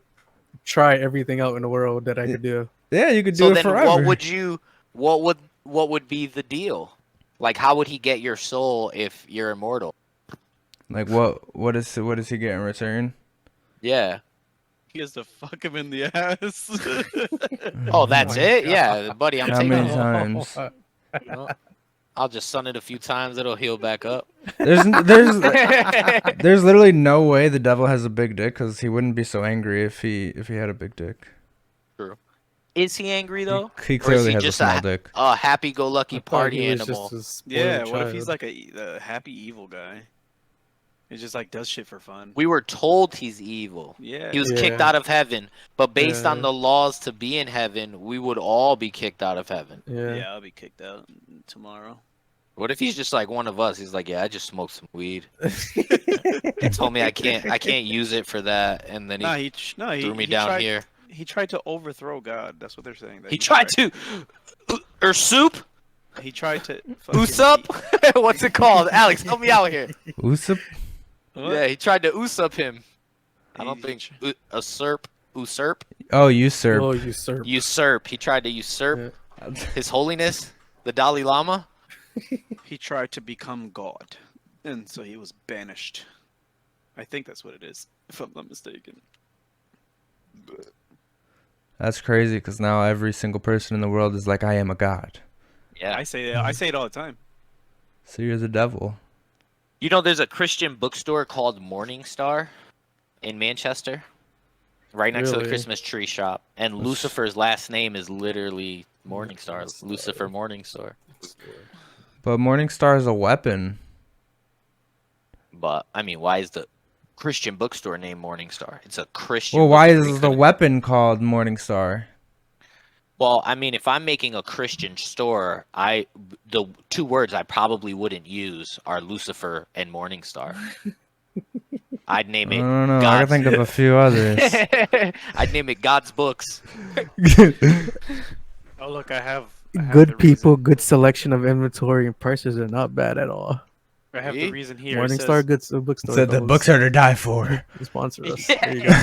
try everything out in the world that I could do. Yeah, you could do so it then forever. what would be the deal? Like, how would he get your soul if you're immortal? Like what is he getting in return? Yeah. He has to fuck him in the ass. Oh, that's it? Yeah, buddy, I'm How taking many it. times? No. I'll just sun it a few times. It'll heal back up. There's literally no way the devil has a big dick because he wouldn't be so angry if he had a big dick. Is he angry though? He Or is clearly he has a just small dick. a happy-go-lucky I thought party he was animal? just a spoiled Yeah, what if he's child. like a happy evil guy? He just like does shit for fun. We were told he's evil. Yeah. He was Yeah. kicked out of heaven, but based on Yeah. the laws to be in heaven, we would all be kicked out of heaven. Yeah, I'll be kicked out tomorrow. What if he's just like one of us? He's like, yeah, I just smoked some weed. He told me I can't use it for that, and then he threw me down tried, here. He tried to overthrow God. That's what they're saying. that He tried to, or soup, He tried to. fucking- Usup. What's it called? Alex, help me out here. Usup? What? Yeah, he tried to Usup him. I don't He- think usurp. Oh, usurp. Oh, usurp. Usurp. He tried to usurp His Holiness, the Dalai Lama. He tried to become God, and so he was banished. I think that's what it is, if I'm not mistaken. That's crazy because now every single person in the world is like, I am a god. Yeah. I say it all the time. So you're the devil. You know, there's a Christian bookstore called Morning Star in Manchester, right next to the Really? Christmas tree shop. And Lucifer's last name is literally Morningstar. Lucifer Morningstar. But Morningstar is a weapon. But I mean, why is the Christian bookstore named Morningstar? It's a Christian. Well, why bookstore. is the weapon called Morningstar? Well, I mean, if I'm making a Christian store, the two words I probably wouldn't use are Lucifer and Morningstar. I'd name I it. don't know. I can think of a few others. I'd name it God's Books. Oh look, I have Good the people, reason. good selection of inventory and prices are not bad at all. I have the See? reason here. It Morningstar, says, good bookstore. Said the goes- books are to die for. sponsor us. There you go.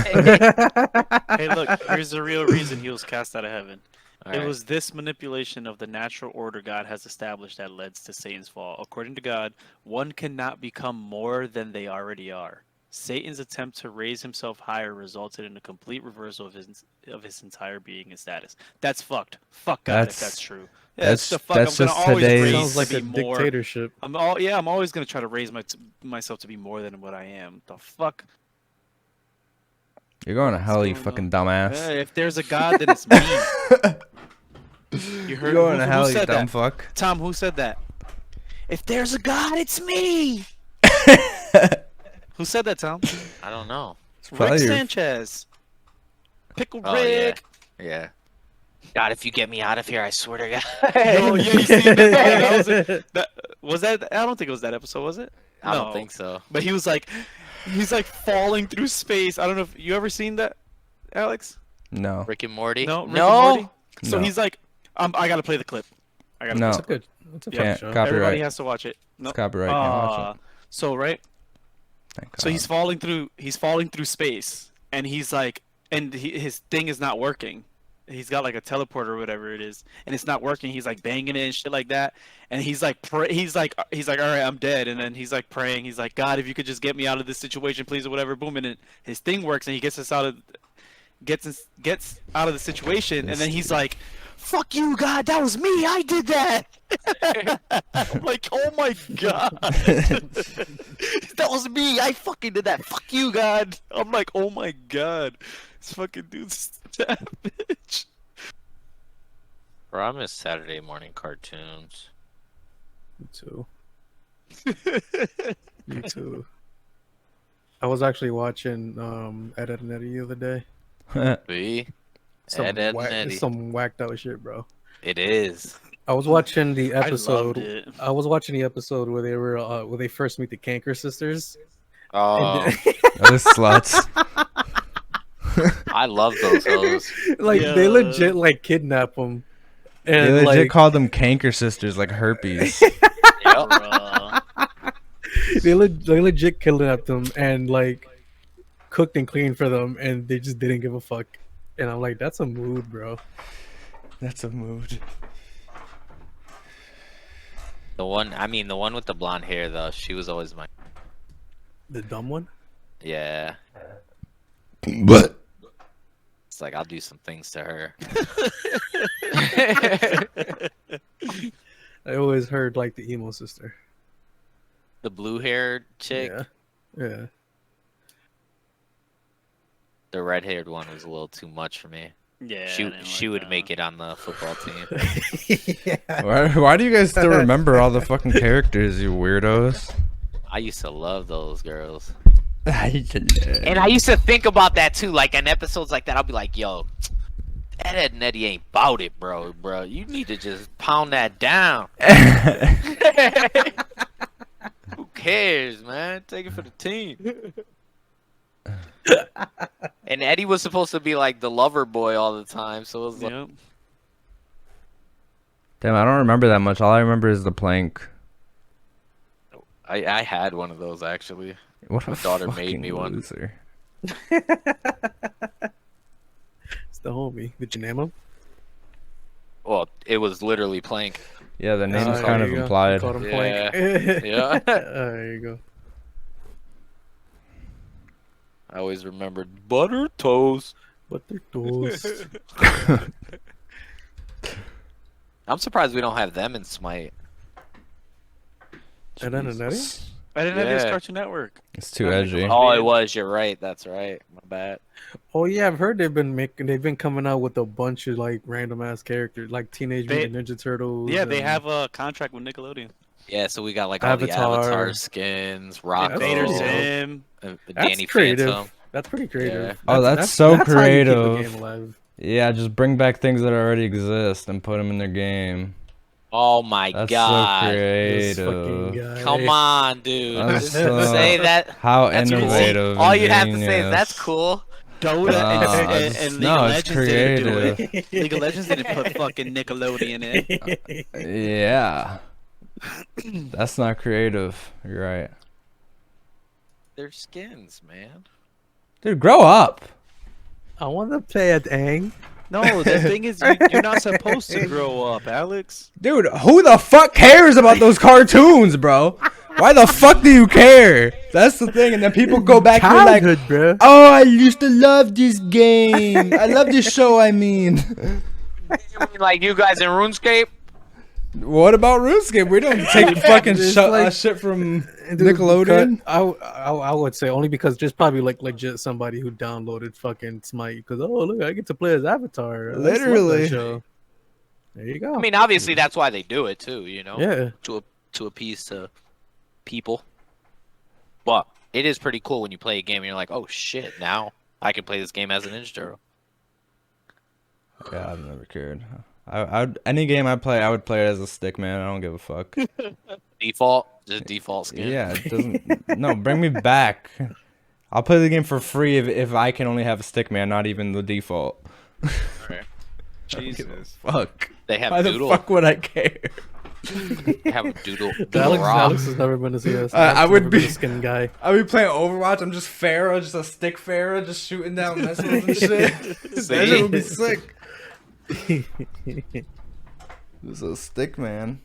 hey, look, here's the real reason he was cast out of heaven. All It right. was this manipulation of the natural order God has established that led to Satan's fall. According to God, one cannot become more than they already are. Satan's attempt to raise himself higher resulted in a complete reversal of his entire being and status. That's fucked. Fuck God if that's true. Yeah, that's the fuck. that's I'm gonna just always today's- raise Sounds to like be a more. dictatorship. I'm always gonna try to raise myself to be more than what I am. The fuck. You're going to hell, you going fucking dumbass. If there's a God, then it's me. You heard You're going who to hell, you said dumb that? fuck. Tom, who said that? If there's a God, it's me. Who said that, Tom? I don't know. Rick probably your- Sanchez. Pickle Oh, Rick. Yeah. God, if you get me out of here, I swear to God. Yo, yeah, you see that was that? I don't think it was that episode, was it? I don't No. think so. But he's like falling through space. I don't know if you ever seen that, Alex. No. Rick and Morty? No, Rick and No? Morty? So No. he's like, I gotta play the clip. I gotta No. play That's a good. That's a Yeah. fun Can't show. copy- Everybody Copyright. has to watch it. No. It's copyright. Can't watch it. So right. Thank So God. he's falling through space, and he's like, his thing is not working. He's got like a teleporter or whatever it is, and it's not working. He's like banging it and shit like that, and he's like, he's like, all right, I'm dead. And then he's like praying. He's like, God, if you could just get me out of this situation, please, or whatever. Boom, and then his thing works, and he gets out of the situation, and then he's like, fuck you, God, that was me. I did that. I'm like, oh my God. That was me. I fucking did that. Fuck you, God. I'm like, oh my God. This fucking dude's savage. Bro, I miss Saturday morning cartoons. Me too. Me too. I was actually watching Ed, Edd n Eddy the other day. See? Some, Ed, Edd n whack, Eddy. some whacked out shit, bro. It is. I was watching the I episode. loved it. I was watching the episode where they were where they first meet the Canker sisters. Oh, Those sluts. I love those hoes. Like they Yeah. legit like kidnap them, They and legit like called them canker sisters, like herpes. Yep. Bruh. they legit kidnapped them and like cooked and cleaned for them, and they just didn't give a fuck. And I'm like, that's a mood, bro. That's a mood. The one with the blonde hair, though, she was always my. The dumb one. Yeah. But It's like, I'll do some things to her. I always heard like the emo sister. The blue haired chick, Yeah, yeah. the red haired one was a little too much for me. Yeah. She would make it on the football team. Yeah. why do you guys still remember all the fucking characters, you weirdos? I used to love those girls. And And I used to think about that too. Like in episodes like that, I'll be like, yo, Ed and Eddie ain't bout it, bro. You need to just pound that down. Who cares, man? Take it for the team. And Eddie was supposed to be like the lover boy all the time, so it was like, Yep. Damn, I don't remember that much. All I remember is the plank. I had one of those actually. What a My daughter made fucking me one. loser. It's the homie. Did you name him? Well, it was literally Plank. Yeah, the name's Ah, kind there of you go. implied. Called him Yeah. Plank. Yeah. There you go. I always remembered butter toast. But they're toast. I'm surprised we don't have them in Smite. And then Jesus. I didn't have this Yeah. Cartoon Network. It's too edgy. Oh, it was. You're right. That's right. My bad. Oh yeah, I've heard they've been coming out with a bunch of like random ass characters, like Teenage Mutant Ninja Turtles. Yeah, they and- have a contract with Nickelodeon. Yeah, so we got like all the Avatar. Avatar skins, Rocco, Invader cool. Zim. That's Danny creative. Phantom. That's pretty creative. Yeah. Oh, that's so how you keep a creative. game alive. Yeah, just bring back things that already exist and put them in their game. Oh my That's god. so This fucking creative. guy. Come on, dude. That's Just so- say that. How That's cool. innovative. All and you have to say is genius. that's cool. Dota and League no, of it's Legends didn't do creative. it. League of Legends didn't put fucking Nickelodeon in it. Yeah. That's not creative. You're right. They're skins, man. Dude, grow up. I want to play at Ang. No, the thing is, you're not supposed to grow up, Alex. Dude, who the fuck cares about those cartoons, bro? Why the fuck do you care? That's the thing. And then people go back and be like, Childhood, bro. oh, I used to love this game. I love this show, I mean. Like you guys in RuneScape? What about RuneScape? We don't take fucking It's like- shit from Dude, Nickelodeon. I would say only because just probably like legit somebody who downloaded fucking Smite because oh look I get to play as Avatar. I just love that Literally. show. There you go. I mean, obviously that's why they do it too. You know, yeah. to appease to people. But it is pretty cool when you play a game and you're like, oh shit, now I can play this game as a Ninja Turtle. Yeah, I've never cared. Any game I play, I would play it as a stick man. I don't give a fuck. Default, just default skin. Yeah, it doesn't. No, bring me back. I'll play the game for free if I can only have a stick man, not even the default. Jesus. Fuck. They have Why Doodle. the fuck would I care? They have Doodle Alex, Rock. Alex has never been a CS. I Alex would never been be- a skin guy. I'll be playing Overwatch. I'm just Pharaoh, just a stick Pharaoh, just shooting down missiles and shit. That shit would be sick. This is a stick man.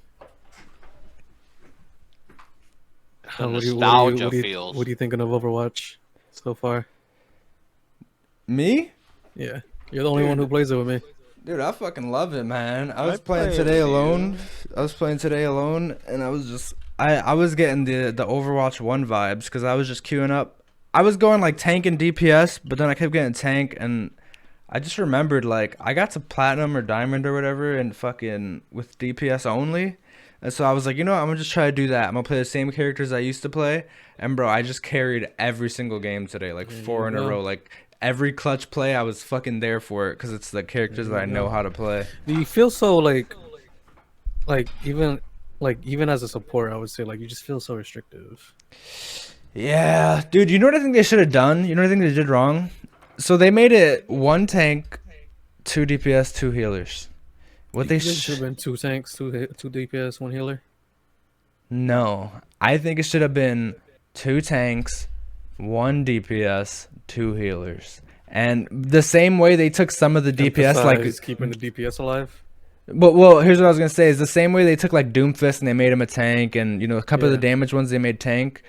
Nostalgia feels. What are you thinking of Overwatch so far? Me? Yeah, you're the only one who plays it with me. Dude, I fucking love it, man. I was play playing it today with you. alone. I was playing today alone, and I was just I was getting the Overwatch 1 vibes because I was just queuing up. I was going like tank and DPS, but then I kept getting tank, and I just remembered like I got to platinum or diamond or whatever, and fucking with DPS only. And so I was like, you know what, I'm gonna just try to do that. I'm gonna play the same characters I used to play, and bro, I just carried every single game today, like 4 in a go. row, like. Every clutch play, I was fucking there for it because it's the characters that I know how to play. Do you feel so like even as a support, I would say like you just feel so restrictive. Yeah, dude, you know what I think they should have done? You know what I think they did wrong? So they made it 1 tank, 2 DPS, 2 healers. What they should should have been 2 tanks, 2 DPS, 1 healer. No, I think it should have been 2 tanks, 1 DPS, 2 healers. And the same way they took some of the DPS, like Emphasize keeping the DPS alive. But well, here's what I was gonna say: is the same way they took like Doomfist and they made him a tank, and you know a couple of the Yeah. damage ones they made tank.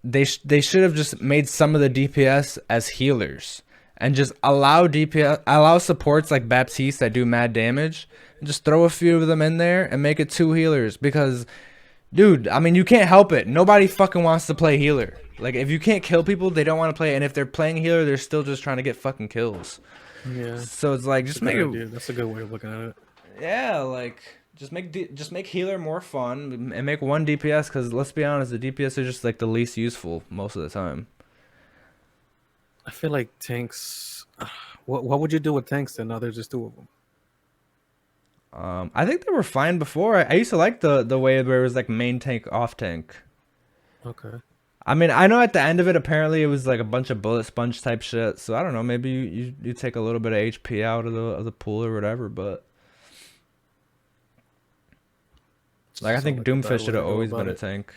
They should have just made some of the DPS as healers and just allow supports like Baptiste that do mad damage, and just throw a few of them in there and make it 2 healers because, dude, I mean you can't help it. Nobody fucking wants to play healer. Like if you can't kill people, they don't want to play, and if they're playing healer, they're still just trying to get fucking kills. Yeah, So it's like just that's make a good it. idea. That's a good way of looking at it. Yeah, like just make healer more fun and make 1 DPS because let's be honest, the DPS are just like the least useful most of the time. I feel like tanks. What would you do with tanks then? Now there's just 2 of them. I think they were fine before. I used to like the way where it was like main tank, off tank. Okay. I mean, I know at the end of it, apparently it was like a bunch of bullet sponge type shit. So I don't know, maybe you take a little bit of HP out of the pool or whatever, but. Like I think Sound like a bad Doomfist way should to have go always about been a it. tank.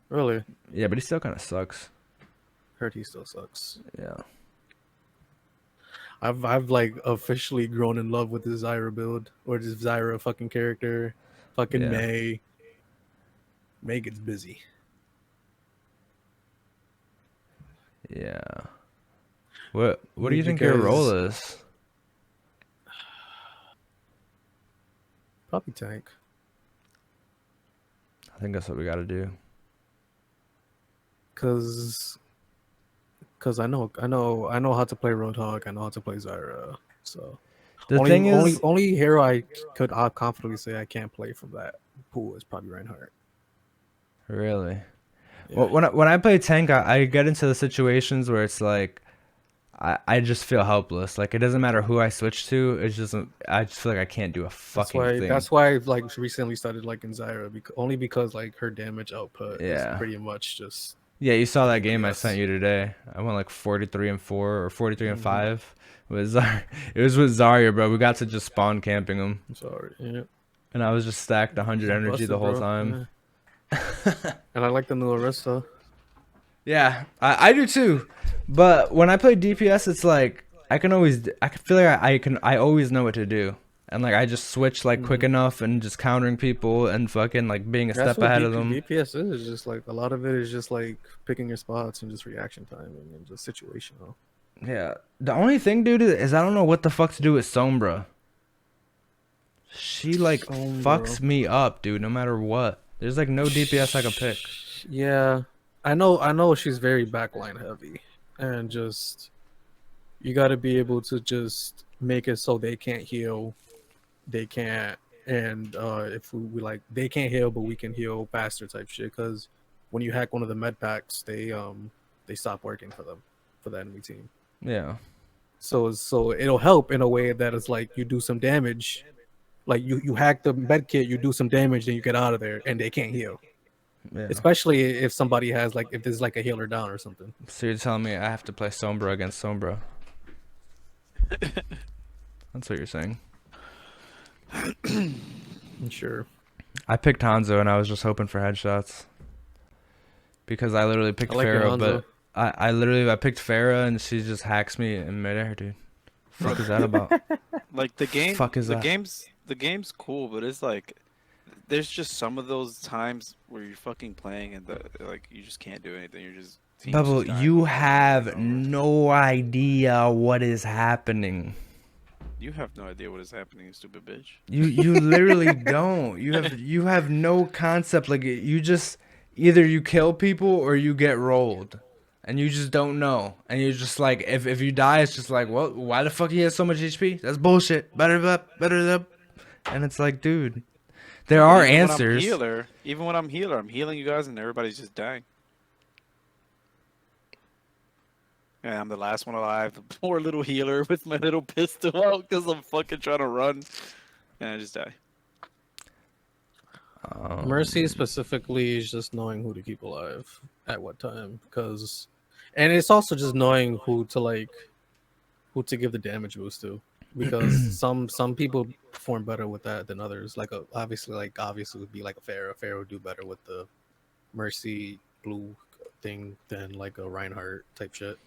Really? Yeah, but he still kind of sucks. Heard he still sucks. Yeah. I've like officially grown in love with the Zyra build or this Zyra fucking character. Fucking Yeah. May. May gets busy. Yeah. What do you Need you think your role guys- is? Probably tank. I think that's what we got to do. Cause I know how to play Roadhog. I know how to play Zyra. So The thing is, only hero I could confidently say I can't play from that pool is probably Reinhardt. really. Yeah. Well, when I play tank, I get into the situations where it's like I just feel helpless. Like it doesn't matter who I switch to. It's just I just feel like I can't do a fucking thing. That's why I've like recently started liking Zyra only because like her damage output is pretty much just. Yeah, you saw that game I Yes. sent you today. I went like 43-4 or 43-5. With it was with Zarya, bro. We got to just spawn camping him, I'm sorry. Yeah. and I was just stacked 100 energy Busted, the whole bro. time. Yeah. And I like the new Arista. Yeah, I do too. But when I play DPS, it's like I feel like I always know what to do. And like I just switch like quick enough and just countering people and fucking like being a step ahead of them. DPS is just like a lot of it is just like picking your spots and just reaction timing and just situational. Yeah. The only thing, dude, is I don't know what the fuck to do with Sombra. She like fucks me up, dude, no matter what. There's like no DPS I can pick. Yeah. I know she's very backline heavy. And just you gotta be able to just make it so they can't heal. They can't, and if we like, they can't heal, but we can heal faster type shit. Because when you hack one of the med packs, they stop working for the enemy team. Yeah. So it'll help in a way that it's like you do some damage, like you hack the med kit, you do some damage, then you get out of there, and they can't heal. Yeah. Especially if somebody has like if there's like a healer down or something. So you're telling me I have to play Sombra against Sombra? That's what you're saying. Sure. I picked Hanzo and I was just hoping for headshots. Because I literally picked I like your Pharah, but Hanzo. I picked Pharah and she just hacks me in midair, dude. Fuck is that about? Like the game, Fuck is the that? game's cool, but it's like there's just some of those times where you're fucking playing and like you just can't do anything. You're just Bubble, you have no idea what is happening. You have no idea what is happening, you stupid bitch. You literally don't. You have no concept. Like you just either you kill people or you get rolled, and you just don't know. And you're just like, if you die, it's just like, well, why the fuck he has so much HP? That's bullshit. Better up. And it's like, dude, there are answers. Even when I'm healer, I'm healing you guys, and everybody's just dying. Yeah, I'm the last one alive. The poor little healer with my little pistol out because I'm fucking trying to run. And I just die. Mercy specifically is just knowing who to keep alive at what time, and it's also just knowing who to give the damage boost to, because some people perform better with that than others. Like obviously would be like a Pharah. Pharah would do better with the Mercy blue thing than like a Reinhardt type shit.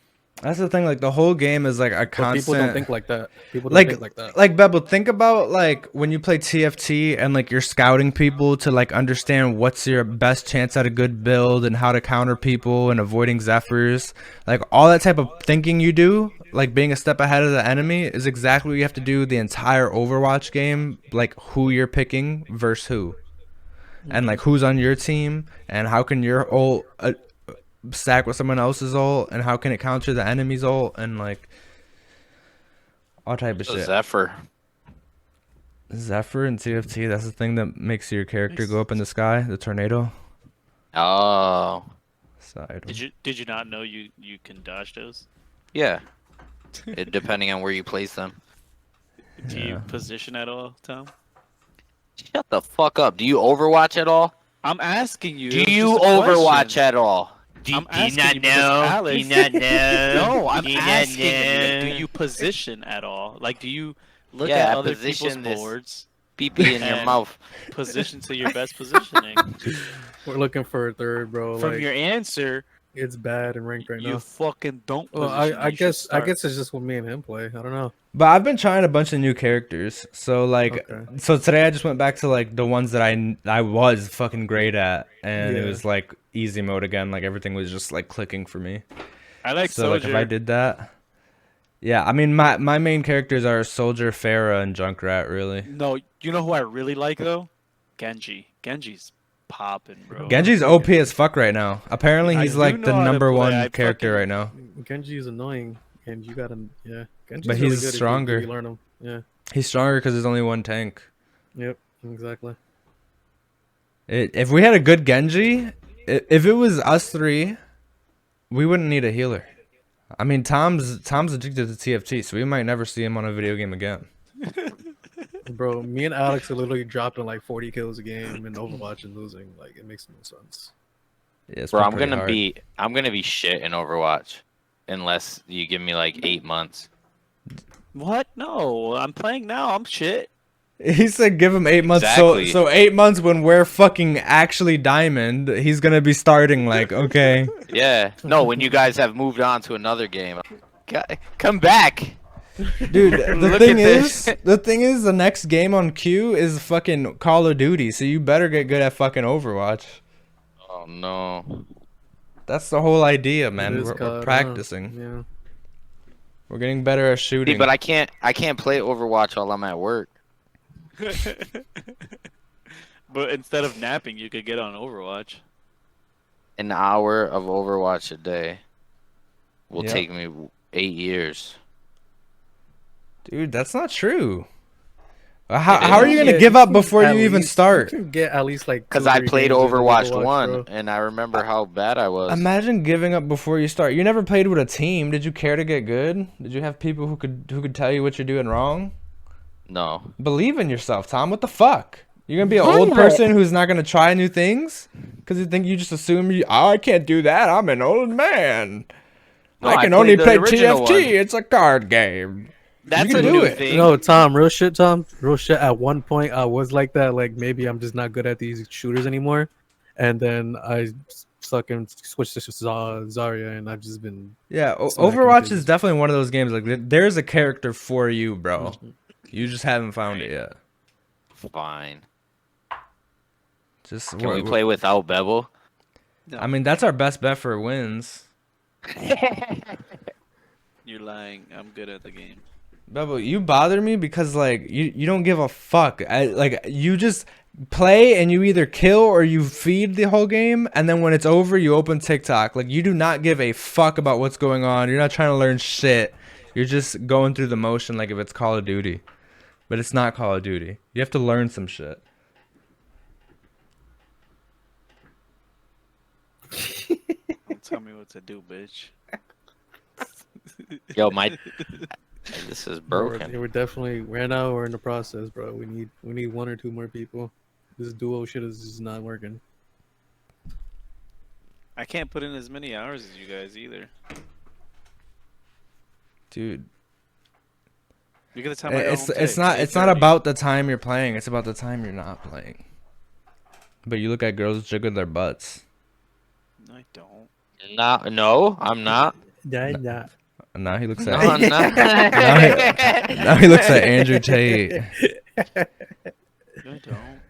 That's the thing. Like the whole game is like a constant. People don't think like that. People don't think like that. Like Bebel, think about like when you play TFT and like you're scouting people to like understand what's your best chance at a good build and how to counter people and avoiding Zephyrs. Like all that type of thinking you do, like being a step ahead of the enemy, is exactly what you have to do the entire Overwatch game. Like who you're picking versus who, and like who's on your team and how can your ult stack with someone else's ult and how can it counter the enemy's ult and like all type of shit. Zephyr and TFT, that's the thing that makes your character go up in the sky, the tornado. Oh. Side. Did you not know you can dodge those? Yeah. Depending on where you place them. Do you position at all, Tom? Shut the fuck up. Do you Overwatch at all? I'm asking you. Do It was you just a Overwatch question. at all? I'm asking you because Alex- No, I'm asking you. Do you position at all? Like, do you look Yeah, at other position people's this boards, PP in your And- mouth. position to your best positioning? We're looking for a third, bro. From like, your answer, it's bad in ranked right you now. fucking don't. Well, Position. I You should guess start. it's just when me and him play. I don't know. But I've been trying a bunch of new characters. So like Okay. so today I just went back to like the ones that I was fucking great at, and it Yeah. was like easy mode again. Like everything was just like clicking for me. I like So Soldier. like if I did that, Yeah, I mean my main characters are Soldier, Pharah, and Junkrat. Really, No, you know who I really like though? Genji. Genji's popping, bro. Genji's OP as fuck right now. Apparently, I he's do like the know how to play. #1 I character fucking right now. Genji is annoying, and you gotta Genji's But really he's good stronger. if you learn him. Yeah. He's stronger because there's only one tank. Yep. Exactly. If we had a good Genji, if it was us three, we wouldn't need a healer. I mean, Tom's addicted to TFT, so we might never see him on a video game again. Bro, me and Alex are literally dropping like 40 kills a game in Overwatch and losing. Like, it makes no sense. Yeah, it's Bro, been I'm pretty gonna hard. be shit in Overwatch, unless you give me like 8 months. What? No, I'm playing now. I'm shit. He said give him 8 months. Exactly. So 8 months when we're fucking actually diamond, he's gonna be starting like, okay. Yeah. No, when you guys have moved on to another game, come back. Dude, Look at this. the thing is the next game on queue is fucking Call of Duty, so you better get good at fucking Overwatch. Oh no. That's the whole idea, It man. is We're COD, practicing. Yeah. We're getting better at See, shooting. but I can't play Overwatch while I'm at work. But instead of napping, you could get on Overwatch. An hour of Overwatch a day will Yep. take me 8 years. Dude, that's not true. How are you gonna give up before you even start? You can get at least like Because 2 or I 3 played games in Overwatch 1, bro. and I remember how bad I was. Imagine giving up before you start. You never played with a team. Did you care to get good? Did you have people who could tell you what you're doing wrong? No. Believe in yourself, Tom. What the fuck? You're gonna be an old person who's not gonna try new things because you just assume I can't do that. I'm an old man. No, I can played only the play original TFT. one. It's a card game. That's can a do new it. thing. No, Tom, real shit, Tom. Real shit. At one point, I was like that. Like, maybe I'm just not good at these shooters anymore. And then I fucking switched to Zarya, and I've just been. Yeah, Slacking Overwatch because- is definitely one of those games. Like, there's a character for you, bro. You just haven't found it yet. Fine. Just Can we play without Bevel? I mean, that's our best bet for wins. You're lying. I'm good at the game. Bubble, you bother me because like you don't give a fuck. Like you just play and you either kill or you feed the whole game, and then when it's over, you open TikTok. Like you do not give a fuck about what's going on. You're not trying to learn shit. You're just going through the motion like if it's Call of Duty, but it's not Call of Duty. You have to learn some shit. Don't tell me what to do, bitch. Yo, this is Bro, broken. we're definitely right now. We're in the process, bro. We need 1 or 2 more people. This duo shit is just not working. I can't put in as many hours as you guys either. Dude, Look at the time I got home it's today, not 8:30. about the time you're playing. It's about the time you're not playing. But you look at girls jiggle their butts. No, I don't. No, I'm not. Yeah. And now he looks No, at I'm not. now he looks at Andrew Tate. No, I don't.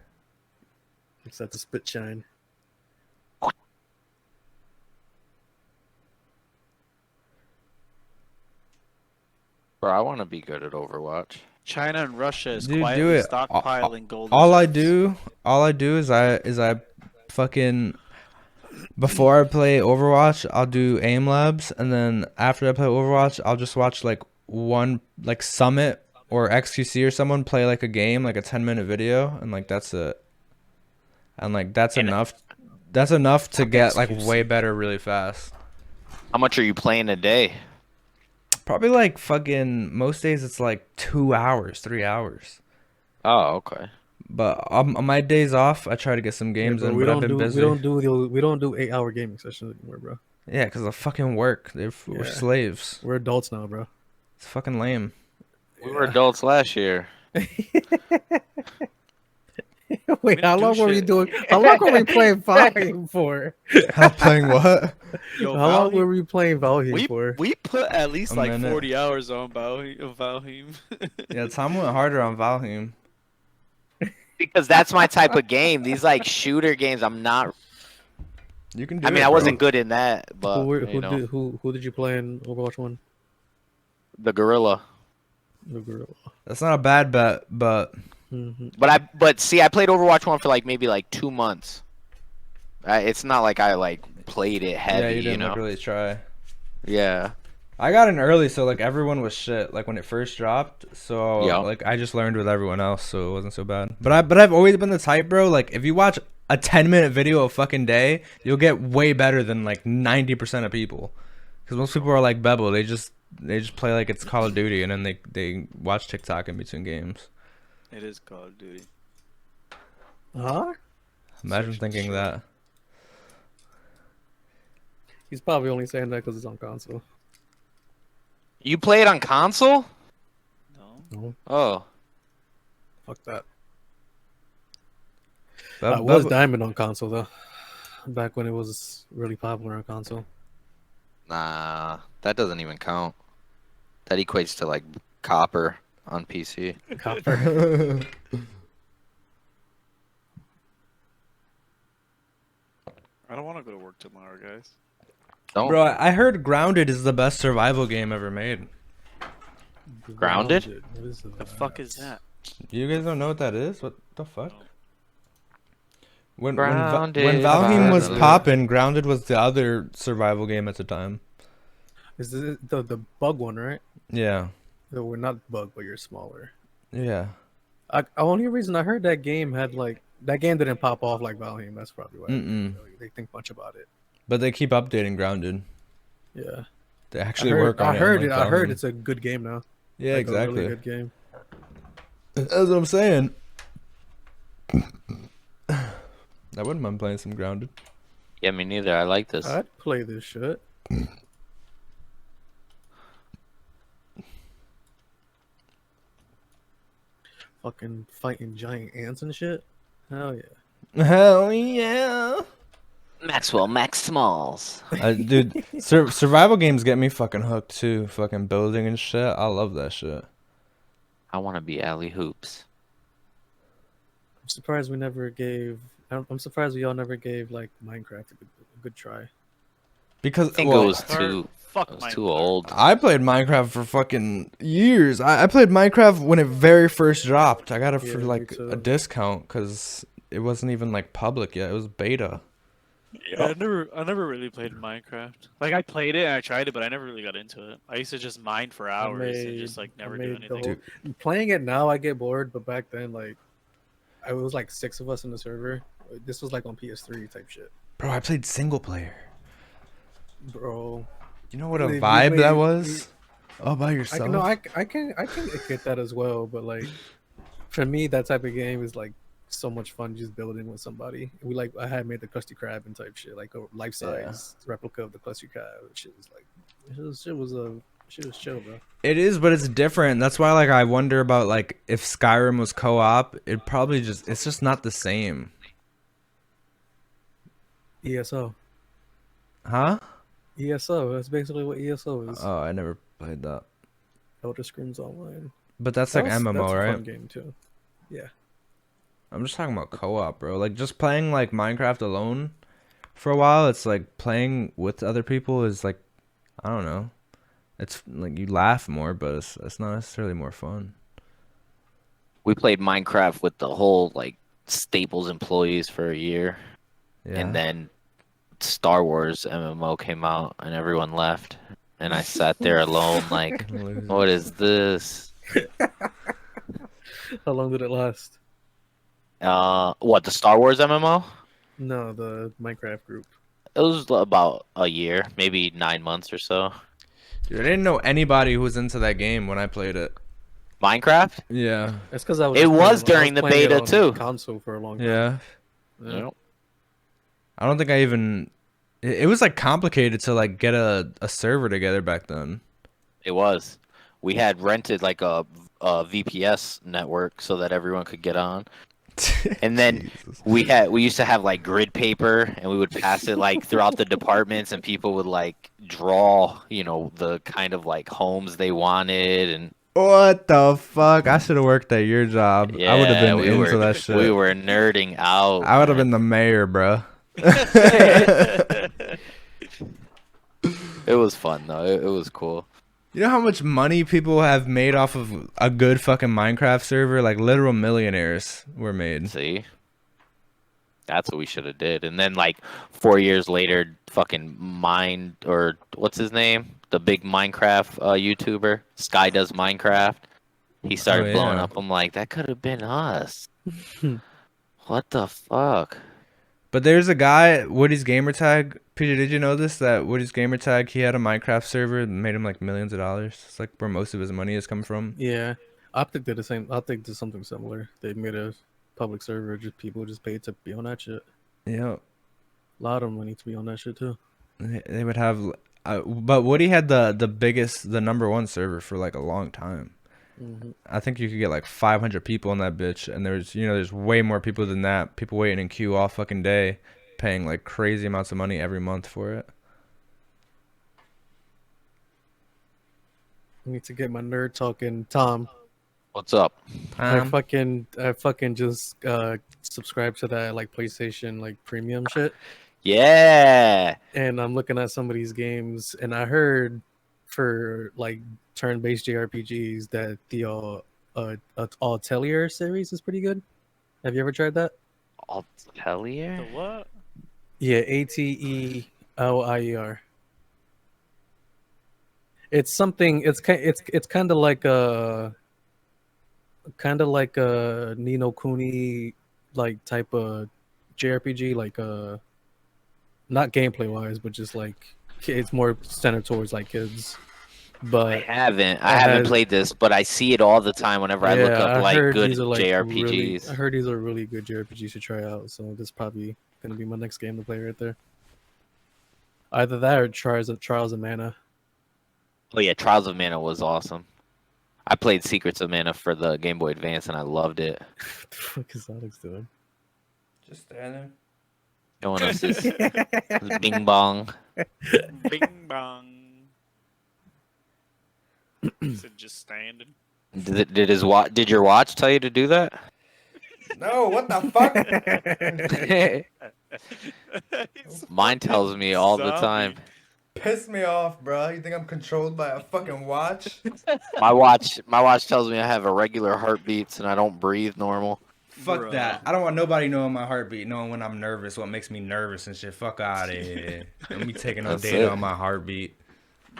Looks at the spit shine. Bro, I want to be good at Overwatch. China and Russia is Dude, do quietly it. stockpiling gold. all I reserves. do is I fucking before I play Overwatch, I'll do aim labs, and then after I play Overwatch, I'll just watch like one like Summit or XQC or someone play like a game, like a 10-minute video, and like that's it. And like that's enough. That's enough to get like way better really fast. How much are you playing a day? Probably like fucking most days it's like 2 hours, 3 hours. Oh, okay. But on my days off, I try to get some games bro, in. we But I've don't been do busy. we don't do 8-hour gaming sessions anymore, bro. Yeah, because of fucking work. We're Yeah. slaves. We're adults now, bro. It's fucking lame. We were adults last year. Wait, how do long were we shit. doing? How long were we playing Valheim for? I'm playing what? Yo, How long Valheim- were we playing Valheim for? we put at least A like minute. 40 hours on Valheim. Yeah, Tom went harder on Valheim. Because that's my type of game. These like shooter games, I'm not. You can do I mean, it, I bro. wasn't good in that, but Who you know. did you play in Overwatch 1? The gorilla. The gorilla. That's not a bad bet, but But see, I played Overwatch 1 for like maybe like 2 months. It's not like I like played it heavy, yeah, you didn't know. really try. Yeah. I got in early, so like everyone was shit. Like when it first dropped, so Yeah. like I just learned with everyone else, so it wasn't so bad. But I've always been the type, bro. Like if you watch a 10-minute video a fucking day, you'll get way better than like 90% of people. Because most people are like Bebel. They just play like it's Call of Duty, and then they watch TikTok in between games. It is Call of Duty. Huh? Imagine thinking that. He's probably only saying that because it's on console. You play it on console? No. No, Oh. fuck that. Beb- I was Beb- Diamond on console though. Back when it was really popular on console. Nah, that doesn't even count. That equates to like copper on PC. Copper. I don't want to go to work tomorrow, guys. Don't. Bro, I heard Grounded is the best survival game ever made. Grounded? What is The fuck is that? You guys don't know what that is? What the fuck? No. When Grounded, Valheim was Grounded. poppin', Grounded was the other survival game at the time. Is this the bug one, right? Yeah. No, we're not bug, but you're smaller. Yeah. Only reason I heard that game had like that game didn't pop off like Valheim. That's probably why they think much about it. But they keep updating Grounded. Yeah, They actually work on I heard it. it. I heard it's a good game now. Yeah, Like, exactly. A really good game. That's what I'm saying. I wouldn't mind playing some Grounded. Yeah, me neither. I like this. I'd play this shit. Fucking fighting giant ants and shit. Hell yeah. Hell yeah. Maxwell, Max Smalls. Dude, survival games get me fucking hooked too. Fucking building and shit. I love that shit. I want to be Alley Hoops. I'm surprised we never gave. I'm surprised we all never gave like Minecraft a good try. Because I think well, it was too. Fuck It was Minecraft. too old. I played Minecraft for fucking years. I played Minecraft when it very first dropped. I got it Yeah, for me like too. a discount because it wasn't even like public yet. It was beta. Yeah, I never really played Minecraft. Like I played it and I tried it, but I never really got into it. I used to just mine for hours and just like never do made the anything. whole- Playing it now, I get bored, but back then, like, I was like 6 of us in the server. This was like on PS3 type shit, Bro, I played single player. bro. You know what a We vibe that made- was? All by I yourself. can, no, I can get that as well, but like, for me, that type of game is like so much fun just building with somebody. I had made the Krusty Krab and type shit, like a life size replica of the Krusty Krab. Shit was chill, bro. It is, but it's different. That's why like I wonder about like if Skyrim was co-op, it's just not the same. ESO. Huh? ESO. That's basically what ESO is. Oh, I never played that. Elder Scrolls Online. But that's like MMO, that's a right? fun game too. Yeah. I'm just talking about co-op, bro. Like just playing like Minecraft alone for a while, it's like playing with other people is like I don't know. It's like you laugh more, but it's not necessarily more fun. We played Minecraft with the whole like Staples employees for a year, Yeah. and then Star Wars MMO came out, and everyone left, and I sat there alone, like, what is this? How long did it last? What, the Star Wars MMO? No, the Minecraft group. It was about a year, maybe 9 months or so. Dude, I didn't know anybody who was into that game when I played it. Minecraft? Yeah. That's because I was. It just was playing during the playing it beta, on too. Console for a long time. Yeah. Yeah. I don't think I even it was like complicated to like get a server together back then. It was. We had rented like a VPS network so that everyone could get on. And then Jesus. we used to have like grid paper, and we would pass it like throughout the departments, and people would like draw, the kind of like homes they wanted. And What the fuck? I should have worked at your job. I would have been into that shit. We were nerding out. I would have been the mayor, bro. It was fun though. It was cool. You know how much money people have made off of a good fucking Minecraft server? Like literal millionaires were made. See, that's what we should have did. And then like 4 years later, fucking Mind or what's his name, the big Minecraft YouTuber, Sky Does Minecraft. He started blowing yeah. up. I'm like, that could have been us. What the fuck? But there's a guy, Woody's Gamertag. Peter, did you know this? That Woody's Gamertag, he had a Minecraft server that made him like millions of dollars. It's like where most of his money has come from. Yeah, Optic did the same. Optic did something similar. They made a public server. Just people just paid to be on that shit. Yeah. A lot of money to be on that shit too. They would have, but Woody had the biggest, the #1 server for like a long time. Mm-hmm. I think you could get like 500 people on that bitch, and there's way more people than that. People waiting in queue all fucking day, paying like crazy amounts of money every month for it. I need to get my nerd talking, Tom. What's up? I fucking just subscribed to that like PlayStation like premium shit, Yeah. and I'm looking at some of these games, and I heard for like turn-based JRPGs that the Atelier series is pretty good. Have you ever tried that? Atelier? The what? Yeah, Atelier. It's something. It's kind of like a Ni no Kuni like type of JRPG, like not gameplay wise, but just like it's more centered towards like kids. But I haven't played this, but I see it all the time whenever I look up like heard good these are, like, JRPGs. I heard these are really good JRPGs to try out, so this is probably gonna be my next game to play right there. Either that or Trials of Mana. Oh yeah, Trials of Mana was awesome. I played Secrets of Mana for the Game Boy Advance and I loved it. What the fuck is Alex doing? Just stand there. Showing us this bing bong. Bing bong. Said just standing. Did your watch tell you to do that? No, what the fuck? Mine tells me all the time. Piss me off, bro. You think I'm controlled by a fucking watch? My watch tells me I have irregular heartbeats and I don't breathe normal. Fuck Bruh. that. I don't want nobody knowing my heartbeat, knowing when I'm nervous, what makes me nervous and shit. Fuck out of here. Don't be taking no That's data it. on my heartbeat.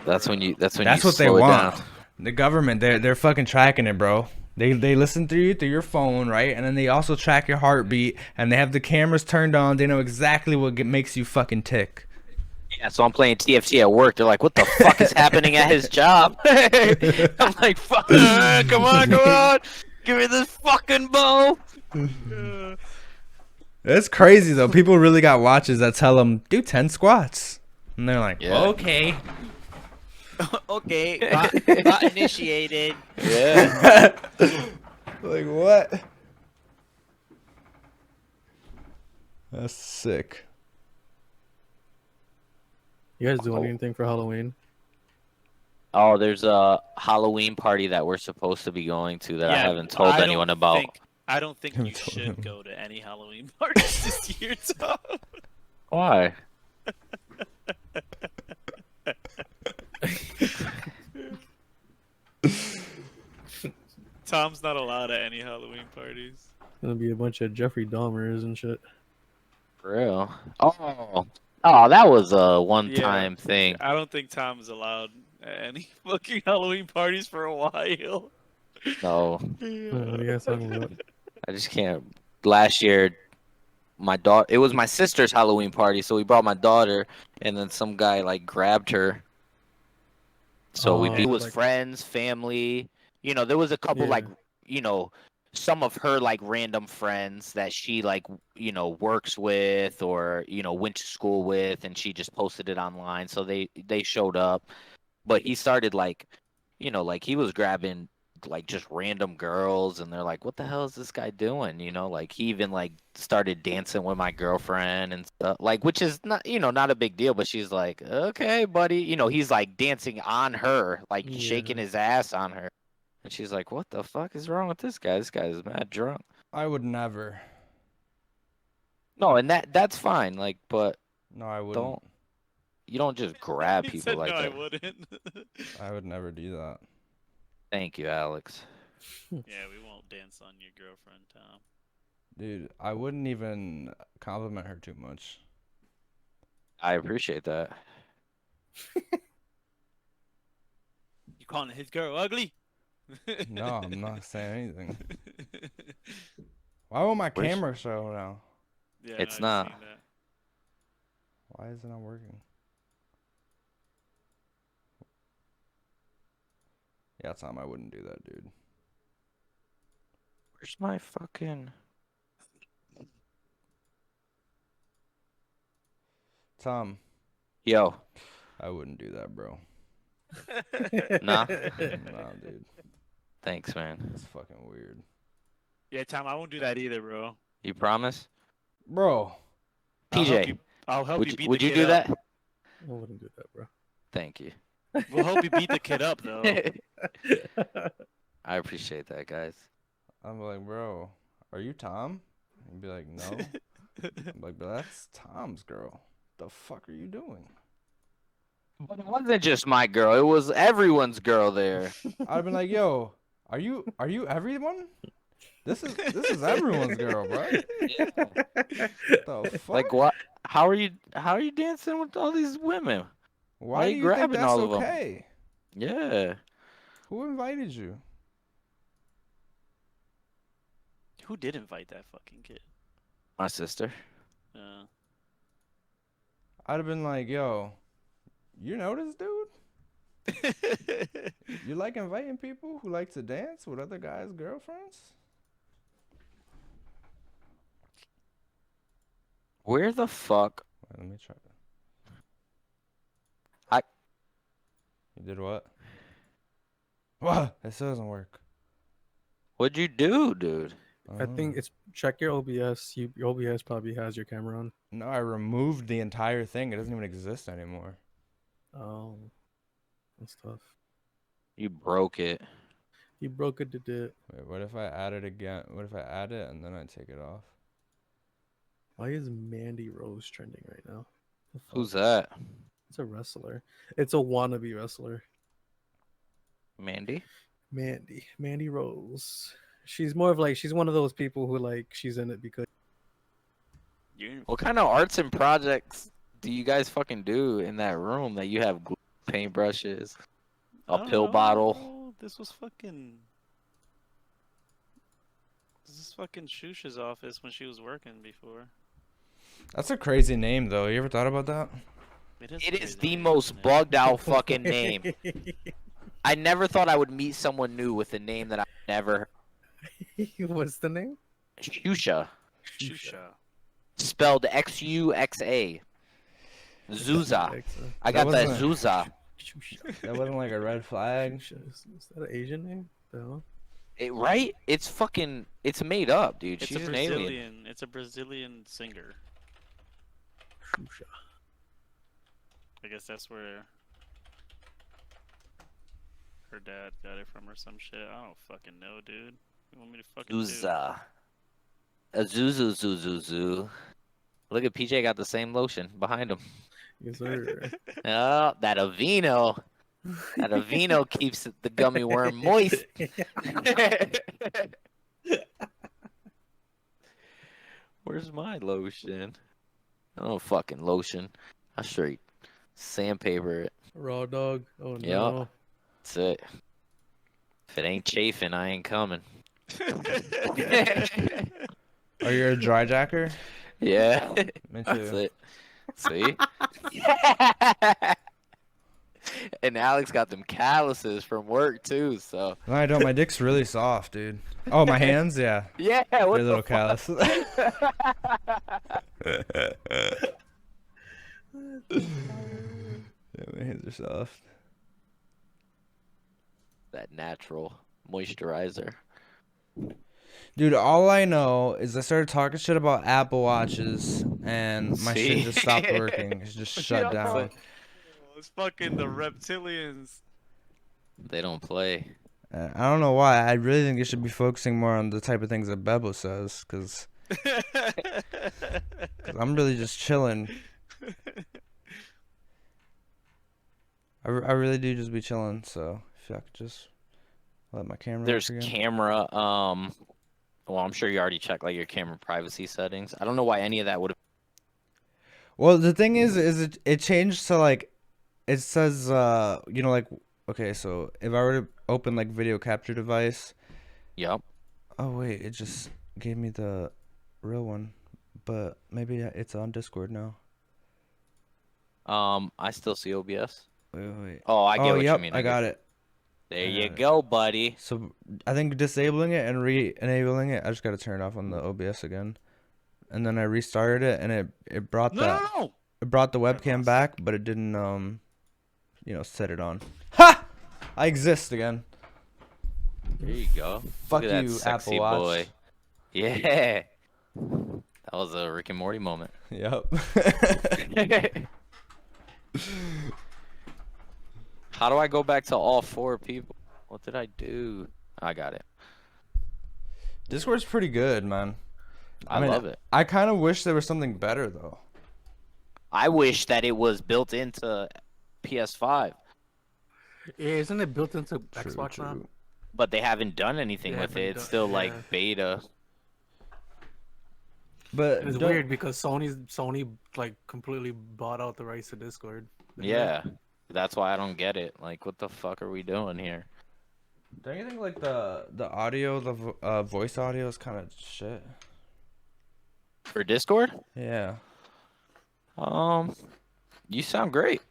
That's when you That's slow what they it want. down. The government, they're fucking tracking it, bro. They listen through you through your phone, right? And then they also track your heartbeat, and they have the cameras turned on. They know exactly what makes you fucking tick. Yeah, so I'm playing TFT at work. They're like, "What the fuck is happening at his job?" I'm like, "Fuck, come on, give me this fucking bow." It's crazy though. People really got watches that tell them do 10 squats, and they're like, Yeah. okay. Okay, not initiated. Yeah. Like what? That's sick. You guys doing anything for Halloween? Oh, there's a Halloween party that we're supposed to be going to that I haven't told anyone about. I don't think you should go to any Halloween parties this year, Tom. Why? Tom's not allowed at any Halloween parties. Gonna be a bunch of Jeffrey Dahmers and shit. For real? Oh, that was a one-time thing. I don't think Tom is allowed at any fucking Halloween parties for a while. No, What are you guys talking about? I just can't. Last year, my daughter. It was my sister's Halloween party, so we brought my daughter, and then some guy like grabbed her. So it was like- friends, family. You know, there was a couple Yeah. like, you know, some of her like random friends that she like, you know, works with or, you know, went to school with, and she just posted it online. So they showed up, but he started like, you know, like he was grabbing like just random girls, and they're like, what the hell is this guy doing? You know, like he even like started dancing with my girlfriend and stuff, like, which is not, you know, not a big deal, but she's like, okay, buddy, you know, he's like dancing on her, like shaking his ass on her. And she's like, what the fuck is wrong with this guy? This guy is mad drunk. I would never. No, and that's fine, like, but No, I wouldn't. don't. You don't just grab He people said, like no, that. I wouldn't. I would never do that. Thank you, Alex. Yeah, we won't dance on your girlfriend, Tom. Dude, I wouldn't even compliment her too much. I appreciate that. You calling his girl ugly? No, I'm not saying anything. Why won't my Where's- camera show now? Yeah, It's no, I've not. seen that. Why is it not working? Yeah, Tom, I wouldn't do that, dude. Where's my fucking... Tom, Yo. I wouldn't do that, bro. Nah. Nah, dude. Thanks, man. It's fucking weird. Yeah, Tom, I won't do that either, bro. You promise? Bro, TJ, I'll help you beat would the you kid do up. that? I wouldn't do that, bro. Thank you. We'll help you beat the kid up, though. I appreciate that, guys. I'm like, bro, are you Tom? He'd be like, no. I'm like, but that's Tom's girl. The fuck are you doing? But it wasn't just my girl. It was everyone's girl there. I'd have been like, yo, are you everyone? This is everyone's girl, bro. Yeah. The fuck? Like what? How are you dancing with all these women? Why are do you you think grabbing that's all of 'em? okay? Yeah. Who invited you? Who did invite that fucking kid? My sister. I'd have been like, yo, you know this dude? You like inviting people who like to dance with other guys' girlfriends? Where the fuck? Wait, let me try. I- You did what? What? It still doesn't work. What'd you do, dude? I think it's check your OBS. Your OBS probably has your camera on. No, I removed the entire thing. It doesn't even exist anymore. Oh, that's tough. You broke it. You broke it, did it. Wait, what if I add it again? What if I add it and then I take it off? Why is Mandy Rose trending right now? The fuck? Who's that? It's a wrestler. It's a wannabe wrestler. Mandy? Mandy Rose. She's more of like she's one of those people who like she's in it because What kind of arts and projects do you guys fucking do in that room that you have glue, paintbrushes, a pill bottle? This was fucking. This is fucking Shusha's office when she was working before. That's a crazy name, though. You ever thought about that? It is the most bugged out fucking name. I never thought I would meet someone new with a name that I never. What's the name? Shusha. Shusha. Spelled Xuxa. Zuza. I got that wasn't Zuza. That wasn't like a red flag. Is that an Asian name? The hell? Right? It's fucking. It's made up, dude. It's She's a an Brazilian. alien. It's a Brazilian singer. Shusha. I guess that's where her dad got it from or some shit. I don't fucking know, dude. You want me to fucking do? Zuza. A Zuzu Zuzu. Look at PJ got the same lotion behind him. Yes, sir. Oh, that Aveeno. That Aveeno keeps the gummy worm moist. Where's my lotion? I don't fucking lotion. I straight sandpaper it. Raw dog. Oh Yeah. no. That's it. If it ain't chafing, I ain't coming. Are you a dry jacker? Yeah. Me That's too. it. See? And Alex got them calluses from work too, so. No, I don't. My dick's really soft, dude. Oh, my hands? Yeah. Yeah, They're what little the fuck? callous. Yeah, my hands are soft. That natural moisturizer. Dude, all I know is I started talking shit about Apple Watches and my See? shit just stopped working. It's just shut Yeah. down. It's fucking the reptilians. They don't play. I don't know why. I really think you should be focusing more on the type of things that Bebo says, because I'm really just chilling. I really do just be chilling. So if I could just let my camera. There's work again. camera. Well, I'm sure you already checked like your camera privacy settings. I don't know why any of that would have. Well, the thing is it changed to like, it says you know, like, okay, so if I were to open like video capture device. Yep. Oh wait, it just gave me the real one, but maybe it's on Discord now. I still see OBS. Wait. Oh, I get what yep, you mean. I got it. There I you got it. go, buddy. So I think disabling it and re-enabling it, I just got to turn it off on the OBS again, and then I restarted it, and it brought No. it brought the webcam back, but it didn't you know, set it on. Ha! I exist again. There you go. Fuck Look at you, that sexy Apple Watch. boy. Yeah. That was a Rick and Morty moment. Yep. How do I go back to all 4 people? What did I do? I got it. Discord's pretty good, man. I mean, love it. I kind of wish there was something better though. I wish that it was built into PS5, Yeah, isn't it built into Xbox now? but they haven't done anything They with haven't it. It's done- still yeah. like beta. But It's don't- weird because Sony like completely bought out the rights to Discord. Yeah. That's why I don't get it. Like, what the fuck are we doing here? Don't you think like the audio, the voice audio is kind of shit? For Discord? Yeah. You sound great.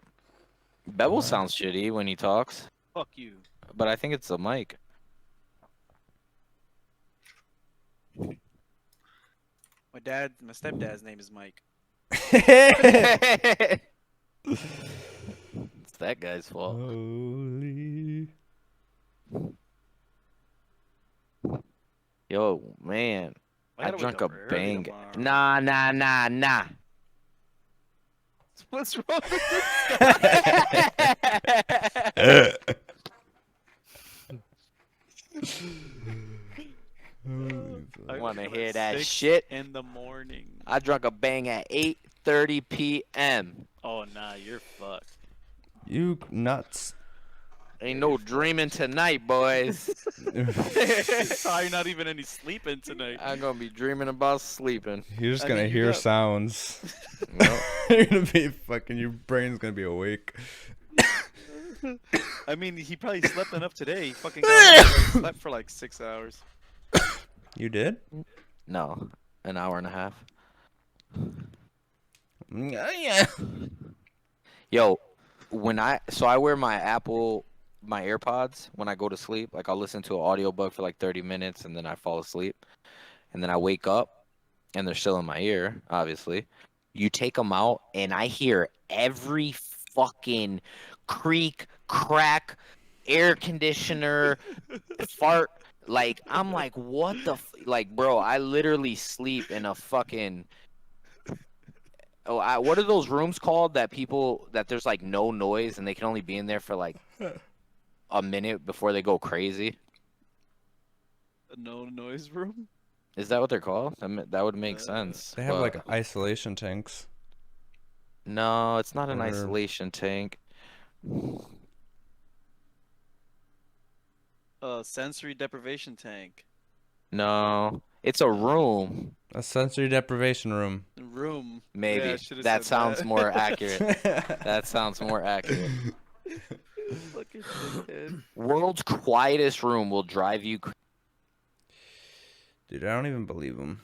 Bevel sounds shitty when he talks, Fuck you. but I think it's the mic. My stepdad's name is Mike. It's that guy's fault. Holy. Yo, man. I gotta wake drunk up a early bang. tomorrow. Nah. What's wrong with this guy? I want to wake up hear at that 6 shit. in the morning. I drunk a bang at 8:30 p.m. Oh nah, you're fucked. You nuts. Ain't no dreaming tonight, boys. Probably not even any sleeping tonight. I'm gonna be dreaming about sleeping. You're just I gonna mean, you hear got- sounds. Yep. You're gonna be fucking. Your brain's gonna be awake. I mean, he probably slept enough today. He fucking got slept for like 6 hours. You did? No, an hour and a half. Yeah. Yo, I wear my AirPods when I go to sleep. Like, I'll listen to an audiobook for like 30 minutes and then I fall asleep. And then I wake up and they're still in my ear, obviously. You take them out and I hear every fucking creak, crack, air conditioner, fart. Like, I'm like, what the like, bro, I literally sleep in a fucking what are those rooms called that there's like no noise and they can only be in there for like a minute before they go crazy? A no noise room? Is that what they're called? That would make sense. They have but- like isolation tanks. No, it's not an Or- isolation tank. Sensory deprivation tank. No, it's a room. A sensory deprivation room. Room. Maybe Yeah, I should've that said sounds that. more accurate. That sounds more accurate. Fucking shithead. World's quietest room will drive you. Dude, I don't even believe them.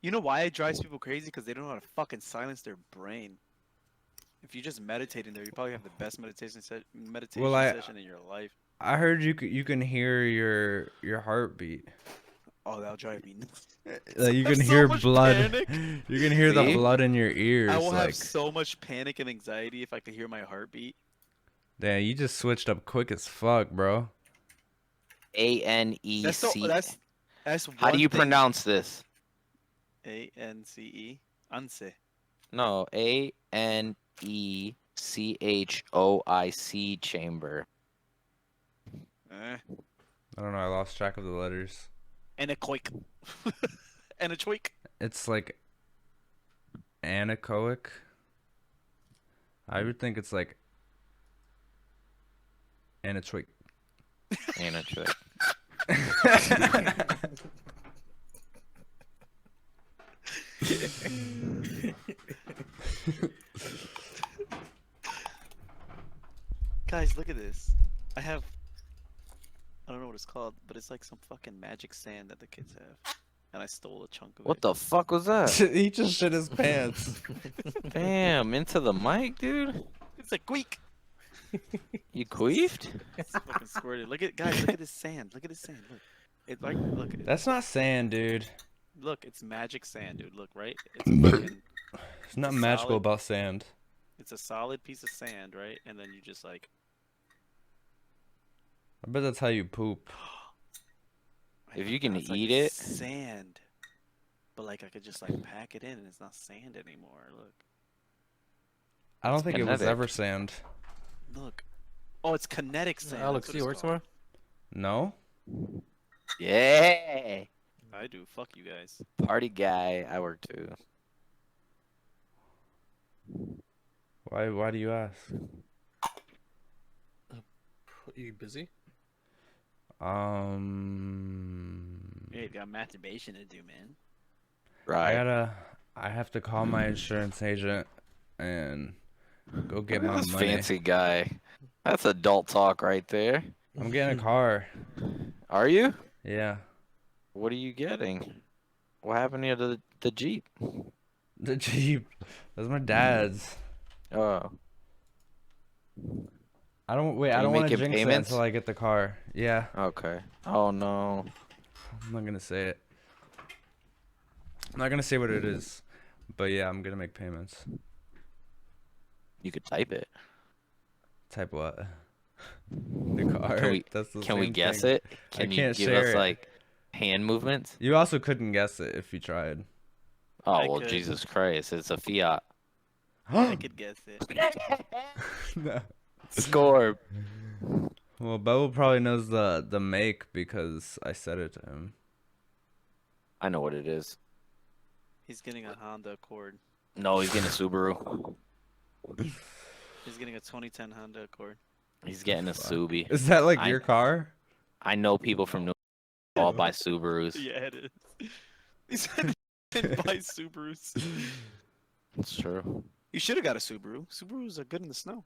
You know why it drives people crazy? Because they don't know how to fucking silence their brain. If you just meditate in there, you probably have the best meditation session in your life. I heard you can hear your heartbeat. Oh, that'll drive me nuts. Like you I have can so hear much blood. panic. You can hear the See? blood in your ears. I will like, have so much panic and anxiety if I could hear my heartbeat. damn, you just switched up quick as fuck, bro. ANEC. That's How do one you thing. pronounce this? ANCE. Anse. No, ANECHOIC chamber. Eh. I don't know. I lost track of the letters. And a quake. And a tweak. It's like anechoic. I would think it's like Anna Trick. Anna Trick. Guys, look at this. I don't know what it's called, but it's like some fucking magic sand that the kids have. And I stole a chunk of What it. the fuck was that? He just shit his pants. Damn, into the mic, dude. It's a queek. You queefed? It's fucking squirted. Look at guys, look at this sand. Look at this sand. Look. It's like look at it. That's not sand, dude. Look, it's magic sand, dude. Look, right? It's a fucking, It's not It's a magical solid- about sand. it's a solid piece of sand, right? And then you just like I bet that's how you poop. I If you think can that's, like, eat it. sand. But like I could just like pack it in and it's not sand anymore. Look. I don't It's think it was kinetic. ever sand. Look. Oh, it's kinetic sand. Alex, that's do you what work it's called. tomorrow? No? Yeah. I do. Fuck you guys. Party guy. I work too. Why do you ask? You busy? Yeah, you got masturbation to do, man. Right. I have to call my insurance agent and go get Look my at this money. fancy guy. That's adult talk right there. I'm getting a car. Are you? Yeah. What are you getting? What happened to the Jeep? The Jeep. That's my dad's. Oh. I don't Are you want to making jinx payments? it until I get the car. Yeah. Okay. Oh no. I'm not gonna say it. I'm not gonna say what it is. But yeah, I'm gonna make payments. You could type it. Type what? The car. Can we That's the can we same guess thing. it? Can you can't give share us it. like hand movements? You also couldn't guess it if you tried. Oh I well, could. Jesus Christ! It's a Fiat. I could guess it. No. Score. Well, Bevel probably knows the make because I said it to him. I know what it is. He's getting a Honda Accord. No, he's getting a Subaru. He's getting a 2010 Honda Accord. He's getting a Subi. Is that like I- your car? I know people from New all buy Subarus. Yeah, it is. He said he didn't buy Subarus. It's true. You should have got a Subaru. Subarus are good in the snow.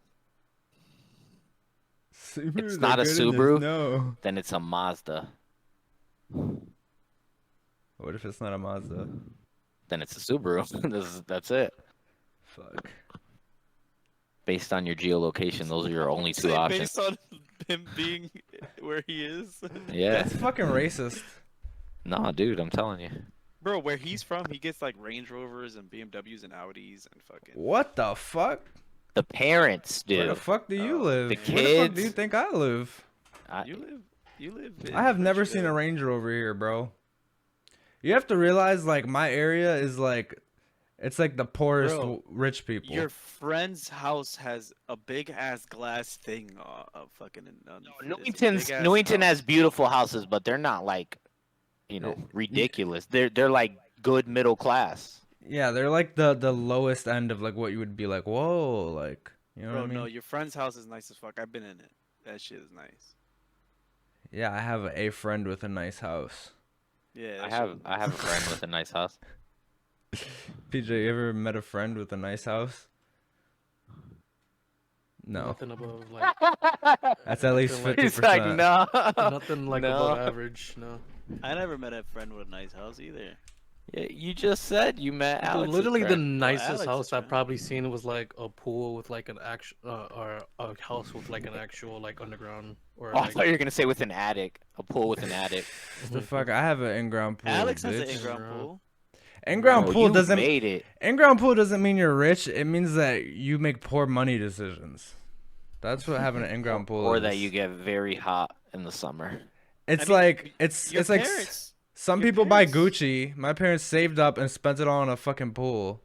Subarus are not a good in the Subaru? snow. Then it's a Mazda. What if it's not a Mazda? Then it's a Subaru. That's it. Fuck. Based on your geolocation, those are your only two Say options. based on him being where he is. Yeah. That's fucking racist. Nah, dude, I'm telling you. Bro, where he's from, he gets like Range Rovers and BMWs and Audis and fucking. What the fuck? The parents, Where the dude. fuck do you Oh, live? the Where the fuck do you kids. think I live? You live. I have never seen a Range Rover here, bro. You have to realize, like, my area is like, it's like the poorest Bro, rich people. Your friend's house has a big ass glass thing of fucking. Newington has beautiful houses, but they're not like, ridiculous. They're like good middle class. Yeah, they're like the lowest end of like what you would be like, whoa, like, you know Bro, what I mean? no, your friend's house is nice as fuck. I've been in it. That shit is nice. Yeah, I have a friend with a nice house. Yeah. I that have shit- I have a friend with a nice house. PJ, you ever met a friend with a nice house? No, Nothing above like that's at least Nothing like- 50%. He's like, no. nothing like No. above average. No. I never met a friend with a nice house either. Yeah, you just said you met Dude, Alex. literally the nicest Alex house is I've fine. probably seen was like a pool with like an actual or a house with like an actual like underground or Oh, I like, thought you were gonna say with an attic, a pool with an attic. What the fuck? I have an in-ground pool. Alex has an bitch. in-ground Bro. pool. In-ground Bro, pool you doesn't made it. in-ground pool doesn't mean you're rich. It means that you make poor money decisions. That's what having an in-ground pool Or is. that you get very hot in the summer. It's I mean, like it's Your like parents, some your people buy parents- Gucci. My parents saved up and spent it all on a fucking pool.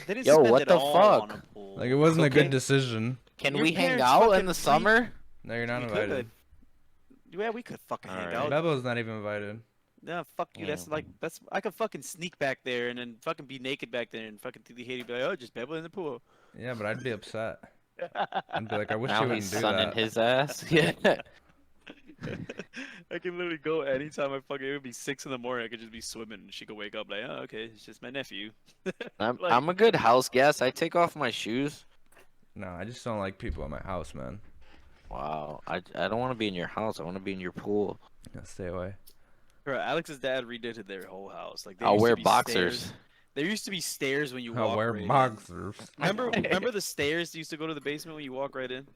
they didn't Yo, spend what it the all on fuck? a pool. Like it wasn't a Okay. good decision. Can Your we hang parents out in fucking the free- summer? No, you're not We invited. could. Yeah, we could fucking hang Alright. out. Bebo's not even invited. Yeah, fuck you. That's Yeah. like I could fucking sneak back there and then fucking be naked back there and fucking think the Haiti be like, oh, just Bebo in the pool. Yeah, but I'd be upset. I'd be like, I wish you Now wouldn't he's do sunning that. his ass. Yeah. I can literally go anytime I fucking. It would be 6 in the morning. I could just be swimming, and she could wake up like, oh, okay, it's just my nephew. I'm Like- I'm a good house guest. I take off my shoes. No, I just don't like people in my house, man. Wow. I don't want to be in your house. I want to be in your pool. Yeah, stay away. Bro, Alex's dad redid their whole house. Like, there I'll used to wear be boxers. stairs. There used to be stairs when you I'll walk wear right in. boxers. Remember the stairs that used to go to the basement when you walk right in?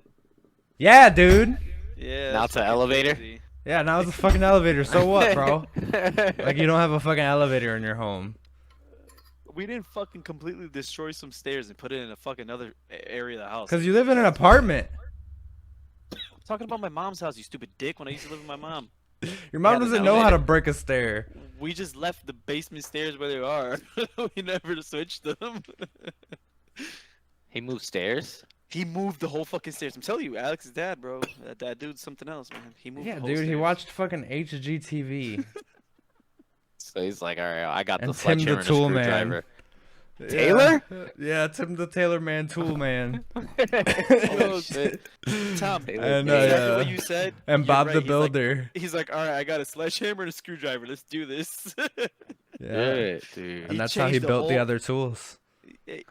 Yeah, dude. Yeah. Now that's it's an fucking elevator? crazy. Yeah, now it's a fucking elevator. So what, bro? Like, you don't have a fucking elevator in your home. We didn't fucking completely destroy some stairs and put it in a fucking other area of the house. Because you live in an apartment. I'm talking about my mom's house, you stupid dick, when I used to live with my mom. Your mom Yeah, the doesn't know how elevator. to break a stair. We just left the basement stairs where they are. We never switched them. He moved stairs. He moved the whole fucking stairs. I'm telling you, Alex's dad, bro. That dude's something else, man. He moved Yeah, the whole dude, he stairs. watched fucking HGTV. So he's like, all right, I got And the Tim the sledgehammer and a Tool Man. screwdriver. Taylor? Yeah, Tim the Taylor Man, Tool Man. Oh, shit. Tom, And, exactly yeah. what you said. And you're Bob right. the He's like- Builder. He's like, all right, I got a sledgehammer and a screwdriver. Let's do this. Yeah. Shit, dude. And He that's how he changed the built the whole- other tools. I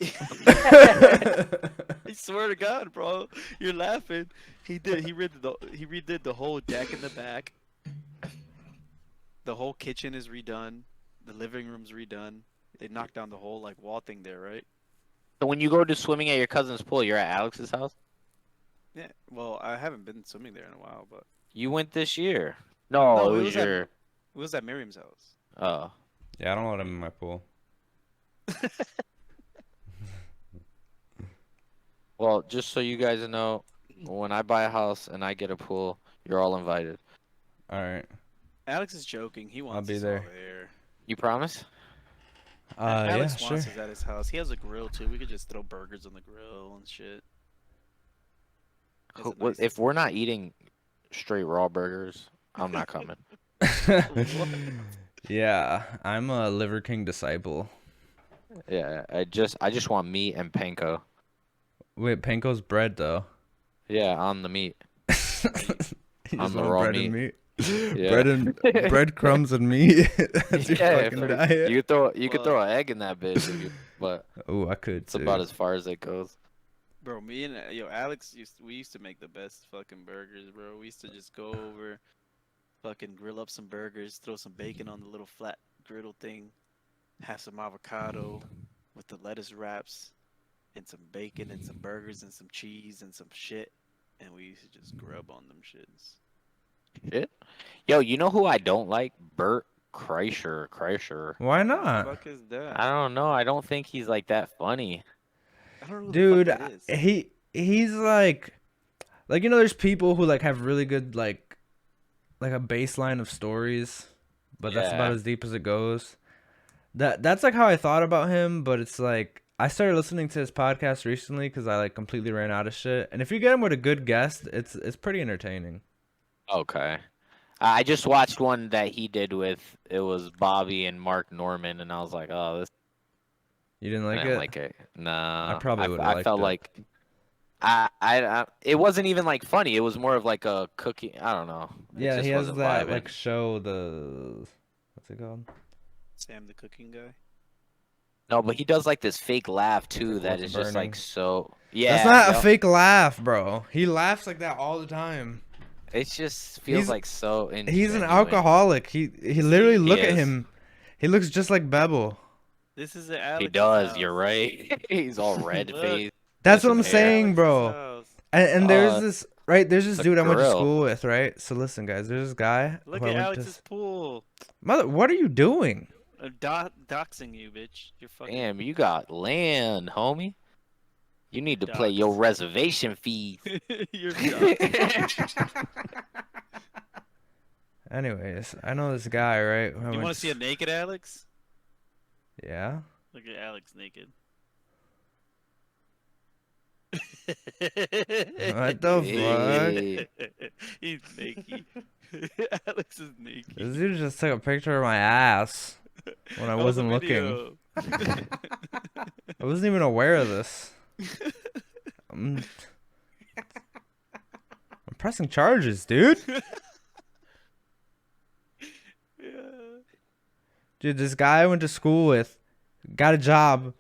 swear to God, bro, you're laughing. He redid the whole deck in the back. The whole kitchen is redone. The living room's redone. They knocked down the whole like wall thing there, right? So when you go to swimming at your cousin's pool, you're at Alex's house? Yeah. Well, I haven't been swimming there in a while, but You went this year. No, No, it it was was at- your. it was at Miriam's house. Oh. Yeah, I don't let him in my pool. Well, just so you guys know, when I buy a house and I get a pool, you're all invited. Alright. Alex is joking. He wants be us there. all there. You promise? Yeah, Alex sure. wants us at his house. He has a grill too. We could just throw burgers on the grill and shit. It's a nice- If we're not eating straight raw burgers, I'm not coming. Yeah, I'm a Liver King disciple. Yeah, I just want meat and panko. Wait, Panko's bread though. Yeah, on the meat. You On just the want raw bread and meat. meat. Yeah. Bread and breadcrumbs and meat. That's your Yeah, fucking if- diet. You could Well- throw an egg in that bitch, but Oh, I could. it's about as far as it goes. Bro, me and Alex we used to make the best fucking burgers, bro. We used to just go over, fucking grill up some burgers, throw some bacon on the little flat griddle thing, have some avocado with the lettuce wraps, and some bacon and some burgers and some cheese and some shit, and we used to just grub on them shits. Shit. Yo, you know who I don't like? Bert Kreischer. Why What not? the fuck is that? I don't know. I don't think he's like that funny. I don't know who Dude, the fuck that is. he's like you know, there's people who like have really good like a baseline of stories, but that's about Yeah. as deep as it goes. That's like how I thought about him, but it's like I started listening to his podcast recently because I like completely ran out of shit. And if you get him with a good guest, it's pretty entertaining. Okay. I just watched one that he did with it was Bobby and Mark Norman, and I was like, oh, this You didn't I like didn't it? like it. Nah. I probably would've I liked felt it. like it wasn't even like funny. It was more of like a cooking. I don't know. It Yeah, just he has wasn't that vibing. like show what's it called? Sam the cooking guy. No, but he does like this fake laugh too. Like That what's is just burning? like so. Yeah. That's not a yep. fake laugh, bro. He laughs like that all the time. It just feels He's- like so. He's an ingenuine. alcoholic. He literally look at is. him. He looks just like Bebel. This is the Alex. He does. You're right. He's all red Look. faced. That's With what I'm his hair. saying, bro. And there's this there's this the dude I went to grill. school with, right? So listen, guys, there's this guy. Look who I at went Alex's pool. Mother, what are you doing? Doxing you, bitch. You're fucking. Damn, you got land, homie. You need to play Dogs. your reservation fees. You're Anyways, I know this guy, right? who I You went want to see a naked Alex? Yeah. Look at Alex naked. What the fuck? Hey. He's naked. Alex is naked. This dude just took a picture of my ass when I That was a wasn't looking. video. I wasn't even aware of this. pressing charges, dude. Yeah. Dude, this guy I went to school with got a job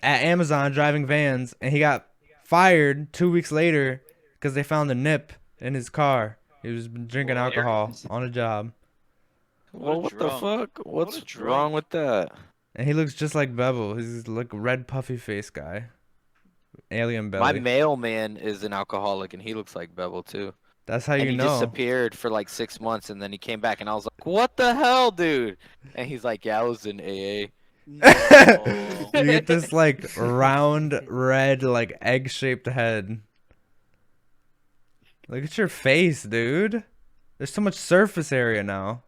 at Amazon driving vans, and he got fired 2 weeks later because they found a nip in his car. He was drinking alcohol on a job, Well, what the drunk. fuck? What What's a drunk. wrong with that? and he looks just like Bevel. He's like a red puffy face guy, alien belly. My mailman is an alcoholic, and he looks like Bevel too. That's how And you he know. disappeared for like 6 months, and then he came back, and I was like, "What the hell, dude?" And he's like, "Yeah, I was in AA." No. You get this like round red like egg-shaped head. Look at your face, dude. There's so much surface area now.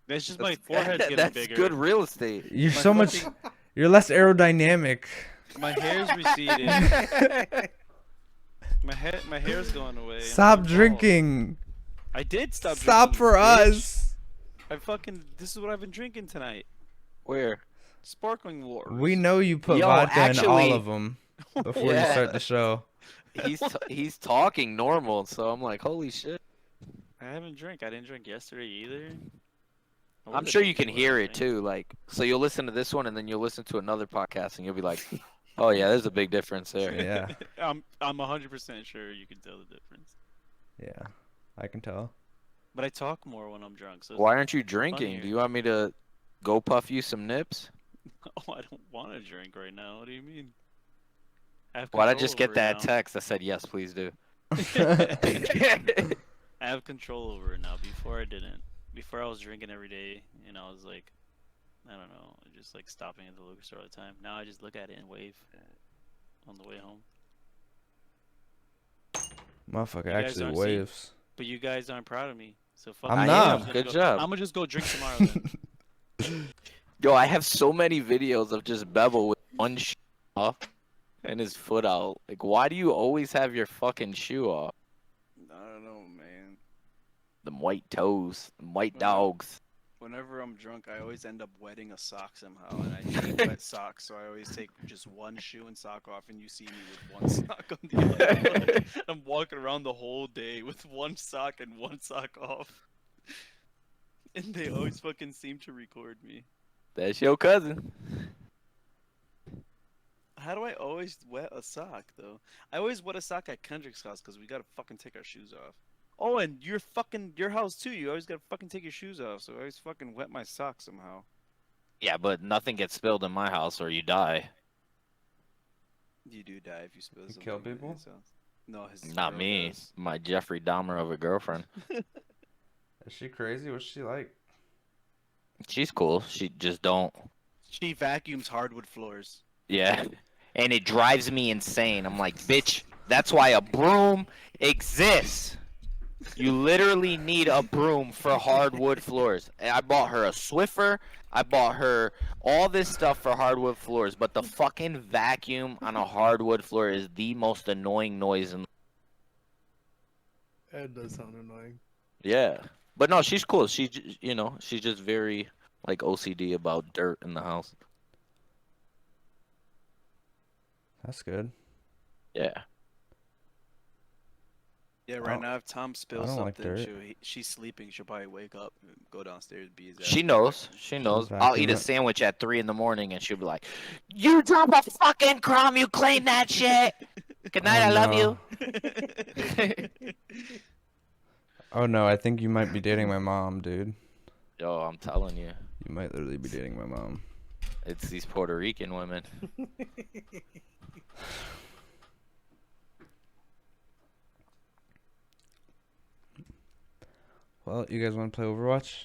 That's just my forehead's getting That's bigger. good real estate. You're My so much. fucking- You're less aerodynamic. My hair's receding. my hair's going away. I'm Stop getting bald. drinking. I did stop drinking. Stop for bitch. us. This is what I've been drinking tonight. Where? Sparkling water. We know you put Yo, vodka in all actually- of them before you Yeah. start the show. He's talking normal, so I'm like, holy shit. I haven't drank. I didn't drink yesterday either. I I'm would've sure you drank can more, hear I it think. too. Like, so you'll listen to this one, and then you'll listen to another podcast, and you'll be like, oh yeah, there's a big difference there. Yeah, I'm 100% sure you can tell the difference. yeah, I can tell. But I talk more when I'm drunk. So it's Why aren't you drinking? funnier. Do you want me to go puff you some nips? Oh, I don't want to drink right now. What do you mean? I have Why'd I control just get over it that now. text? I said, yes, please do. I have control over it now. Before I didn't. Before I was drinking every day, and I was like, I don't know, just like stopping at the liquor store all the time. Now I just look at it and wave on the way home. Motherfucker You guys actually aren't waves. But you guys aren't proud of me, so fuck. I'm it. not. just Good gonna job. I'm gonna just go drink tomorrow then. Yo, I have so many videos of just Bevel with one shoe off and his foot out. Like, why do you always have your fucking shoe off? I don't know, man. Them white toes, them white Well, dogs. Whenever I'm drunk, I always end up wetting a sock somehow, and I hate wet socks, so I always take just one shoe and sock off, and you see me with one sock on the other. I'm walking around the whole day with one sock and one sock off. And they always fucking seem to record me. That's your cousin. How do I always wet a sock, though? I always wet a sock at Kendrick's house, because we gotta fucking take our shoes off. Oh, and your house too. You always gotta fucking take your shoes off, so I always fucking wet my socks somehow. Yeah, but nothing gets spilled in my house or you die. You do die if you spill You something. kill in people? his house. No, his Not girl me. does. My Jeffrey Dahmer of a girlfriend. Is she crazy? What's she like? She's cool. She just don't. She vacuums hardwood floors. Yeah. And it drives me insane. I'm like, bitch, that's why a broom exists. You literally need a broom for hardwood floors. And I bought her a Swiffer. I bought her all this stuff for hardwood floors. But the fucking vacuum on a hardwood floor is the most annoying noise in. That does sound annoying. Yeah. But no, she's cool. She's just very like OCD about dirt in the house. That's good. Yeah. Yeah, I right don't- now if Tom spills I don't like something, dirt. she's sleeping. She'll probably wake up, and go downstairs, be his ass. She knows. She knows. I'll eat Vacuum a it. sandwich at 3 in the morning and she'll be like, "You drop a fucking crumb, you clean that shit. Good night, I love you." Oh no, I think you might be dating my mom, dude. Yo, I'm telling you, You might literally be dating my mom. it's these Puerto Rican women. Well, you guys want to play Overwatch?